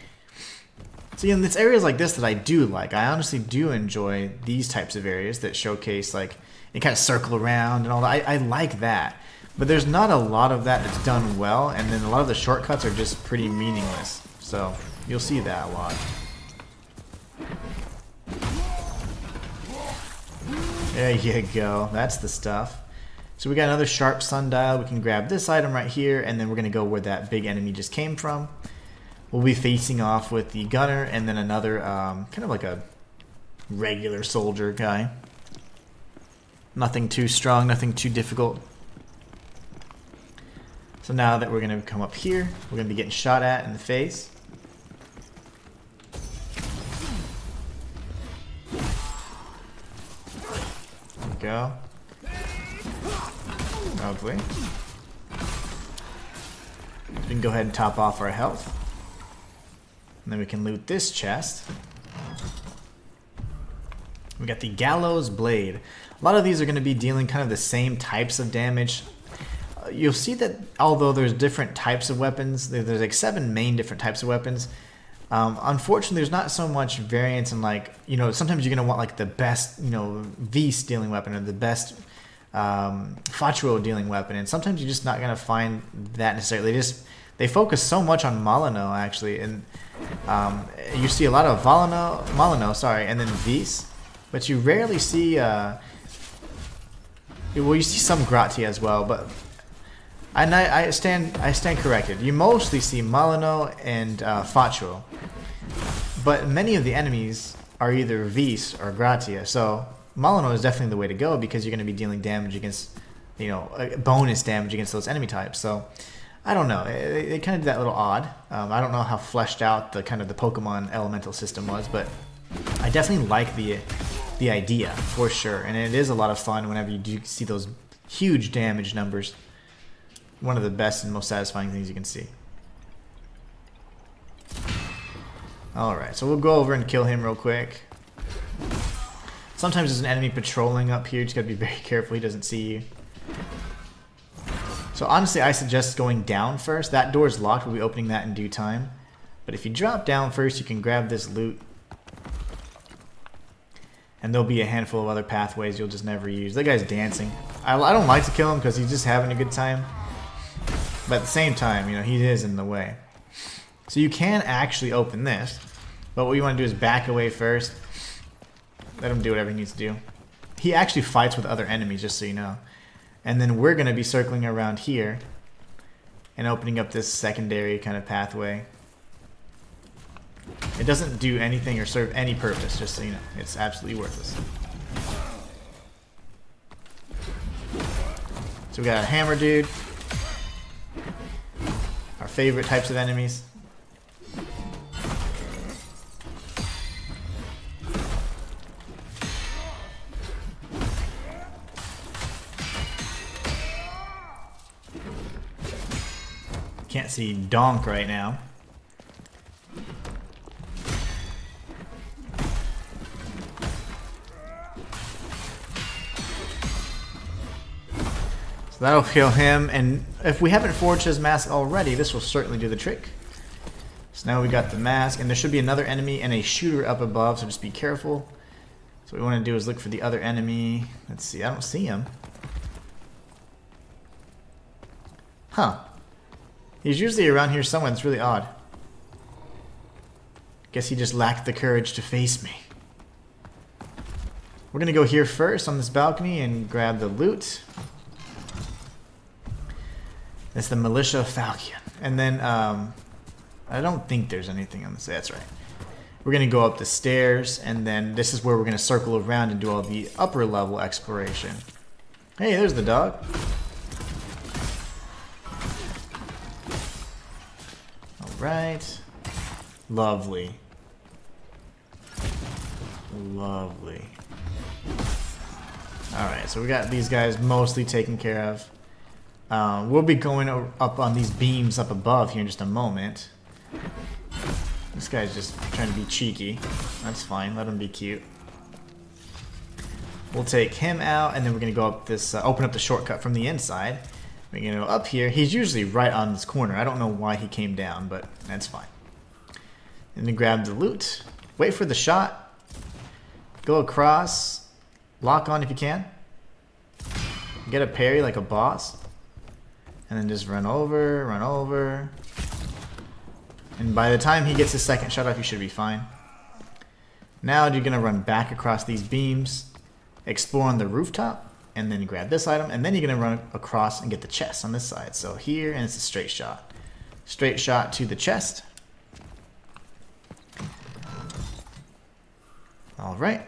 So it's areas like this that I do like. I honestly do enjoy these types of areas that showcase, like, you kind of circle around and all that. I like that. But there's not a lot of that that's done well, and then a lot of the shortcuts are just pretty meaningless. So you'll see that a lot. There you go. That's the stuff. So we got another sharp sundial. We can grab this item right here, and then we're going to go where that big enemy just came from. We'll be facing off with the gunner, and then another kind of like a regular soldier guy. Nothing too strong, nothing too difficult. So now that we're going to come up here, we're going to be getting shot at in the face. There we go. Lovely. We can go ahead and top off our health. And then we can loot this chest. We got the Gallows Blade. A lot of these are going to be dealing kind of the same types of damage. You'll see that although there's different types of weapons, there's like 7 main different types of weapons. Unfortunately, there's not so much variance in, like, sometimes you're going to want like the best, Vs dealing weapon or the best Fatuo dealing weapon, and sometimes you're just not going to find that necessarily. They focus so much on Molyneux, actually, and you see a lot of Molyneux, and then Vs, but you rarely see, well, you see some Gratia as well, but I stand corrected. You mostly see Molyneux and Fatuo, but many of the enemies are either Vs or Gratia, so Molyneux is definitely the way to go because you're going to be dealing damage against, bonus damage against those enemy types. So I don't know. They kind of did that little odd. I don't know how fleshed out the Pokemon elemental system was, but I definitely like the idea for sure, and it is a lot of fun whenever you do see those huge damage numbers. One of the best and most satisfying things you can see. Alright, so we'll go over and kill him real quick. Sometimes there's an enemy patrolling up here. You just gotta be very careful he doesn't see you. So honestly, I suggest going down first. That door is locked. We'll be opening that in due time. But if you drop down first, you can grab this loot. And there'll be a handful of other pathways you'll just never use. That guy's dancing. I don't like to kill him because he's just having a good time. But at the same time, he is in the way. So you can actually open this. But what you want to do is back away first. Let him do whatever he needs to do. He actually fights with other enemies, just so you know. And then we're going to be circling around here and opening up this secondary kind of pathway. It doesn't do anything or serve any purpose, just so you know. It's absolutely worthless. So we got a hammer dude. Our favorite types of enemies. can't see donk right now. So that'll kill him, and if we haven't forged his mask already, this will certainly do the trick. So now we got the mask, and there should be another enemy and a shooter up above, so just be careful. So what we want to do is look for the other enemy. Let's see, I don't see him. Huh. He's usually around here somewhere. It's really odd. Guess he just lacked the courage to face me. We're gonna go here first on this balcony and grab the loot. That's the Militia Falcon. And then, I don't think there's anything on this. That's right. We're gonna go up the stairs, and then this is where we're gonna circle around and do all the upper level exploration. Hey, there's the dog. Alright. Lovely. Lovely. Alright, so we got these guys mostly taken care of. We'll be going up on these beams up above here in just a moment. This guy's just trying to be cheeky. That's fine, let him be cute. We'll take him out, and then we're going to go up this, open up the shortcut from the inside. We're going to go up here. He's usually right on this corner. I don't know why he came down, but that's fine. And then grab the loot. Wait for the shot. Go across. Lock on if you can. Get a parry like a boss. And then just run over, run over. And by the time he gets his second shot off, you should be fine. Now you're going to run back across these beams, explore on the rooftop, and then grab this item, and then you're going to run across and get the chest on this side. So here, and it's a straight shot. Straight shot to the chest. Alright.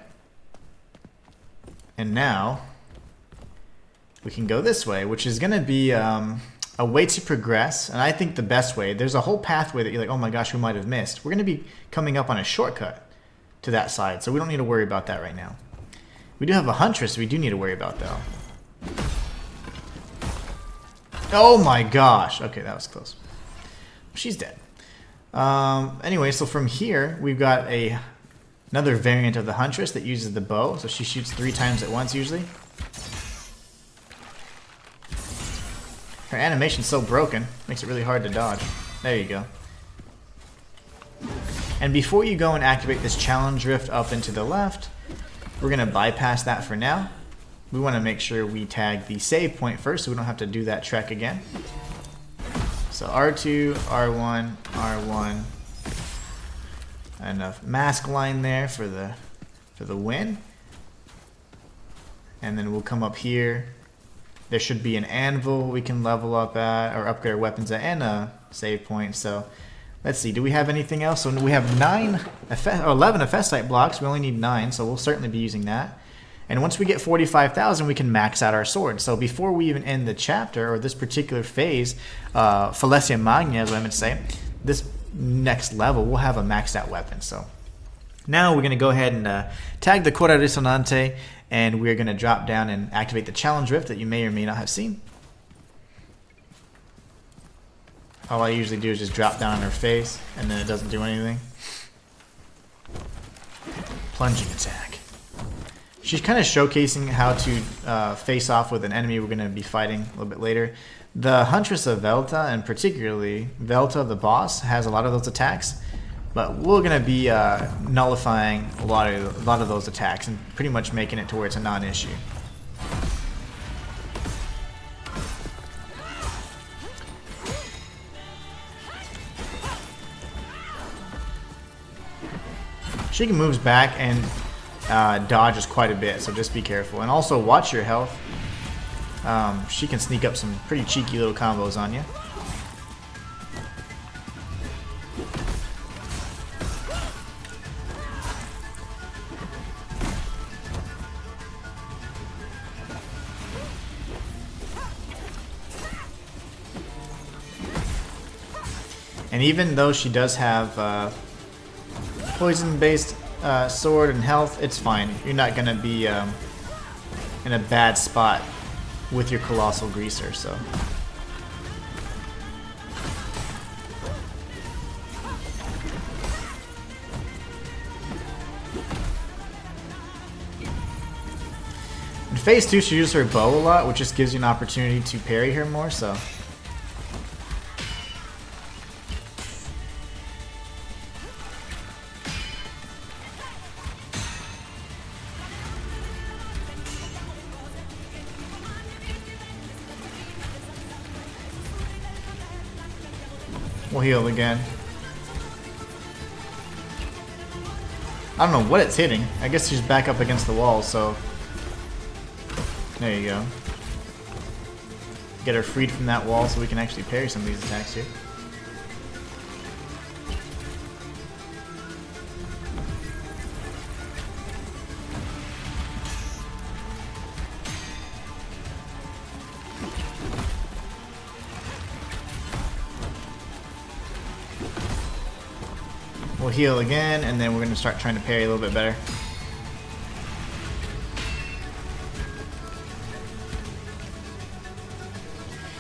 And now, we can go this way, which is going to be a way to progress, and I think the best way. There's a whole pathway that you're like, oh my gosh, we might have missed. We're going to be coming up on a shortcut to that side, so we don't need to worry about that right now. We do have a huntress we do need to worry about, though. Oh my gosh. Okay, that was close. She's dead. Anyway, so from here, we've got another variant of the huntress that uses the bow, so she shoots 3 times at once usually. Her animation's so broken, makes it really hard to dodge. There you go. And before you go and activate this challenge rift up and to the left, we're going to bypass that for now. We want to make sure we tag the save point first so we don't have to do that trek again. So R2, R1, R1. Enough mask line there for the win. And then we'll come up here. There should be an anvil we can level up at, or upgrade our weapons at, and a save point. So let's see, do we have anything else? So we have 11 Ephesite blocks. We only need 9, so we'll certainly be using that. And once we get 45,000, we can max out our sword. So before we even end the chapter, or this particular phase, Falesia Magna, as I meant to say, this next level, we'll have a maxed out weapon. So now we're going to go ahead and tag the Cora Resonante, and we're going to drop down and activate the challenge rift that you may or may not have seen. All I usually do is just drop down on her face, and then it doesn't do anything. Plunging attack. She's kind of showcasing how to face off with an enemy we're going to be fighting a little bit later. The Huntress of Velta, and particularly Velta the boss, has a lot of those attacks. But we're going to be nullifying a lot of those attacks and pretty much making it to where it's a non-issue. She moves back and dodges quite a bit, so just be careful. And also watch your health. She can sneak up some pretty cheeky little combos on you. And even though she does have poison-based sword and health, it's fine. You're not going to be in a bad spot with your Colossal Greaser, so. In phase 2, she uses her bow a lot, which just gives you an opportunity to parry her more, so. We'll heal again. I don't know what it's hitting. I guess she's back up against the wall, so. There you go. Get her freed from that wall so we can actually parry some of these attacks here. We'll heal again, and then we're going to start trying to parry a little bit better.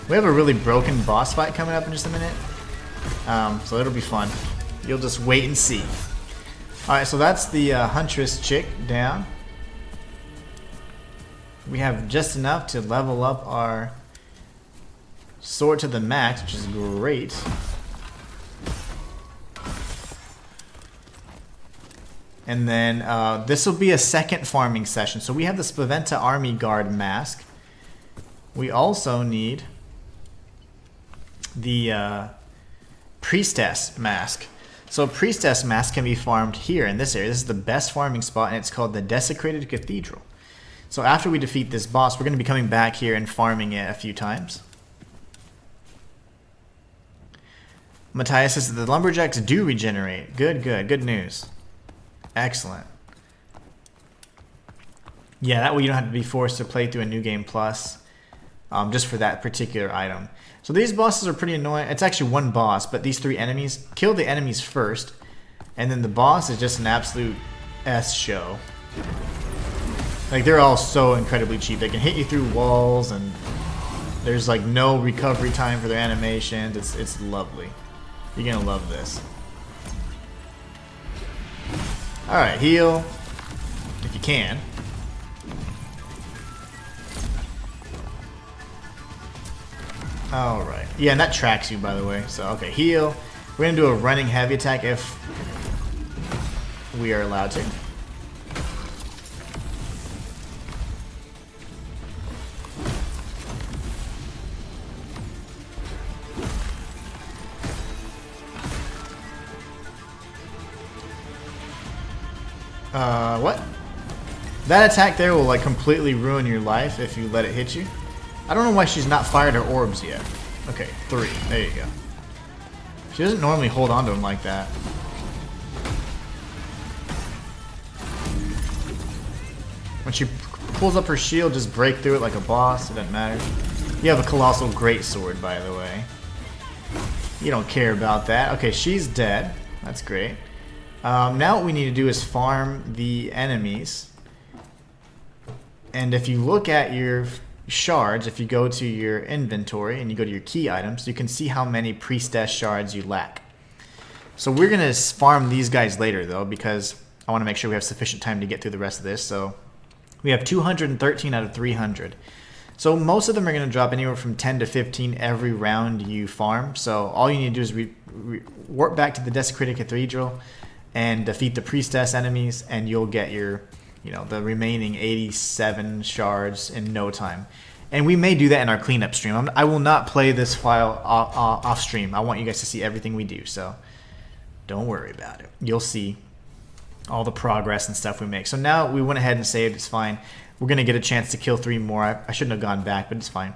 We have a really broken boss fight coming up in just a minute, so it'll be fun. You'll just wait and see. Alright, so that's the Huntress chick down. We have just enough to level up our sword to the max, which is great. And then this will be a second farming session. So we have the Spaventa Army Guard mask. We also need the Priestess mask. So Priestess mask can be farmed here in this area. This is the best farming spot, and it's called the Desecrated Cathedral. So after we defeat this boss, we're going to be coming back here and farming it a few times. Matthias says that the lumberjacks do regenerate. Good, good, good news. Excellent. Yeah, that way you don't have to be forced to play through a New Game Plus just for that particular item. So these bosses are pretty annoying. It's actually one boss, but these 3 enemies, kill the enemies first, and then the boss is just an absolute S show. Like, they're all so incredibly cheap. They can hit you through walls, and there's like no recovery time for their animations. It's lovely. You're gonna love this. Alright, heal. If you can. Alright. Yeah, and that tracks you, by the way. So, okay, heal. We're going to do a running heavy attack if we are allowed to. What? That attack there will like completely ruin your life if you let it hit you. I don't know why she's not fired her orbs yet. Okay, 3. There you go. She doesn't normally hold on to them like that. When she pulls up her shield, just break through it like a boss. It doesn't matter. You have a colossal greatsword, by the way. You don't care about that. Okay, she's dead. That's great. Now what we need to do is farm the enemies. And if you look at your shards, if you go to your inventory and you go to your key items, you can see how many priestess shards you lack. So we're going to farm these guys later, though, because I want to make sure we have sufficient time to get through the rest of this. So we have 213 out of 300. So most of them are going to drop anywhere from 10 to 15 every round you farm. So all you need to do is warp back to the Desecrated Cathedral and defeat the priestess enemies, and you'll get your, the remaining 87 shards in no time. And we may do that in our cleanup stream. I will not play this file off stream. I want you guys to see everything we do, so don't worry about it. You'll see all the progress and stuff we make. So now we went ahead and saved. It's fine. We're going to get a chance to kill 3 more. I shouldn't have gone back, but it's fine.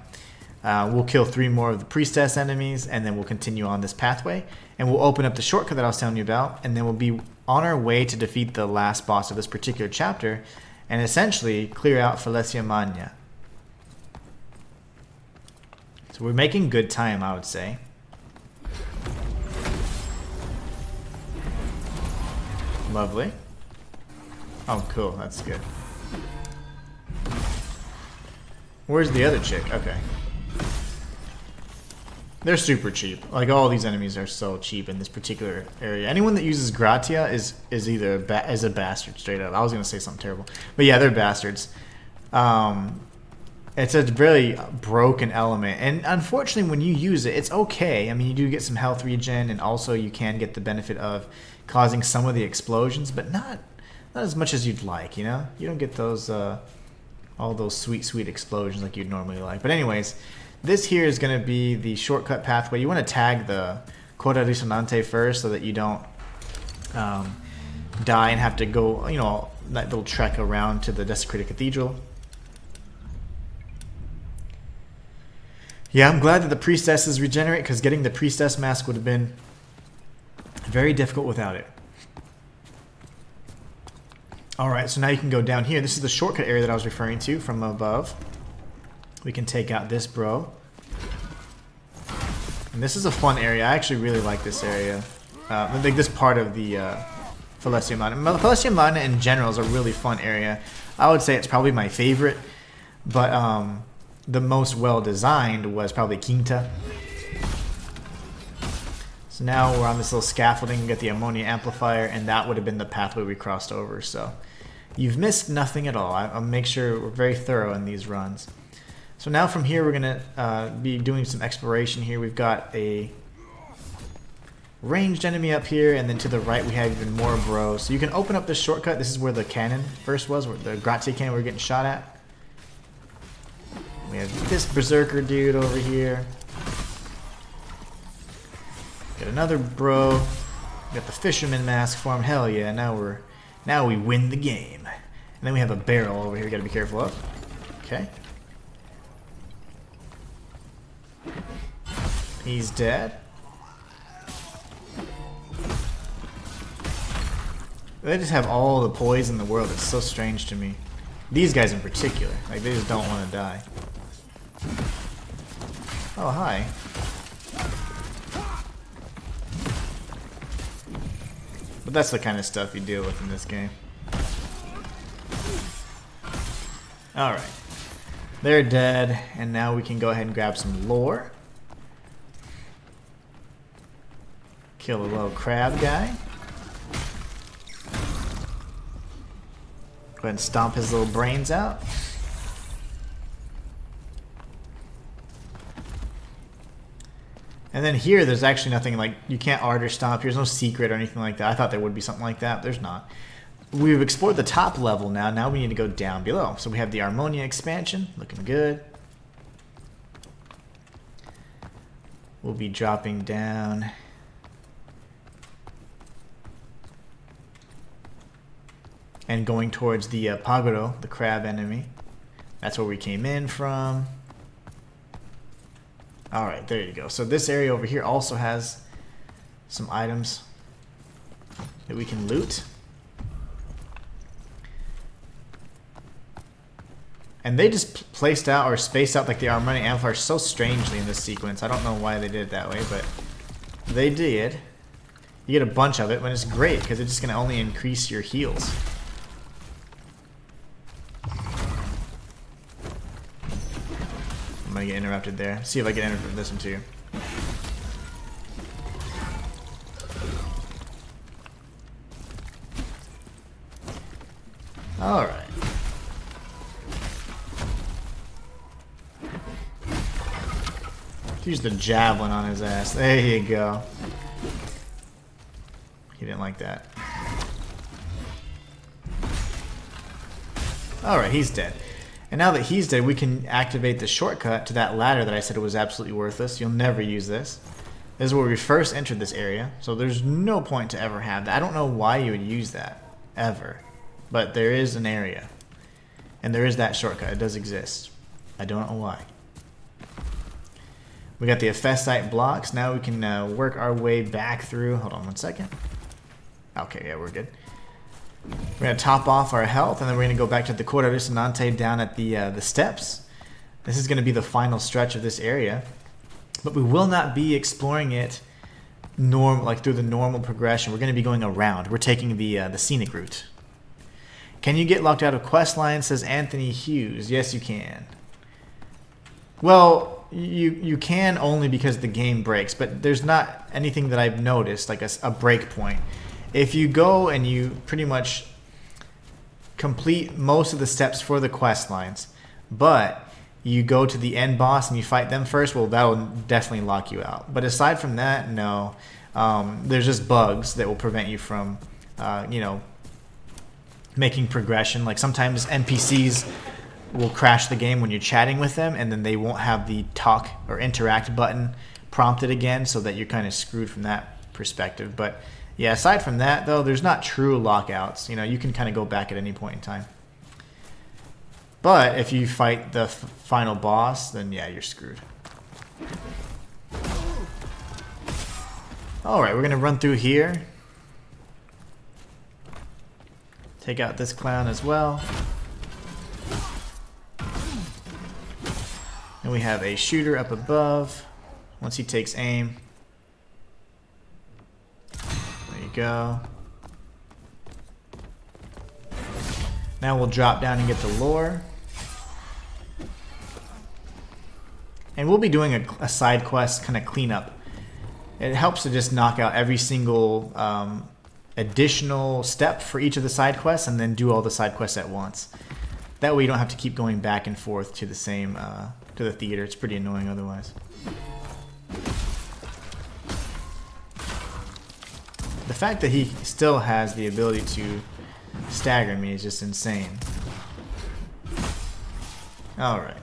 We'll kill 3 more of the priestess enemies, and then we'll continue on this pathway. And we'll open up the shortcut that I was telling you about, and then we'll be on our way to defeat the last boss of this particular chapter, and essentially clear out Falesia Magna. So we're making good time, I would say. Lovely. Oh, cool. That's good. Where's the other chick? Okay. They're super cheap. Like, all these enemies are so cheap in this particular area. Anyone that uses Gratia is either a bastard, straight up. I was going to say something terrible. But yeah, they're bastards. It's a really broken element, and unfortunately when you use it, it's okay. I mean, you do get some health regen, and also you can get the benefit of causing some of the explosions, but not as much as you'd like, you know? You don't get those all those sweet explosions like you'd normally like. But anyways, this here is going to be the shortcut pathway. You want to tag the Coda Risonante first so that you don't die and have to go, you know, that little trek around to the Desecrated Cathedral. Yeah, I'm glad that the priestesses regenerate, because getting the priestess mask would have been very difficult without it. Alright, so now you can go down here. This is the shortcut area that I was referring to from above. We can take out this bro. And this is a fun area. I actually really like this area. Like this part of the Falesia Magna. Falesia Magna in general is a really fun area. I would say it's probably my favorite. But the most well designed was probably Quinta. So now we're on this little scaffolding, we get the ammonia amplifier, and that would have been the pathway we crossed over. So you've missed nothing at all. I'll make sure we're very thorough in these runs. So now from here we're gonna be doing some exploration here. We've got a ranged enemy up here, and then to the right we have even more bros. So you can open up this shortcut. This is where the cannon first was, where the grazie cannon we were getting shot at. We have this berserker dude over here. Got another bro. Got the fisherman mask form. Hell yeah! Now we win the game. And then we have a barrel over here. We gotta be careful of. Okay. He's dead. They just have all the poise in the world. It's so strange to me. These guys in particular, like they just don't want to die. Oh hi. But that's the kind of stuff you deal with in this game. Alright. They're dead, and now we can go ahead and grab some lore. Kill a little crab guy. Go ahead and stomp his little brains out. And then here, there's actually nothing like, you can't art or stomp. There's no secret or anything like that. I thought there would be something like that. There's not. We've explored the top level now. Now we need to go down below. So we have the Harmonia expansion. Looking good. We'll be dropping down. And going towards the Paguro, the crab enemy. That's where we came in from. Alright, there you go. So this area over here also has some items that we can loot. And they just placed out or spaced out like the Harmonia amplifier so strangely in this sequence. I don't know why they did it that way, but they did. You get a bunch of it, but it's great because it's just going to only increase your heals. I'm gonna get interrupted there. See if I can interrupt this one too. Alright. Use the javelin on his ass. There you go. He didn't like that. Alright, he's dead. And now that he's dead, we can activate the shortcut to that ladder that I said was absolutely worthless. You'll never use this. This is where we first entered this area, so there's no point to ever have that. I don't know why you would use that, ever. But there is an area. And there is that shortcut. It does exist. I don't know why. We got the Ephesite blocks. Now we can work our way back through. Hold on one second. Okay, yeah, we're good. We're going to top off our health, and then we're going to go back to the Corda Risonante down at the steps. This is going to be the final stretch of this area. But we will not be exploring it through the normal progression. We're going to be going around. We're taking the scenic route. Can you get locked out of quest lines, says Anthony Hughes. Yes, you can. Well, you can only because the game breaks, but there's not anything that I've noticed, like a break point. If you go and you pretty much complete most of the steps for the quest lines, but you go to the end boss and you fight them first, well, that will definitely lock you out. But aside from that, no. There's just bugs that will prevent you from, you know, making progression. Like sometimes NPCs will crash the game when you're chatting with them, and then they won't have the talk or interact button prompted again, so that you're kind of screwed from that perspective. But yeah, aside from that, though, there's not true lockouts. You know, you can kind of go back at any point in time. But if you fight the final boss, then yeah, you're screwed. Alright, we're going to run through here. Take out this clown as well. And we have a shooter up above. Once he takes aim. There you go. Now we'll drop down and get the lore. And we'll be doing a side quest kind of cleanup. It helps to just knock out every single additional step for each of the side quests, and then do all the side quests at once. That way you don't have to keep going back and forth to the same to the theater. It's pretty annoying otherwise. The fact that he still has the ability to stagger me is just insane. Alright.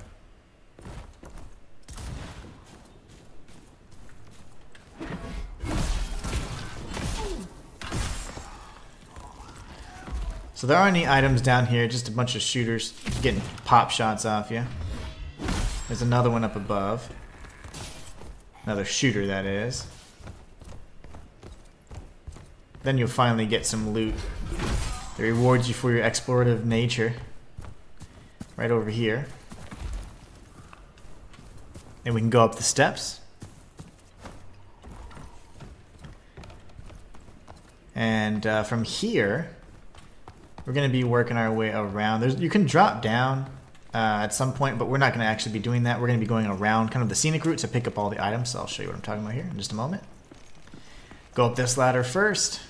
So there aren't any items down here, just a bunch of shooters getting pop shots off you. There's another one up above. Another shooter, that is. Then you'll finally get some loot that rewards you for your explorative nature. Right over here. And we can go up the steps. And from here, we're going to be working our way around. You can drop down at some point, but we're not going to actually be doing that. We're going to be going around kind of the scenic route to pick up all the items. So I'll show you what I'm talking about here in just a moment. Go up this ladder first.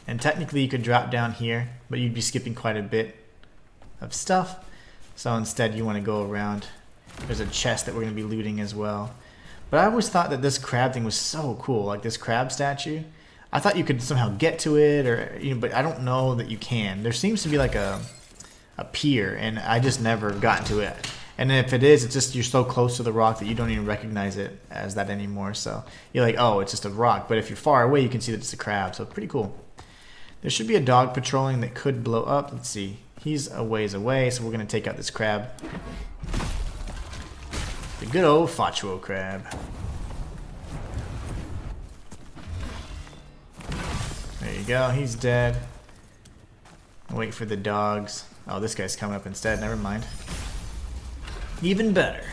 And technically you could drop down here, but you'd be skipping quite a bit of stuff. So instead you want to go around. There's a chest that we're going to be looting as well. But I always thought that this crab thing was so cool, like this crab statue. I thought you could somehow get to it, or but I don't know that you can. There seems to be like a pier, and I just never got to it. And if it is, it's just you're so close to the rock that you don't even recognize it as that anymore. So you're like, oh, it's just a rock. But if you're far away, you can see that it's a crab. So pretty cool. There should be a dog patrolling that could blow up. Let's see. He's a ways away, so we're going to take out this crab. The good old Fachuo crab. There you go, he's dead. Wait for the dogs. Oh, this guy's coming up instead, never mind. Even better.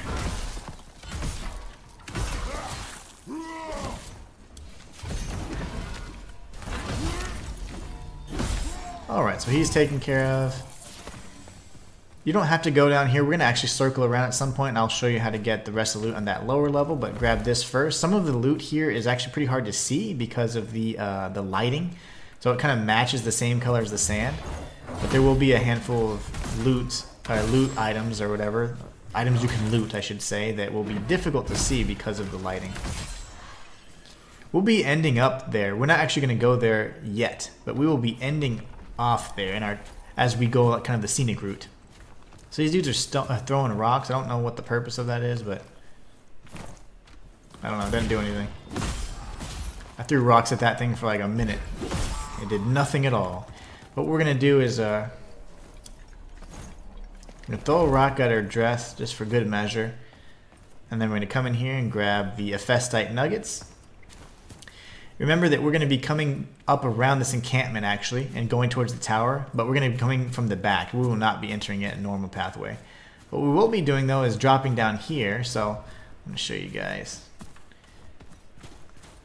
Alright, so he's taken care of. You don't have to go down here. We're going to actually circle around at some point, and I'll show you how to get the rest of the loot on that lower level, but grab this first. Some of the loot here is actually pretty hard to see because of the lighting, so it kind of matches the same color as the sand. But there will be a handful of loot items or whatever, items you can loot, I should say, that will be difficult to see because of the lighting. We'll be ending up there. We're not actually going to go there yet, but we will be ending off there as we go kind of the scenic route. So these dudes are throwing rocks. I don't know what the purpose of that is, but I don't know. It didn't do anything. I threw rocks at that thing for like a minute. It did nothing at all. What we're going to do is I'm going to throw a rock at her dress just for good measure. And then we're going to come in here and grab the Ephestite nuggets. Remember that we're going to be coming up around this encampment actually and going towards the tower, but we're going to be coming from the back. We will not be entering it a normal pathway. What we will be doing though is dropping down here, so I'm going to show you guys.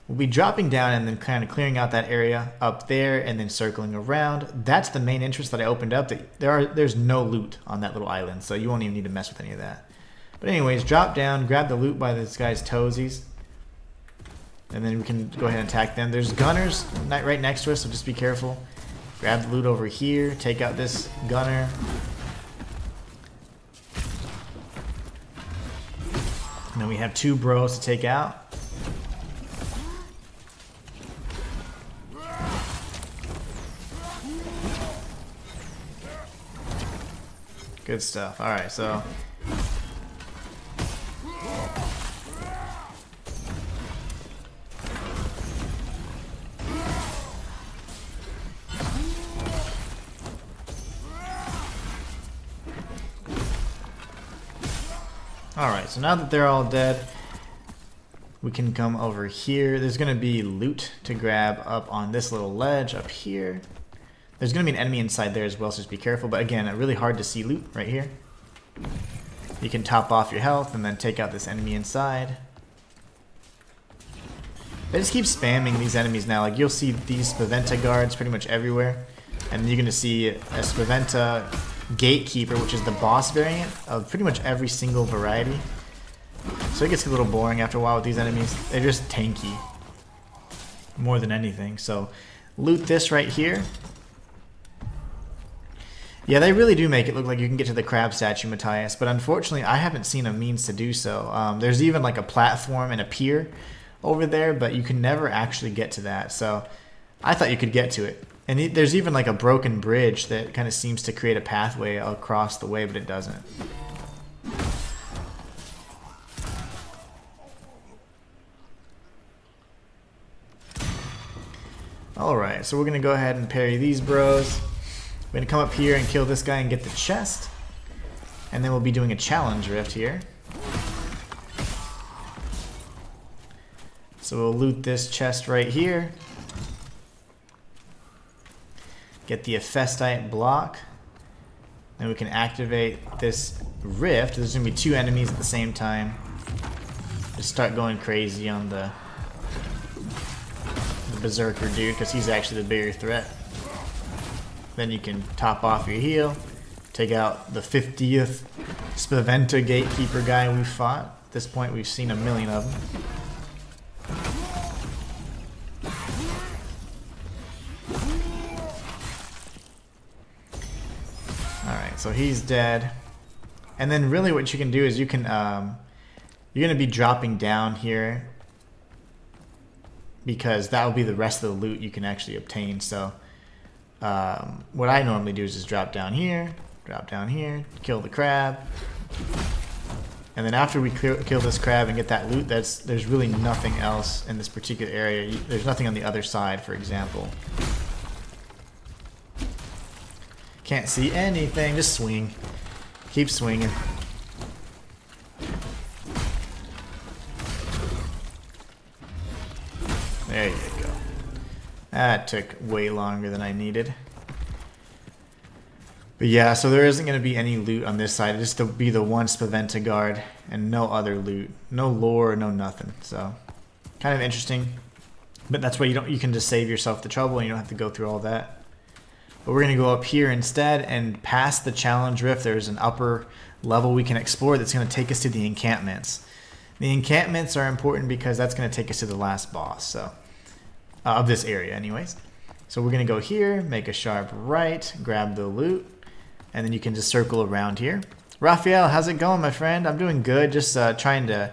We'll be dropping down and then kind of clearing out that area up there and then circling around. That's the main entrance that I opened up. There's no loot on that little island, so you won't even need to mess with any of that. But anyways, drop down, grab the loot by this guy's toesies. And then we can go ahead and attack them. There's gunners right next to us, so just be careful. Grab the loot over here. Take out this gunner. And then we have 2 bros to take out. Good stuff. Alright, so alright, so now that they're all dead, we can come over here. There's going to be loot to grab up on this little ledge up here. There's going to be an enemy inside there as well, so just be careful. But again, really hard to see loot right here. You can top off your health and then take out this enemy inside. They just keep spamming these enemies now. Like, you'll see these Spaventa guards pretty much everywhere. And you're going to see a Spaventa gatekeeper, which is the boss variant of pretty much every single variety. So it gets a little boring after a while with these enemies. They're just tanky more than anything. So loot this right here. Yeah, they really do make it look like you can get to the crab statue, Matthias, but unfortunately I haven't seen a means to do so. There's even like a platform and a pier over there, but you can never actually get to that. So I thought you could get to it. And there's even like a broken bridge that kind of seems to create a pathway across the way, but it doesn't. Alright, so we're going to go ahead and parry these bros. We're going to come up here and kill this guy and get the chest. And then we'll be doing a challenge rift here. So we'll loot this chest right here. Get the Hephaestite block. Then we can activate this rift. There's going to be 2 enemies at the same time. Just start going crazy on the Berserker dude, because he's actually the bigger threat. Then you can top off your heal. Take out the 50th Spaventa gatekeeper guy we fought. At this point we've seen a million of them. Alright, so he's dead. And then really what you can do is you can you're gonna be dropping down here, because that will be the rest of the loot you can actually obtain. So what I normally do is just drop down here, kill the crab, and then after we kill this crab and get that loot, there's really nothing else in this particular area. There's nothing on the other side, for example. Can't see anything, just swing. Keep swinging. There you go. That took way longer than I needed. But yeah, so there isn't going to be any loot on this side. Just to be the one Spaventa guard and no other loot. No lore, no nothing. So kind of interesting. But that's why you can just save yourself the trouble and you don't have to go through all that. But we're going to go up here instead, and past the challenge rift there's an upper level we can explore that's going to take us to the encampments. The encampments are important because that's going to take us to the last boss, so of this area anyways. So we're going to go here, make a sharp right, grab the loot, and then you can just circle around here. Raphael, how's it going, my friend? I'm doing good, just trying to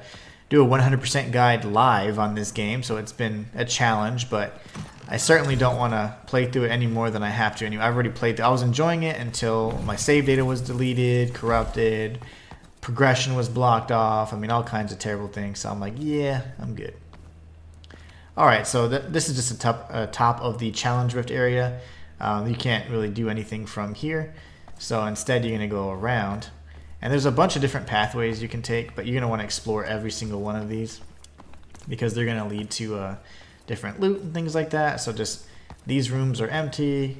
do a 100% guide live on this game, so it's been a challenge, but I certainly don't want to play through it any more than I have to anyway. I've already played through. I was enjoying it until my save data was deleted, corrupted, progression was blocked off. I mean, all kinds of terrible things. So I'm like, yeah, I'm good. Alright, so this is just a top of the challenge rift area. You can't really do anything from here. So instead you're going to go around. And there's a bunch of different pathways you can take, but you're going to want to explore every single one of these, because they're going to lead to different loot and things like that. So just, these rooms are empty.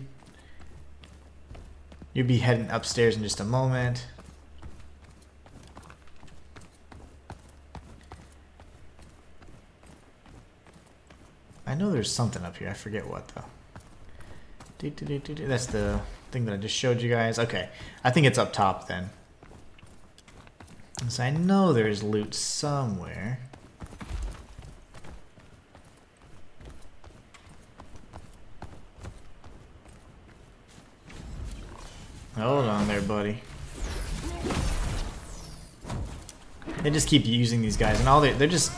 You'll be heading upstairs in just a moment. I know there's something up here. I forget what though. That's the thing that I just showed you guys. Okay, I think it's up top then. So I know there's loot somewhere. Hold on there, buddy. They just keep using these guys, and they're just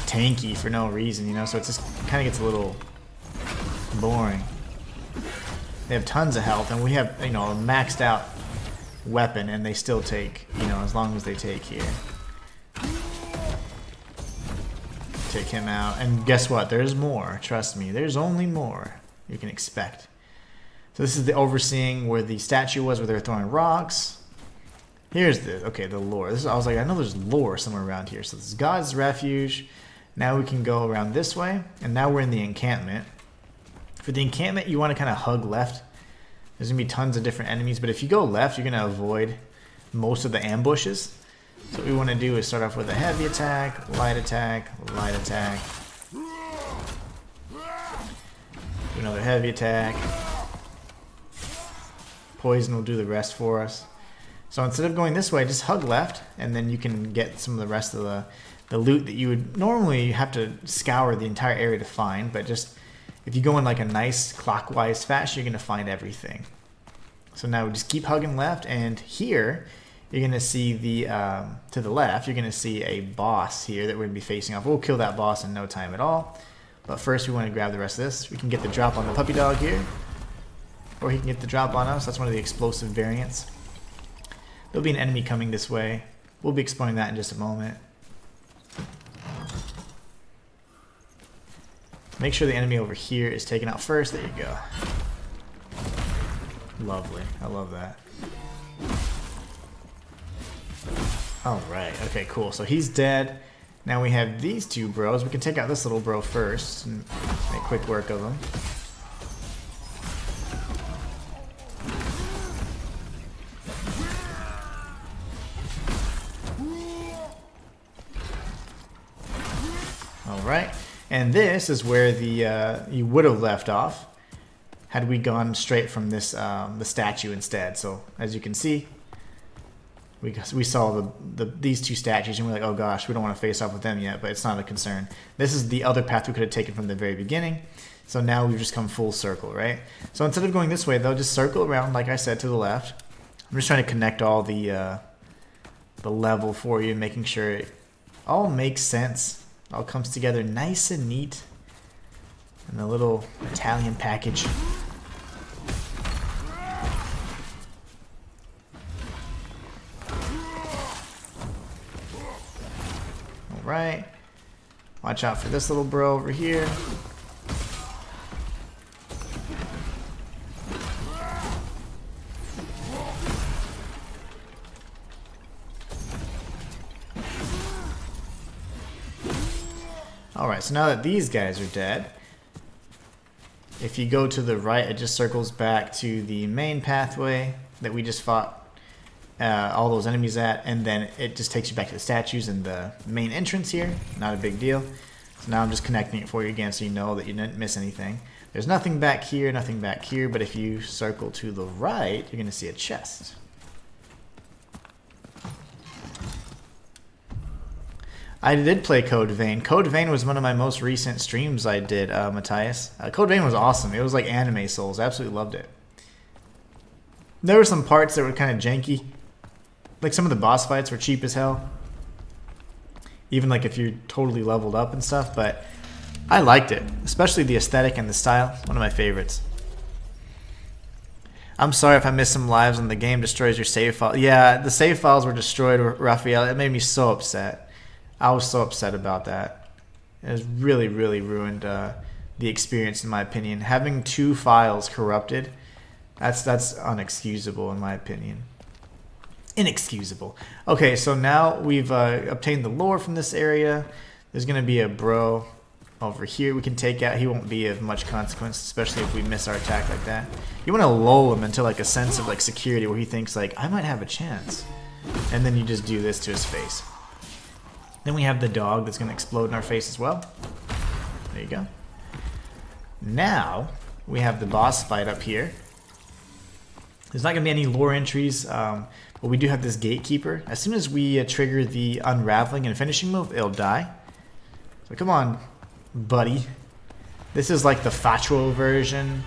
tanky for no reason, you know. So it just kind of gets a little boring. They have tons of health, and we have, you know, a maxed out weapon, and they still take, you know, as long as they take here. Take him out, and guess what? There's more. Trust me, there's only more you can expect. So this is the overseeing where the statue was, where they were throwing rocks. Here's the lore. I was like, I know there's lore somewhere around here. So this is God's refuge. Now we can go around this way, and now we're in the encampment. For the encampment, you want to kind of hug left. There's gonna be tons of different enemies, but if you go left, you're gonna avoid most of the ambushes. So what we want to do is start off with a heavy attack, light attack, light attack. Do another heavy attack. Poison will do the rest for us. So instead of going this way, just hug left, and then you can get some of the rest of the loot that you would normally have to scour the entire area to find. But just if you go in like a nice clockwise fashion, you're going to find everything. So now we just keep hugging left, and here you're going to see the to the left, you're going to see a boss here that we're going to be facing off. We'll kill that boss in no time at all. But first we want to grab the rest of this. We can get the drop on the puppy dog here, or he can get the drop on us. That's one of the explosive variants. There'll be an enemy coming this way. We'll be exploring that in just a moment. Make sure the enemy over here is taken out first. There you go. Lovely. I love that. Alright. Okay, cool. So he's dead. Now we have these two bros. We can take out this little bro first and make quick work of him. Alright. And this is where the you would have left off had we gone straight from this the statue instead. So as you can see, we saw these two statues and we're like, oh gosh, we don't want to face off with them yet, but it's not a concern. This is the other path we could have taken from the very beginning. So now we've just come full circle, right? So instead of going this way, they'll just circle around, like I said, to the left. I'm just trying to connect all the level for you, making sure it all makes sense. It all comes together nice and neat in a little Italian package. Alright. Watch out for this little bro over here. Alright, so now that these guys are dead, if you go to the right, it just circles back to the main pathway that we just fought all those enemies at, and then it just takes you back to the statues and the main entrance here. Not a big deal. So now I'm just connecting it for you again so you know that you didn't miss anything. There's nothing back here, but if you circle to the right, you're going to see a chest. I did play Code Vein. Code Vein was one of my most recent streams I did, Matthias. Code Vein was awesome. It was like anime Souls. I absolutely loved it. There were some parts that were kind of janky. Like some of the boss fights were cheap as hell. Even like if you're totally leveled up and stuff. But I liked it. Especially the aesthetic and the style. One of my favorites. I'm sorry if I missed some lives and the game destroys your save file. Yeah, the save files were destroyed, Raphael. It made me so upset. I was so upset about that. It has really, really ruined the experience, in my opinion. Having 2 files corrupted, that's unexcusable, in my opinion. Inexcusable. Okay, so now we've obtained the lore from this area. There's going to be a bro over here we can take out. He won't be of much consequence, especially if we miss our attack like that. You want to lull him into like a sense of like security where he thinks like, I might have a chance. And then you just do this to his face. Then we have the dog that's going to explode in our face as well. There you go. Now, we have the boss fight up here. There's not going to be any lore entries, but we do have this gatekeeper. As soon as we trigger the unraveling and finishing move, it'll die. So come on, buddy. This is like the Fatro version.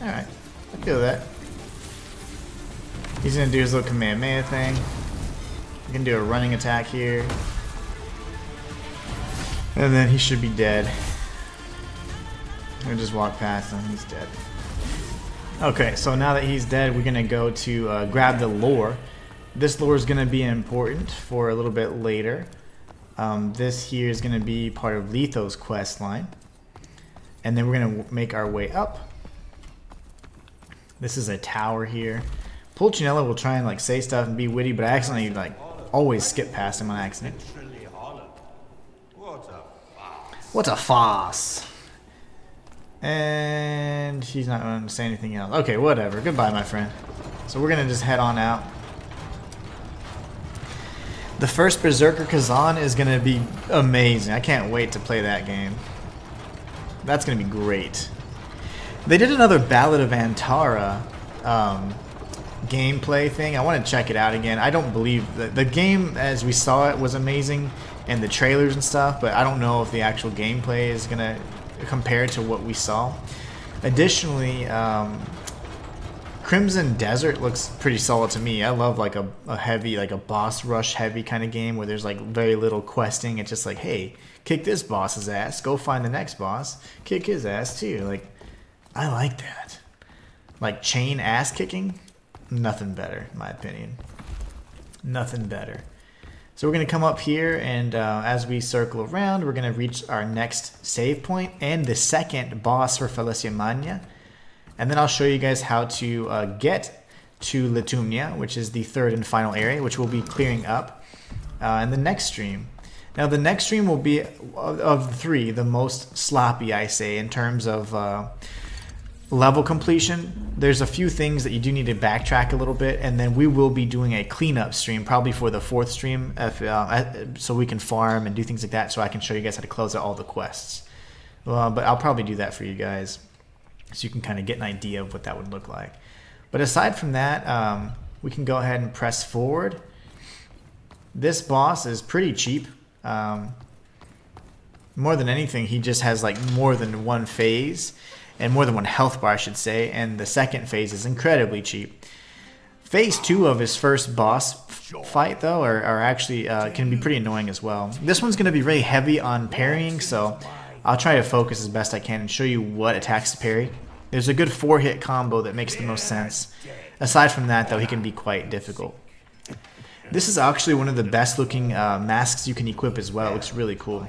Alright, I feel that. He's gonna do his little Kamehameha thing. He can do a running attack here. And then he should be dead. I'm gonna just walk past him, he's dead. Okay, so now that he's dead, we're gonna go to grab the lore. This lore is gonna be important for a little bit later. This here is gonna be part of Letho's quest line. And then we're gonna make our way up. This is a tower here. Pulcinella will try and like say stuff and be witty, but I accidentally like always skip past him on accident. What a farce! And he's not going to say anything else. Okay, whatever. Goodbye, my friend. So we're gonna just head on out. The first Berserker Kazan is gonna be amazing. I can't wait to play that game. That's gonna be great. They did another Ballad of Antara gameplay thing. I want to check it out again. I don't believe that the game as we saw it was amazing and the trailers and stuff, but I don't know if the actual gameplay is gonna compare to what we saw. Additionally, Crimson Desert looks pretty solid to me. I love like a heavy, like a boss rush heavy kind of game where there's like very little questing. It's just like, hey, kick this boss's ass, go find the next boss, kick his ass too. Like, I like that. Like chain ass kicking, nothing better in my opinion. Nothing better. So we're going to come up here, and as we circle around, we're going to reach our next save point and the second boss for Falesia Magna. And then I'll show you guys how to get to Litumnia, which is the third and final area, which we'll be clearing up in the next stream. Now the next stream will be, of the three, the most sloppy, I say, in terms of level completion. There's a few things that you do need to backtrack a little bit, and then we will be doing a cleanup stream probably for the fourth stream so we can farm and do things like that, so I can show you guys how to close out all the quests. But I'll probably do that for you guys so you can kind of get an idea of what that would look like. But aside from that, we can go ahead and press forward. This boss is pretty cheap. More than anything, he just has like more than one phase, and more than one health bar, I should say, and the second phase is incredibly cheap. Phase 2 of his first boss fight, though, are actually can be pretty annoying as well. This one's going to be really heavy on parrying, so I'll try to focus as best I can and show you what attacks to parry. There's a good 4-hit combo that makes the most sense. Aside from that, though, he can be quite difficult. This is actually one of the best looking masks you can equip as well. It looks really cool.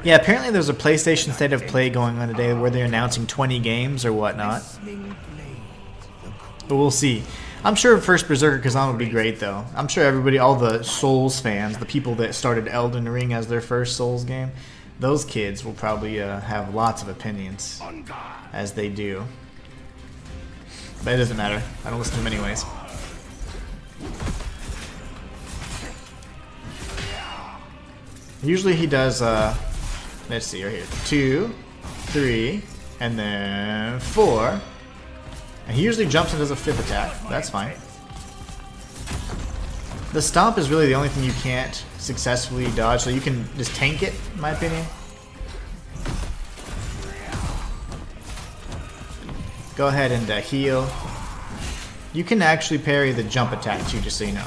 Yeah, apparently there's a PlayStation State of Play going on today where they're announcing 20 games or whatnot. But we'll see. I'm sure first Berserker Kazan will be great, though. I'm sure everybody, all the Souls fans, the people that started Elden Ring as their first Souls game, those kids will probably have lots of opinions, as they do. But it doesn't matter. I don't listen to them anyways. Usually he does, let's see, right here, 2, 3, and then 4. And he usually jumps and does a 5th attack. That's fine. The stomp is really the only thing you can't successfully dodge, so you can just tank it, in my opinion. Go ahead and heal. You can actually parry the jump attack too, just so you know.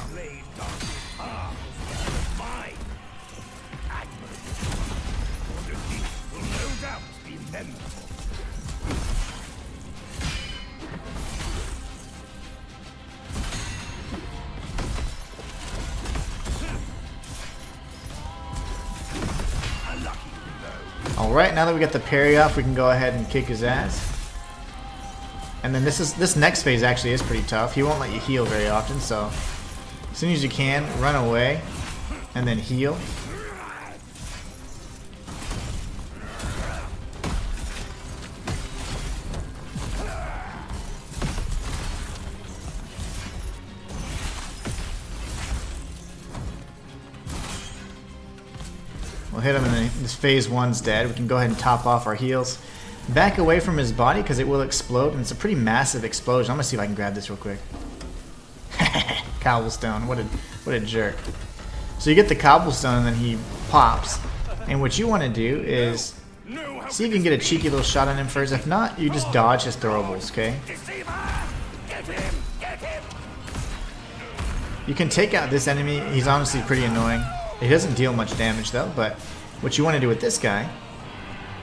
Alright, now that we got the parry off, we can go ahead and kick his ass. And then this next phase actually is pretty tough. He won't let you heal very often, so as soon as you can, run away and then heal. We'll hit him and then this phase 1's dead. We can go ahead and top off our heals. Back away from his body because it will explode, and it's a pretty massive explosion. I'm gonna see if I can grab this real quick. Cobblestone, what a jerk. So you get the cobblestone and then he pops, and what you want to do is See if you can get a cheeky little shot on him first. If not, you just dodge his throwables, okay? You can take out this enemy. He's honestly pretty annoying. He doesn't deal much damage though, but what you want to do with this guy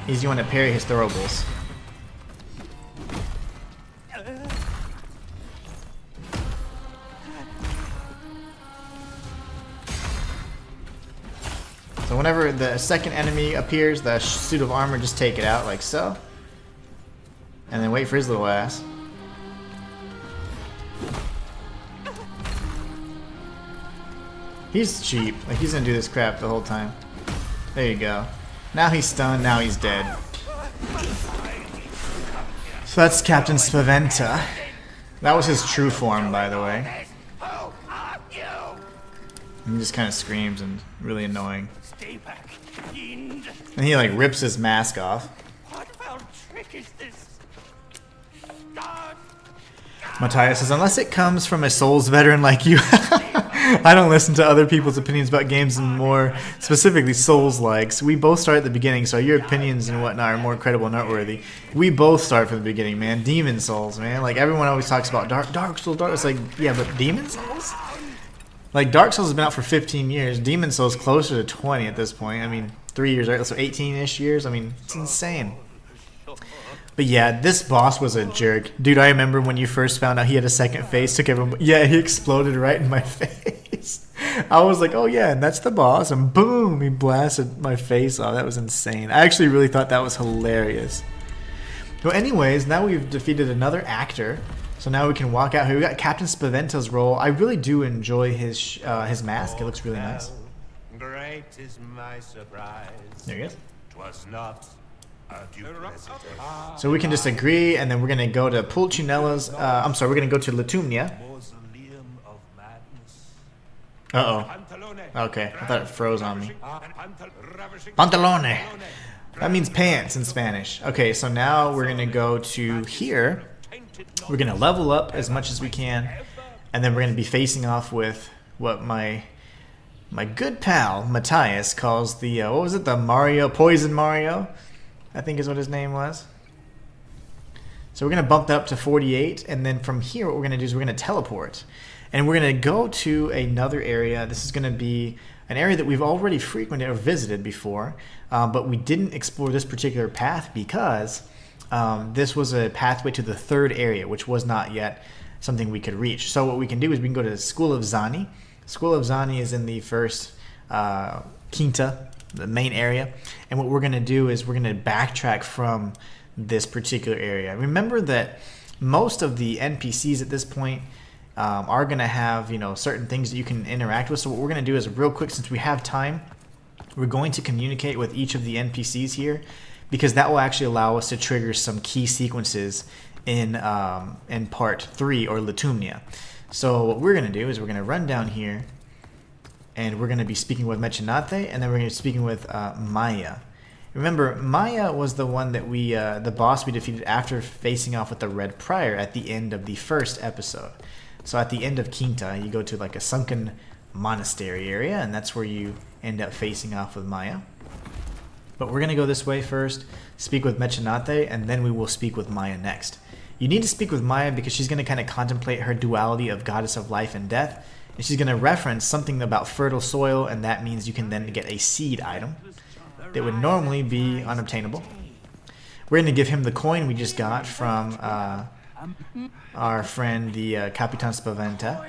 is you want to parry his throwables. So whenever the second enemy appears, the suit of armor, just take it out like so. And then wait for his little ass. He's cheap. Like, he's gonna do this crap the whole time. There you go. Now he's stunned, now he's dead. So that's Captain Spaventa. That was his true form, by the way. He just kind of screams and really annoying. And he like rips his mask off. Matthias says, unless it comes from a Souls veteran like you, I don't listen to other people's opinions about games and more specifically Souls-likes. We both start at the beginning, so your opinions and whatnot are more credible and noteworthy. We both start from the beginning, man. Demon Souls, man. Like, everyone always talks about Dark Souls. It's like, yeah, but Demon Souls? Like, Dark Souls has been out for 15 years. Demon Souls closer to 20 at this point. I mean, 3 years, right? So 18-ish years. I mean, it's insane. But yeah, this boss was a jerk. Dude, I remember when you first found out he had a second face, took everyone... Yeah, he exploded right in my face. I was like, oh yeah, and that's the boss. And boom, he blasted my face off. That was insane. I actually really thought that was hilarious. Well, anyways, now we've defeated another actor. So now we can walk out here. We got Captain Spaventa's role. I really do enjoy his mask. It looks really nice. Great is my surprise. There he is. 'Twas not a duplicity. So we can just agree, and then we're gonna go to Pulcinella's. I'm sorry, we're gonna go to Latumnia. Mausoleum of madness. Uh-oh. Okay, I thought it froze on me. Pantalone. That means pants in Spanish. Okay, so now we're gonna go to here. We're gonna level up as much as we can, and then we're gonna be facing off with what my good pal Matthias calls the what was it? The Mario Poison Mario, I think is what his name was. So we're gonna bump that up to 48, and then from here, what we're gonna do is we're gonna teleport, and we're gonna go to another area. This is gonna be an area that we've already frequented or visited before, but we didn't explore this particular path because this was a pathway to the third area, which was not yet something we could reach. So what we can do is we can go to the School of Zani. School of Zani is in the first Quinta, the main area. And what we're going to do is we're going to backtrack from this particular area. Remember that most of the NPCs at this point are going to have, you know, certain things that you can interact with. So what we're going to do is real quick, since we have time, we're going to communicate with each of the NPCs here, because that will actually allow us to trigger some key sequences in part 3 or Latumnia. So what we're going to do is we're going to run down here, and we're going to be speaking with Mecenate, and then we're going to be speaking with Maya. Remember, Maya was the one that we, the boss we defeated after facing off with the Red Prior at the end of the first episode. So at the end of Quinta, you go to like a sunken monastery area, and that's where you end up facing off with Maya. But we're going to go this way first, speak with Mecenate, and then we will speak with Maya next. You need to speak with Maya because she's going to kind of contemplate her duality of goddess of life and death, and she's going to reference something about fertile soil, and that means you can then get a seed item that would normally be unobtainable. We're going to give him the coin we just got from our friend, the Capitan Spaventa.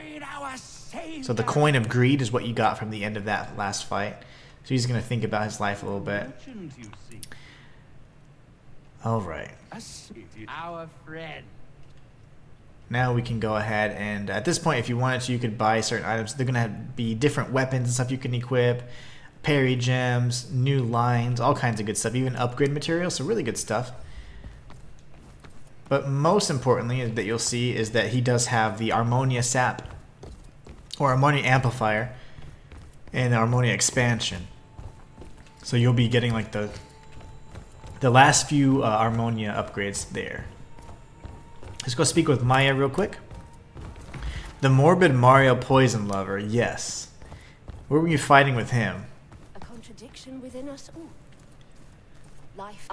So the coin of greed is what you got from the end of that last fight. So he's going to think about his life a little bit. Alright. Our friend. Now we can go ahead and, at this point, if you wanted to, you could buy certain items. They're going to be different weapons and stuff you can equip, parry gems, new lines, all kinds of good stuff, even upgrade materials, so really good stuff. But most importantly that you'll see is that he does have the Harmonia Sap, or Harmonia Amplifier, and the Harmonia Expansion. So you'll be getting like the last few Harmonia upgrades there. Let's go speak with Maya real quick. The Morbid Mario Poison Lover, yes. Where were you fighting with him? A contradiction within us all.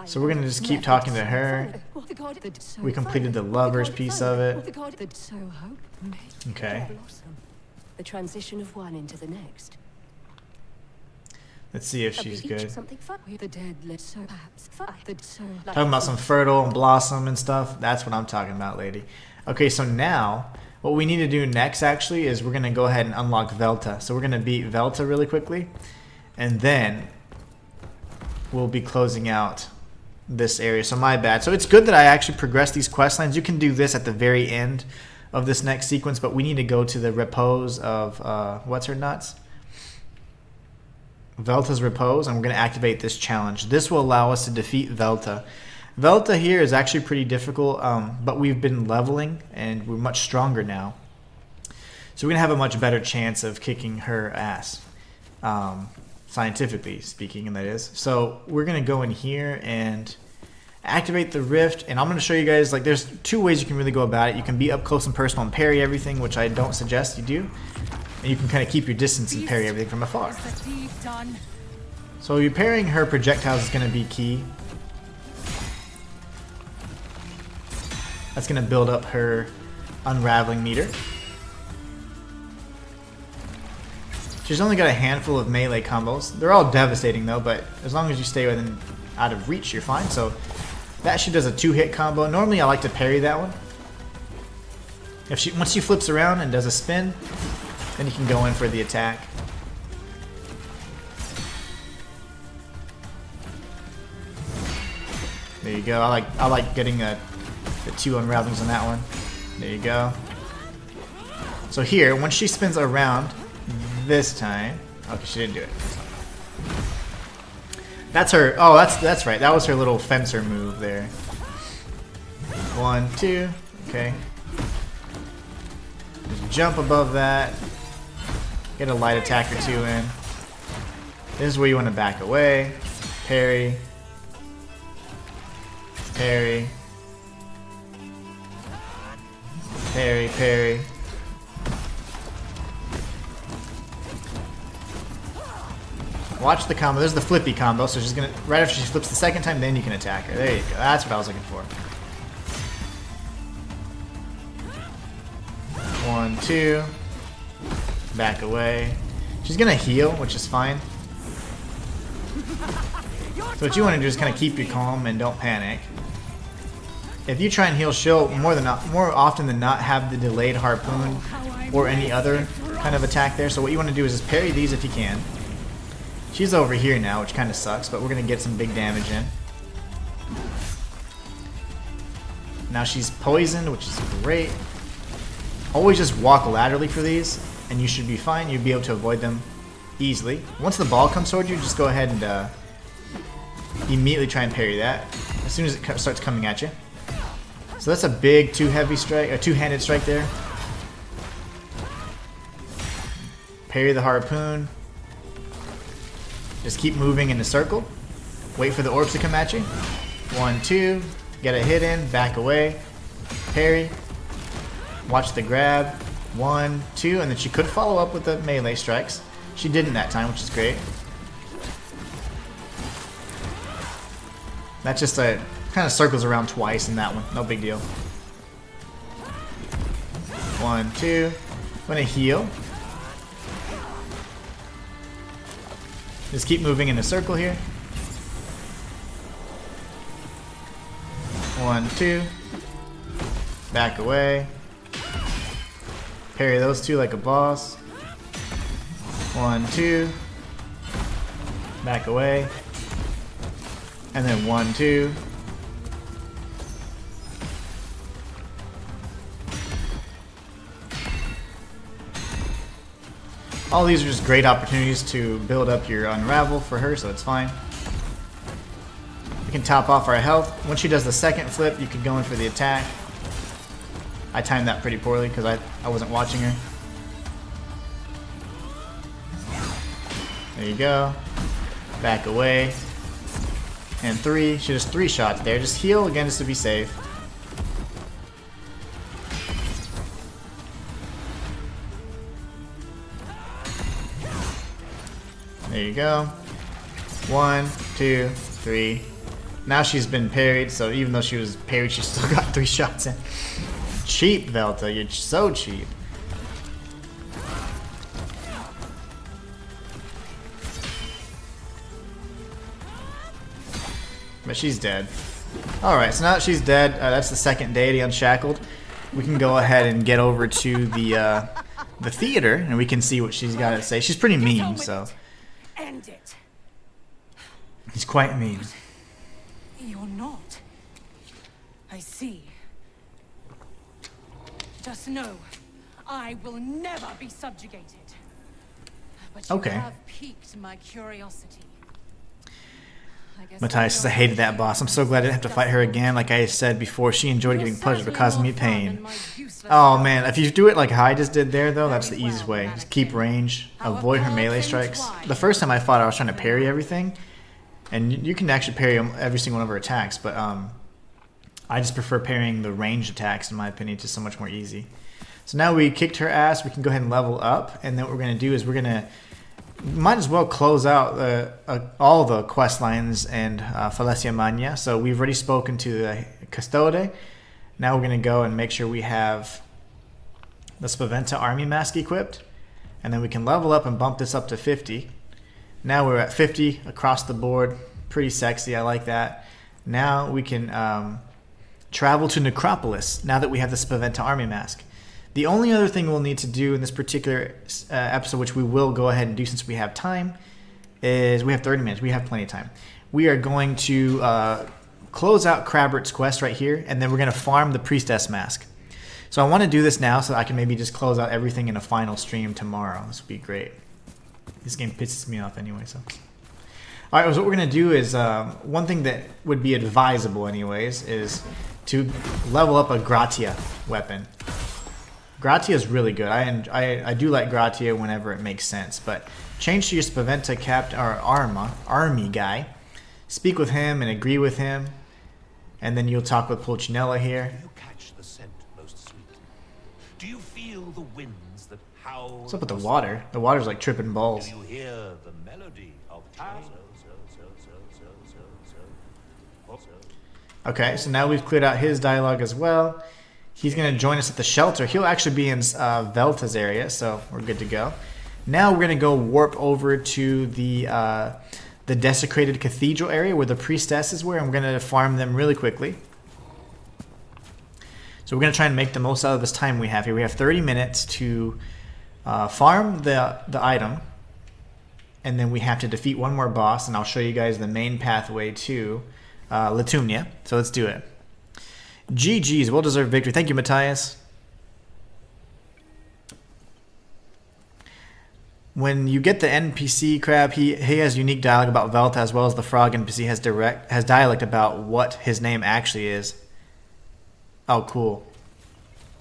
So we're gonna just keep talking to her. We completed the lovers piece of it. Okay. The transition of one into the next. Let's see if she's good. The dead Talking about some fertile blossom and stuff. That's what I'm talking about, lady. Okay, so now what we need to do next actually is we're gonna go ahead and unlock Velta. So we're gonna beat Velta really quickly, and then we'll be closing out this area. So my bad. So it's good that I actually progressed these quest lines. You can do this at the very end of this next sequence, but we need to go to the repose of what's her nuts? Velta's repose, and we're going to activate this challenge. This will allow us to defeat Velta. Velta here is actually pretty difficult, but we've been leveling and we're much stronger now. So we're going to have a much better chance of kicking her ass, scientifically speaking, and that is. So we're going to go in here and activate the rift, and I'm going to show you guys, like, there's two ways you can really go about it. You can be up close and personal and parry everything, which I don't suggest you do. And you can kind of keep your distance and parry everything from afar. So you're parrying her projectiles is going to be key. That's going to build up her unraveling meter. She's only got a handful of melee combos. They're all devastating though, but as long as you stay within out of reach, you're fine. So that she does a 2-hit combo. Normally I like to parry that one. Once she flips around and does a spin, then you can go in for the attack. There you go. I like getting the 2 unravelings on that one. There you go. So here, once she spins around this time, okay, she didn't do it. That's her. Oh, that's right. That was her little fencer move there. 1, 2. Okay. Just jump above that. Get a light attack or 2 in. This is where you want to back away. Parry. Parry. Parry, parry. Watch the combo. There's the flippy combo, so she's gonna, right after she flips the second time, then you can attack her. There you go. That's what I was looking for. 1, 2. Back away. She's gonna heal, which is fine. So what you want to do is kind of keep your calm and don't panic. If you try and heal, she'll more often than not have the delayed harpoon or any other kind of attack there. So what you want to do is just parry these if you can. She's over here now, which kind of sucks, but we're gonna get some big damage in. Now she's poisoned, which is great. Always just walk laterally for these, and you should be fine. You'll be able to avoid them easily. Once the ball comes toward you, just go ahead and immediately try and parry that as soon as it starts coming at you. So that's a big two-handed strike there. Parry the harpoon. Just keep moving in a circle. Wait for the orbs to come at you. 1, 2. Get a hit in. Back away. Parry. Watch the grab. 1, 2. And then she could follow up with the melee strikes. She didn't that time, which is great. That just kind of circles around twice in that one. No big deal. 1, 2. I'm going to heal. Just keep moving in a circle here. 1, 2. Back away. Parry those 2 like a boss. 1, 2. Back away. And then 1, 2. All these are just great opportunities to build up your unravel for her, so it's fine. We can top off our health. Once she does the second flip, you can go in for the attack. I timed that pretty poorly because I wasn't watching her. There you go. Back away. And 3. She does 3 shots there. Just heal again just to be safe. There you go. 1, 2, 3. Now she's been parried, so even though she was parried, she still got 3 shots in. Cheap, Velta. You're so cheap. But she's dead. Alright, so now that she's dead, that's the second deity unshackled. We can go ahead and get over to the theater, and we can see what she's got to say. She's pretty mean, so... End it. He's quite mean. You're not. I see. Just know, I will never be subjugated. But you Okay. have piqued my curiosity. I guess Matthias says, I hated that boss. I'm so glad I didn't have to fight her again. Like I said before, she enjoyed getting pleasure but causing me pain. Oh man, if you do it like I just did there though, that's the easiest way. Just keep range, avoid her melee strikes. The first time I fought her, I was trying to parry everything. And you can actually parry every single one of her attacks, but I just prefer parrying the ranged attacks in my opinion. It's just so much more easy. So now we kicked her ass, we can go ahead and level up, and then what we're going to do is we're going to might as well close out all the quest lines and Falesia Magna. So we've already spoken to the Custode. Now we're going to go and make sure we have the Spaventa army mask equipped, and then we can level up and bump this up to 50. Now we're at 50 across the board. Pretty sexy, I like that. Now we can travel to Necropolis now that we have the Spaventa army mask. The only other thing we'll need to do in this particular episode, which we will go ahead and do since we have time, is we have 30 minutes. We have plenty of time. We are going to close out Crabbert's quest right here, and then we're going to farm the Priestess mask. So I want to do this now so I can maybe just close out everything in a final stream tomorrow. This would be great. This game pisses me off anyway, so... Alright, so what we're going to do is, one thing that would be advisable anyways, is to level up a Gratia weapon. Gratia is really good. I do like Gratia whenever it makes sense, but change to your Spaventa army guy, speak with him and agree with him, and then you'll talk with Pulcinella here. You catch the scent most sweet. Do you feel the winds that howl? What's up with the water? The water's like tripping balls. Do you hear the melody of time? Okay, so now we've cleared out his dialogue as well. He's going to join us at the shelter. He'll actually be in Velta's area, so we're good to go. Now we're going to go warp over to the desecrated cathedral area where the priestesses were, and we're going to farm them really quickly. So we're going to try and make the most out of this time we have here. We have 30 minutes to farm the item, and then we have to defeat one more boss, and I'll show you guys the main pathway to Litumnia. So let's do it. GG's, well-deserved victory. Thank you, Matthias. When you get the NPC crab, he has unique dialogue about Velta, as well as the frog NPC has dialect about what his name actually is. Oh, cool.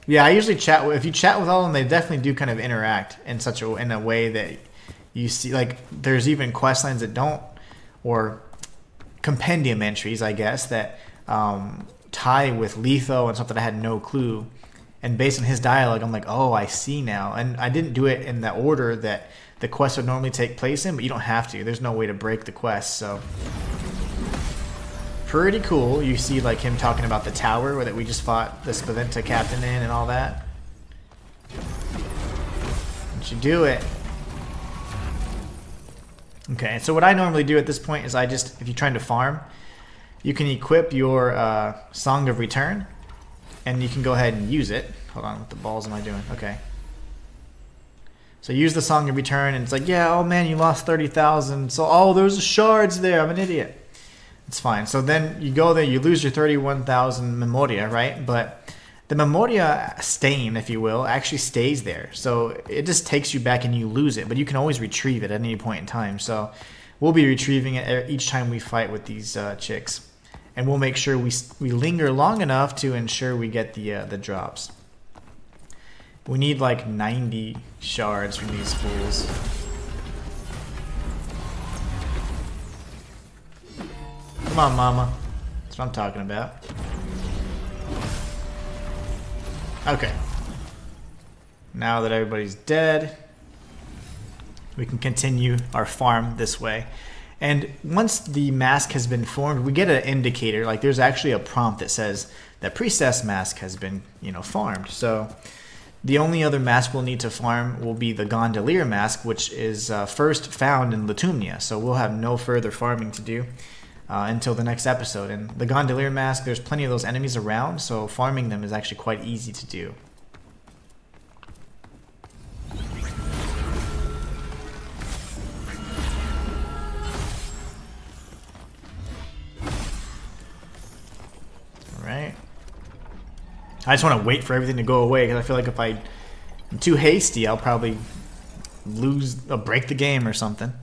Yeah, I usually chat with, if you chat with all of them, they definitely do kind of interact in in a way that you see, like there's even quest lines that don't, or compendium entries, I guess, that tie with Letho and stuff that I had no clue. And based on his dialogue, I'm like, oh, I see now. And I didn't do it in the order that the quest would normally take place in, but you don't have to. There's no way to break the quest, so... Pretty cool. You see like him talking about the tower where that we just fought the Spaventa captain in and all that. Don't you do it. Okay, so what I normally do at this point is if you're trying to farm, you can equip your Song of Return, and you can go ahead and use it. Hold on, what the balls am I doing? Okay. So use the Song of Return, and it's like, yeah, oh man, you lost 30,000. So, oh, there's shards there. I'm an idiot. It's fine. So then you go there, you lose your 31,000 Memoria, right? But the Memoria stain, if you will, actually stays there. So it just takes you back and you lose it, but you can always retrieve it at any point in time. So we'll be retrieving it each time we fight with these chicks. And we'll make sure we linger long enough to ensure we get the drops. We need like 90 shards from these fools. Come on, mama. That's what I'm talking about. Okay. Now that everybody's dead, we can continue our farm this way. And once the mask has been formed, we get an indicator. Like there's actually a prompt that says that priestess mask has been, farmed. So the only other mask we'll need to farm will be the gondolier mask, which is first found in Latumnia. So we'll have no further farming to do until the next episode. And the gondolier mask, there's plenty of those enemies around, so farming them is actually quite easy to do. Alright. I just want to wait for everything to go away, because I feel like if I'm too hasty, I'll probably break the game or something.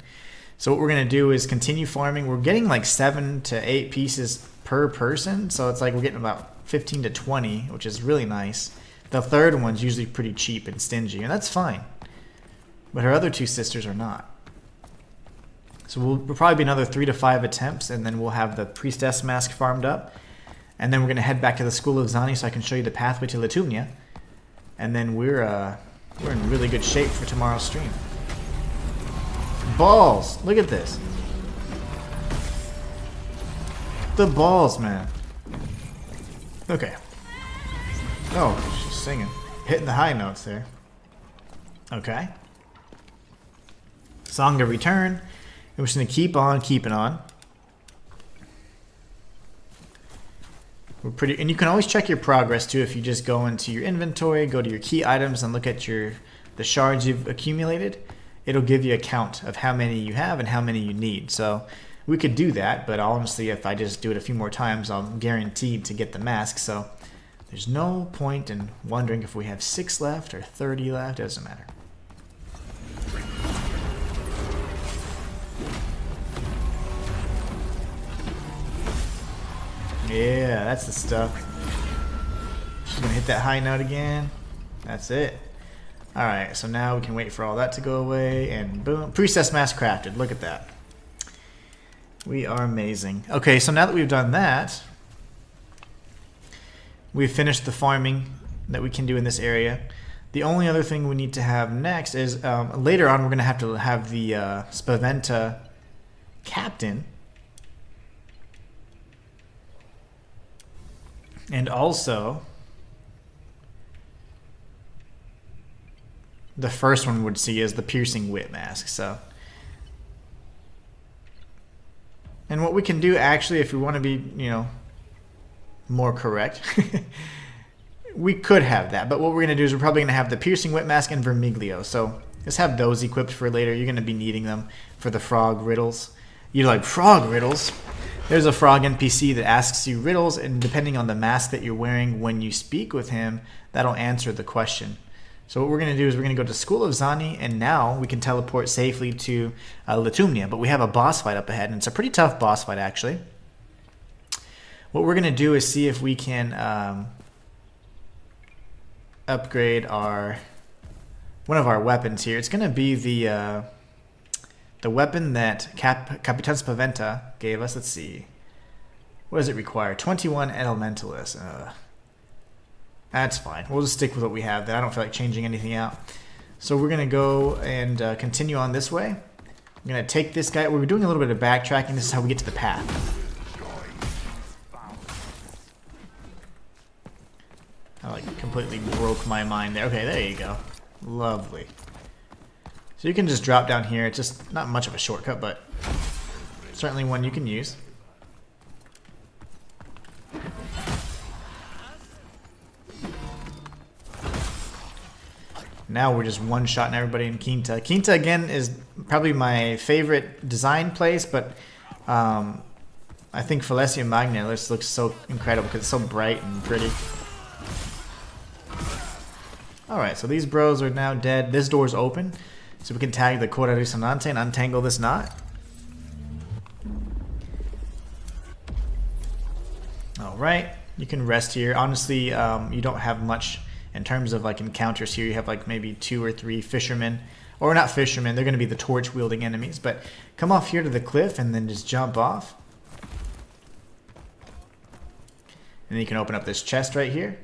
So what we're going to do is continue farming. We're getting like 7 to 8 pieces per person, so it's like we're getting about 15 to 20, which is really nice. The third one's usually pretty cheap and stingy, and that's fine. But her other 2 sisters are not. So we'll probably be another 3 to 5 attempts, and then we'll have the priestess mask farmed up. And then we're going to head back to the School of Zani so I can show you the pathway to Latumnia. And then we're in really good shape for tomorrow's stream. Balls! Look at this. The balls, man. Okay. Oh, she's singing. Hitting the high notes there. Okay. Song of Return. And we're just going to keep on keeping on. And you can always check your progress too if you just go into your inventory, go to your key items, and look at the shards you've accumulated. It'll give you a count of how many you have and how many you need. So we could do that, but honestly, if I just do it a few more times, I'm guaranteed to get the mask. So there's no point in wondering if we have 6 left or 30 left. It doesn't matter. Yeah, that's the stuff. She's gonna hit that high note again. That's it. Alright, so now we can wait for all that to go away, and boom. Priestess mask crafted. Look at that. We are amazing. Okay, so now that we've done that, we've finished the farming that we can do in this area. The only other thing we need to have next is, later on we're gonna have to have the Spaventa captain. And also, the first one would see is the piercing wit mask. So, and what we can do actually, if we want to be, more correct, we could have that. But what we're going to do is we're probably going to have the piercing wit mask and vermiglio. So let's have those equipped for later. You're going to be needing them for the frog riddles. You're like, frog riddles? There's a frog NPC that asks you riddles, and depending on the mask that you're wearing when you speak with him, that'll answer the question. So what we're going to do is we're going to go to School of Zani, and now we can teleport safely to Latumnia. But we have a boss fight up ahead, and it's a pretty tough boss fight, actually. What we're going to do is see if we can upgrade one of our weapons here. It's going to be the weapon that Capitan Spaventa gave us. Let's see. What does it require? 21 Elementalist. That's fine. We'll just stick with what we have. I don't feel like changing anything out. So we're going to go and continue on this way. I'm going to take this guy. We're doing a little bit of backtracking. This is how we get to the path. I completely broke my mind there. Okay, there you go. Lovely. So you can just drop down here. It's just not much of a shortcut, but certainly one you can use. Now we're just one-shotting everybody in Quinta. Quinta, again, is probably my favorite design place, but I think Falesia and Magna just looks so incredible because it's so bright and pretty. Alright, so these bros are now dead. This door's open. So we can tag the Cora Resonante and untangle this knot. Alright, you can rest here. Honestly, you don't have much in terms of encounters here. You have maybe 2 or 3 fishermen. Or not fishermen, they're going to be the torch wielding enemies. But come off here to the cliff and then just jump off. And then you can open up this chest right here.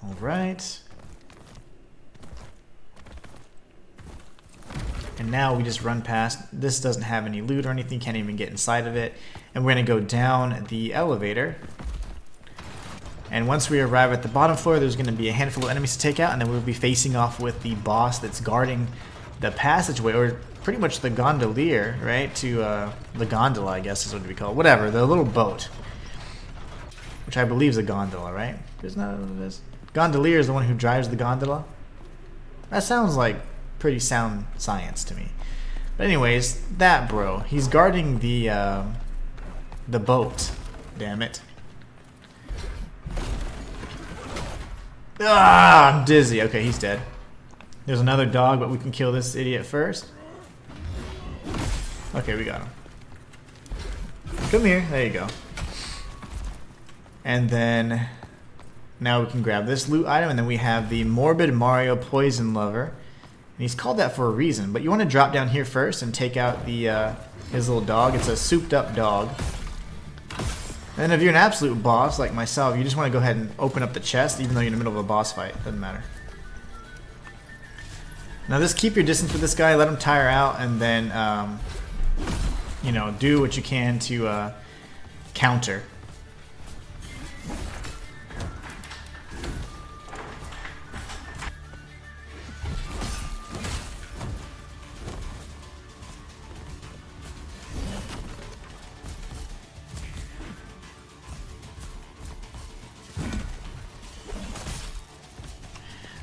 Alright. And now we just run past. This doesn't have any loot or anything, can't even get inside of it. And we're going to go down the elevator. And once we arrive at the bottom floor, there's going to be a handful of enemies to take out, and then we'll be facing off with the boss that's guarding the passageway, or pretty much the gondolier, right? To the gondola, I guess is what we call it. Whatever, the little boat. Which I believe is a gondola, right? Isn't that what it is? Gondolier is the one who drives the gondola. That sounds like pretty sound science to me. But anyways, that bro, he's guarding the boat. Damn it. Ah, I'm dizzy. Okay, he's dead. There's another dog, but we can kill this idiot first. Okay, we got him. Come here. There you go. And then now we can grab this loot item, and then we have the Morbid Mario Poison Lover. And he's called that for a reason, but you want to drop down here first and take out the his little dog. It's a souped up dog. And if you're an absolute boss like myself, you just want to go ahead and open up the chest even though you're in the middle of a boss fight. Doesn't matter. Now just keep your distance with this guy, let him tire out, and then you know, do what you can to counter.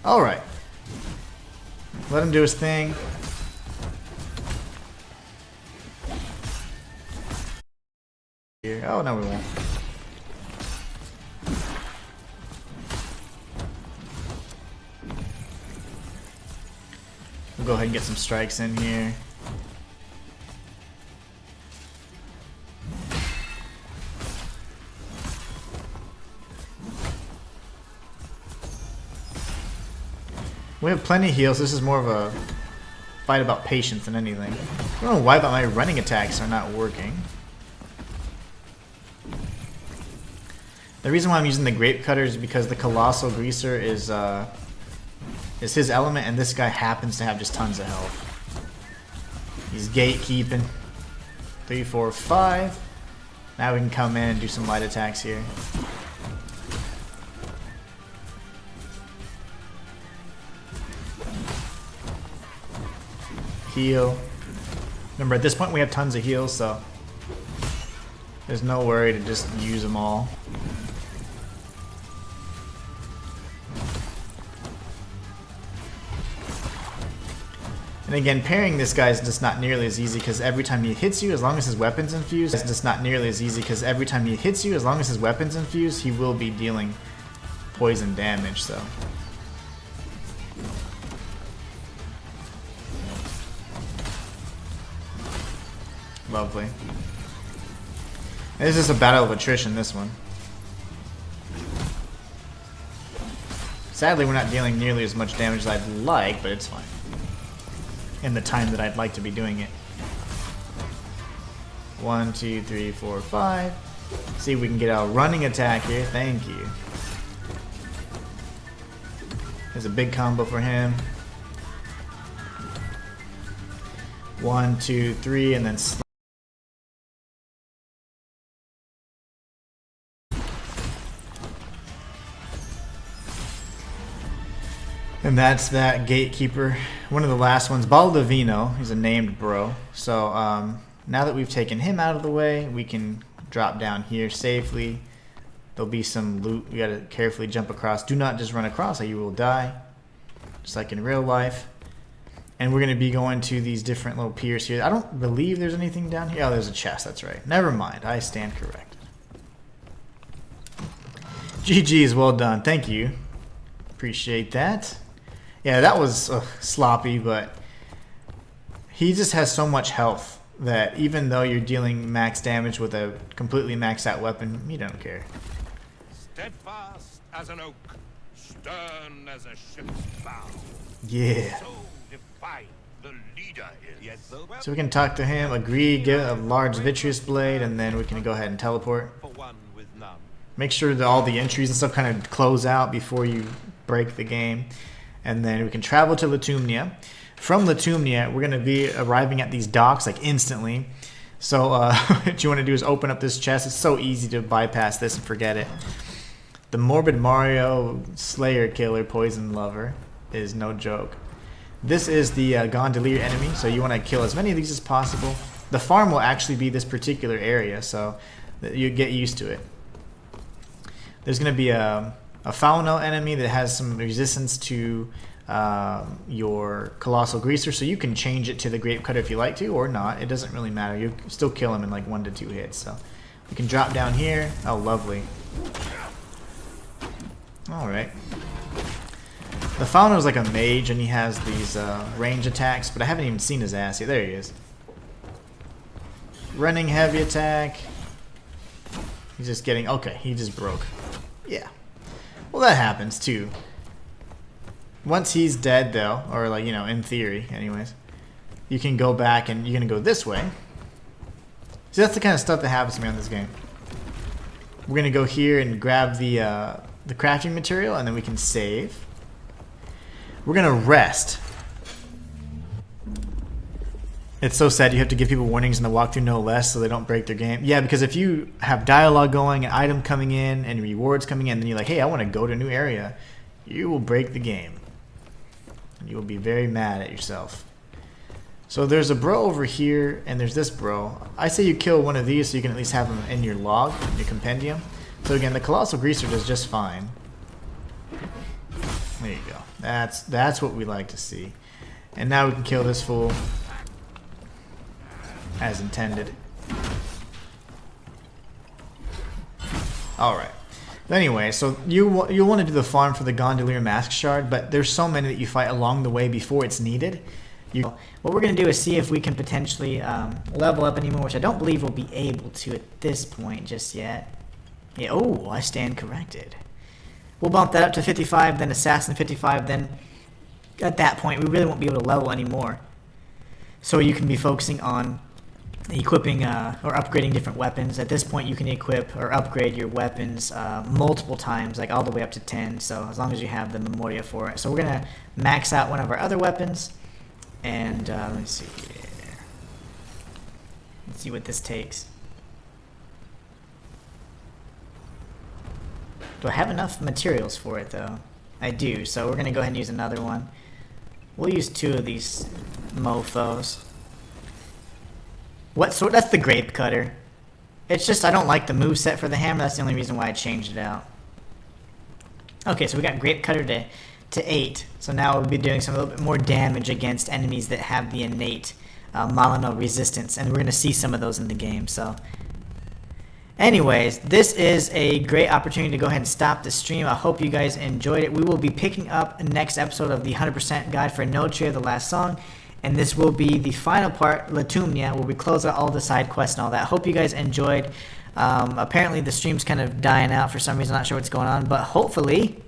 Alright. Let him do his thing. Here. Oh, no, we won't. We'll go ahead and get some strikes in here. We have plenty of heals. This is more of a fight about patience than anything. I don't know why, but my running attacks are not working. The reason why I'm using the grape cutter is because the colossal greaser is his element, and this guy happens to have just tons of health. He's gatekeeping. 3, 4, 5. Now we can come in and do some light attacks here. Heal. Remember, at this point we have tons of heals, so there's no worry to just use them all. And again, parrying this guy is just not nearly as easy because every time he hits you, as long as his weapon's infused, it's just not nearly as easy because every time he hits you, as long as his weapon's infused, he will be dealing poison damage, so. Lovely. And this is a battle of attrition, this one. Sadly, we're not dealing nearly as much damage as I'd like, but it's fine. In the time that I'd like to be doing it. 1, 2, 3, 4, 5. See if we can get a running attack here. Thank you. There's a big combo for him. 1, 2, 3, and then and that's that gatekeeper. One of the last ones, Baldovino. He's a named bro. So now that we've taken him out of the way, we can drop down here safely. There'll be some loot. We gotta carefully jump across. Do not just run across, or you will die. Just like in real life. And we're gonna be going to these different little piers here. I don't believe there's anything down here. Oh, there's a chest. That's right. Never mind. I stand corrected. GG's, well done. Thank you. Appreciate that. Yeah, that was sloppy, but he just has so much health that even though you're dealing max damage with a completely maxed out weapon, you don't care. Steadfast as an oak, stern as a ship's bow. Yeah. So defiant the leader is. Yet though So we can talk to him, agree, get a large vitreous blade, and then we can go ahead and teleport. for one with none. Make sure that all the entries and stuff kind of close out before you break the game. And then we can travel to Latumnia. from Latumnia, we're going to be arriving at these docks like instantly. So what you want to do is open up this chest. It's so easy to bypass this and forget it. The Morbid Mario Slayer Killer Poison Lover is no joke. This is the Gondolier enemy, so you want to kill as many of these as possible. The farm will actually be this particular area, so you get used to it. There's going to be a Faunal enemy that has some resistance to your Colossal Greaser, so you can change it to the Grape Cutter if you like to, or not. It doesn't really matter. You still kill him in like 1 to 2 hits. So we can drop down here. Oh, lovely. Alright. The Faunal is like a mage, and he has these range attacks, but I haven't even seen his ass yet. There he is. Running heavy attack. He's just getting... Okay, he just broke. Yeah. Well, that happens, too. Once he's dead, though, or like, you know, in theory, anyways, you can go back and you're going to go this way. See, that's the kind of stuff that happens to me on this game. We're going to go here and grab the crafting material, and then we can save. We're going to rest. It's so sad you have to give people warnings in the walkthrough, no less, so they don't break their game. Yeah, because if you have dialogue going, an item coming in, and rewards coming in, then you're like, hey, I want to go to a new area, you will break the game. And you will be very mad at yourself. So there's a bro over here, and there's this bro. I say you kill one of these so you can at least have them in your log, your compendium. So again, the Colossal Greaser does just fine. There you go. That's what we like to see. And now we can kill this fool as intended. Alright. Anyway, so you'll want to do the farm for the Gondolier Mask Shard, but there's so many that you fight along the way before it's needed. What we're going to do is see if we can potentially level up anymore, which I don't believe we'll be able to at this point just yet. Yeah, oh, I stand corrected. We'll bump that up to 55, then Assassin 55, then at that point we really won't be able to level anymore. So you can be focusing on equipping or upgrading different weapons. At this point you can equip or upgrade your weapons multiple times, like all the way up to 10, so as long as you have the Memoria for it. So we're going to max out one of our other weapons, and let's see here. Let's see what this takes. Do I have enough materials for it though? I do, so we're going to go ahead and use another one. We'll use 2 of these mofos. What sort? That's the Grape Cutter. It's just I don't like the moveset for the hammer. That's the only reason why I changed it out. Okay, so we got Grape Cutter to 8. So now we'll be doing some a little bit more damage against enemies that have the innate Molyneux resistance, and we're going to see some of those in the game. So, anyways, this is a great opportunity to go ahead and stop the stream. I hope you guys enjoyed it. We will be picking up the next episode of the 100% Guide for Enotria, the last song. And this will be the final part, Latumnia, where we close out all the side quests and all that. Hope you guys enjoyed. Apparently the stream's kind of dying out for some reason. Not sure what's going on. But hopefully